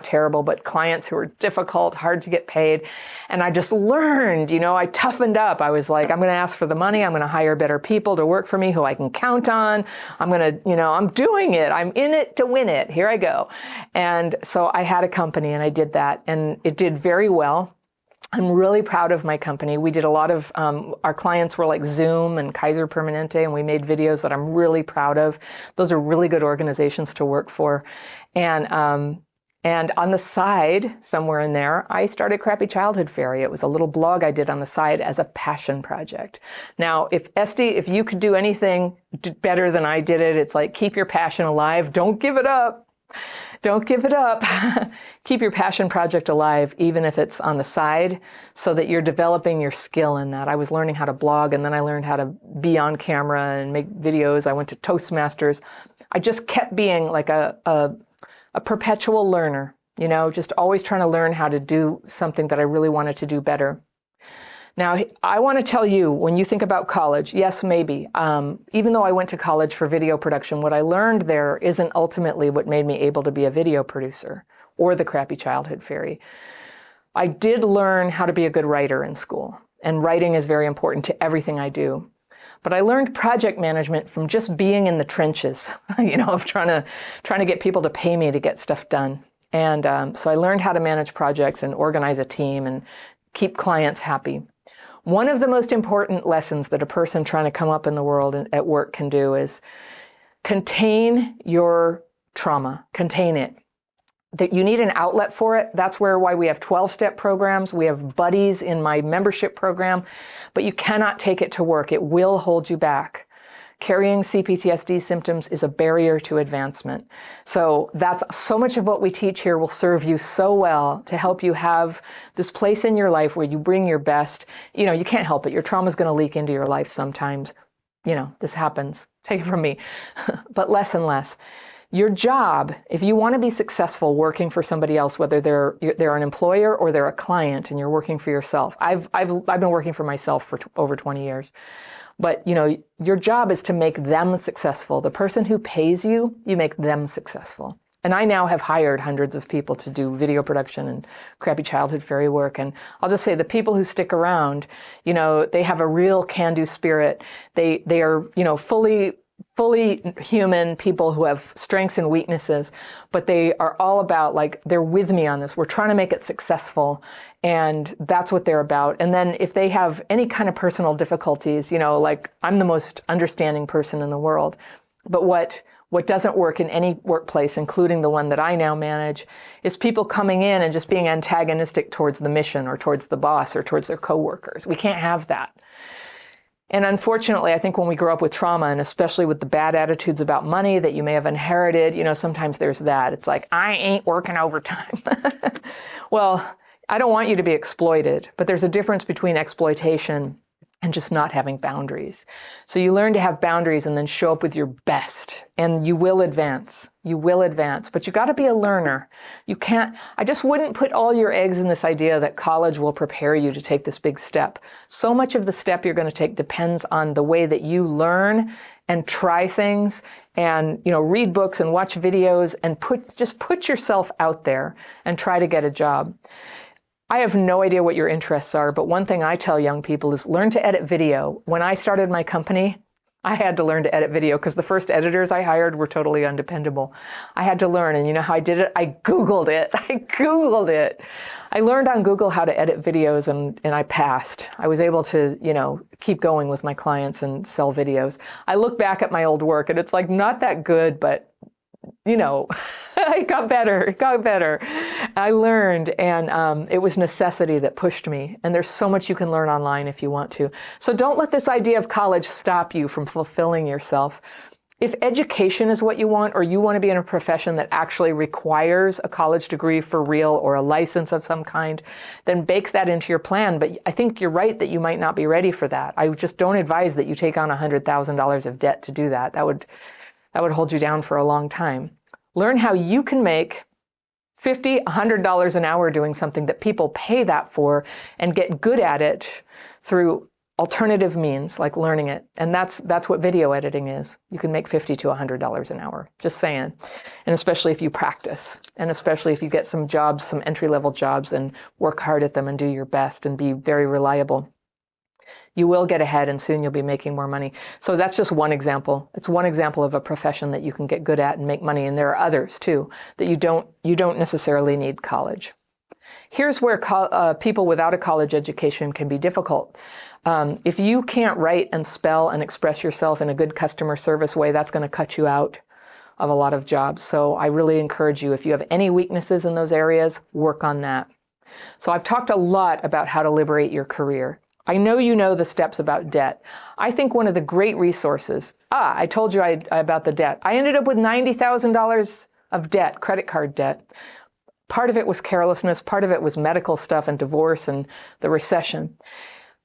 terrible, but clients who were difficult, hard to get paid. And I just learned, I toughened up. I was like, I'm going to ask for the money. I'm going to hire better people to work for me who I can count on. I'm going to, I'm doing it. I'm in it to win it. Here I go. And so I had a company, and I did that, and it did very well. I'm really proud of my company. We did a lot of, our clients were like Zoom and Kaiser Permanente, and we made videos that I'm really proud of. Those are really good organizations to work for. And on the side, somewhere in there, I started Crappy Childhood Fairy. It was a little blog I did on the side as a passion project. Now, if you could do anything better than I did it, it's like, keep your passion alive. Don't give it up. Don't give it up. Keep your passion project alive, even if it's on the side, so that you're developing your skill in that. I was learning how to blog, and then I learned how to be on camera and make videos. I went to Toastmasters. I just kept being like a perpetual learner, just always trying to learn how to do something that I really wanted to do better. Now, I want to tell you, when you think about college, yes, maybe. Even though I went to college for video production, what I learned there isn't ultimately what made me able to be a video producer or the Crappy Childhood Fairy. I did learn how to be a good writer in school, and writing is very important to everything I do. But I learned project management from just being in the trenches, of trying to get people to pay me to get stuff done. And so I learned how to manage projects and organize a team and keep clients happy. One of the most important lessons that a person trying to come up in the world at work can do is contain your trauma, contain it. That you need an outlet for it. That's why we have 12-step programs. We have buddies in my membership program, but you cannot take it to work. It will hold you back. Carrying CPTSD symptoms is a barrier to advancement. So that's so much of what we teach here will serve you so well to help you have this place in your life where you bring your best. You can't help it. Your trauma is going to leak into your life sometimes. This happens. Take it from me. But less and less. Your job, if you want to be successful working for somebody else, whether they're an employer or they're a client and you're working for yourself. I've been working for myself for over 20 years. But, your job is to make them successful. The person who pays you, you make them successful. And I now have hired hundreds of people to do video production and crappy childhood fairy work. And I'll just say the people who stick around, they have a real can-do spirit. They are, fully human people who have strengths and weaknesses, but they are all about, they're with me on this. We're trying to make it successful, and that's what they're about. And then if they have any kind of personal difficulties, I'm the most understanding person in the world, but what doesn't work in any workplace, including the one that I now manage, is people coming in and just being antagonistic towards the mission or towards the boss or towards their coworkers. We can't have that. And unfortunately, I think when we grow up with trauma, and especially with the bad attitudes about money that you may have inherited, sometimes there's that. It's like, I ain't working overtime. Well, I don't want you to be exploited, but there's a difference between exploitation and just not having boundaries. So you learn to have boundaries and then show up with your best, and you will advance. You will advance, but you got to be a learner. I just wouldn't put all your eggs in this idea that college will prepare you to take this big step. So much of the step you're going to take depends on the way that you learn and try things and, read books and watch videos and put yourself out there and try to get a job. I have no idea what your interests are, but one thing I tell young people is learn to edit video. When I started my company, I had to learn to edit video because the first editors I hired were totally undependable. I had to learn, and you know how I did it? I Googled it. I learned on Google how to edit videos, and I passed. I was able to, keep going with my clients and sell videos. I look back at my old work, and it's not that good, but it got better. I learned, and it was necessity that pushed me. And there's so much you can learn online if you want to. So don't let this idea of college stop you from fulfilling yourself. If education is what you want, or you want to be in a profession that actually requires a college degree for real or a license of some kind, then bake that into your plan. But I think you're right that you might not be ready for that. I just don't advise that you take on $100,000 of debt to do that. That would hold you down for a long time. Learn how you can make $50, $100 an hour doing something that people pay that for, and get good at it through alternative means like learning it. And that's what video editing is. You can make $50 to $100 an hour, just saying. And especially if you practice, and especially if you get some jobs, some entry-level jobs, and work hard at them and do your best and be very reliable. You will get ahead, and soon you'll be making more money. So that's just one example. It's one example of a profession that you can get good at and make money. And there are others too that you don't necessarily need college. Here's where people without a college education can be difficult. If you can't write and spell and express yourself in a good customer service way, that's going to cut you out of a lot of jobs. So I really encourage you, if you have any weaknesses in those areas, work on that. So I've talked a lot about how to liberate your career. I know you know the steps about debt. I think one of the great resources, I told you about the debt. I ended up with $90,000 of debt, credit card debt. Part of it was carelessness, part of it was medical stuff and divorce and the recession.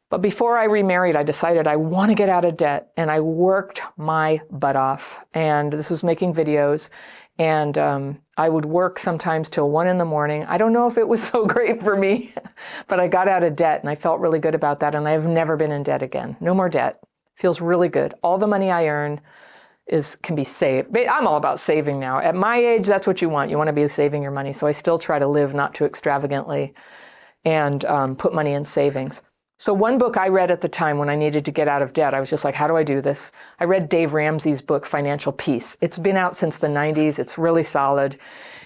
But before I remarried, I decided I want to get out of debt, and I worked my butt off. And this was making videos, and I would work sometimes till 1 a.m. I don't know if it was so great for me, but I got out of debt, and I felt really good about that, and I've never been in debt again. No more debt. Feels really good. All the money I earn can be saved. I'm all about saving now. At my age, that's what you want. You want to be saving your money. So I still try to live not too extravagantly. and put money in savings. So one book I read at the time when I needed to get out of debt, I was just like, how do I do this? I read Dave Ramsey's book, Financial Peace. It's been out since the 90s. It's really solid.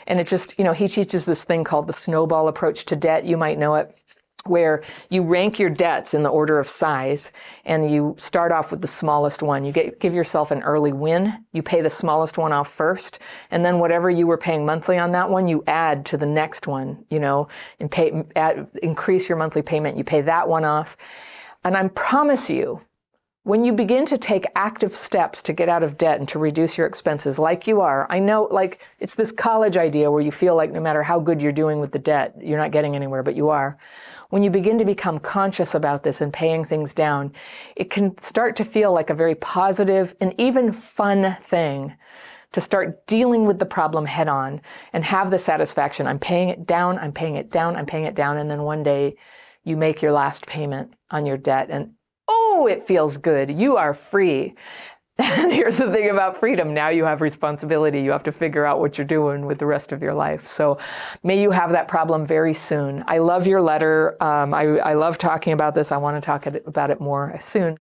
And it just, he teaches this thing called the snowball approach to debt. You might know it, where you rank your debts in the order of size, and you start off with the smallest one. You give yourself an early win. You pay the smallest one off first, and then whatever you were paying monthly on that one, you add to the next one, and increase your monthly payment. You pay that one off. And I promise you, when you begin to take active steps to get out of debt and to reduce your expenses like you are, I know, like, it's this college idea where you feel like no matter how good you're doing with the debt, you're not getting anywhere, but you are. When you begin to become conscious about this and paying things down, it can start to feel like a very positive and even fun thing to start dealing with the problem head on and have the satisfaction. I'm paying it down, I'm paying it down, I'm paying it down. And then one day you make your last payment on your debt and oh, it feels good. You are free. And here's the thing about freedom. Now you have responsibility. You have to figure out what you're doing with the rest of your life. So may you have that problem very soon. I love your letter. I love talking about this. I want to talk about it more soon.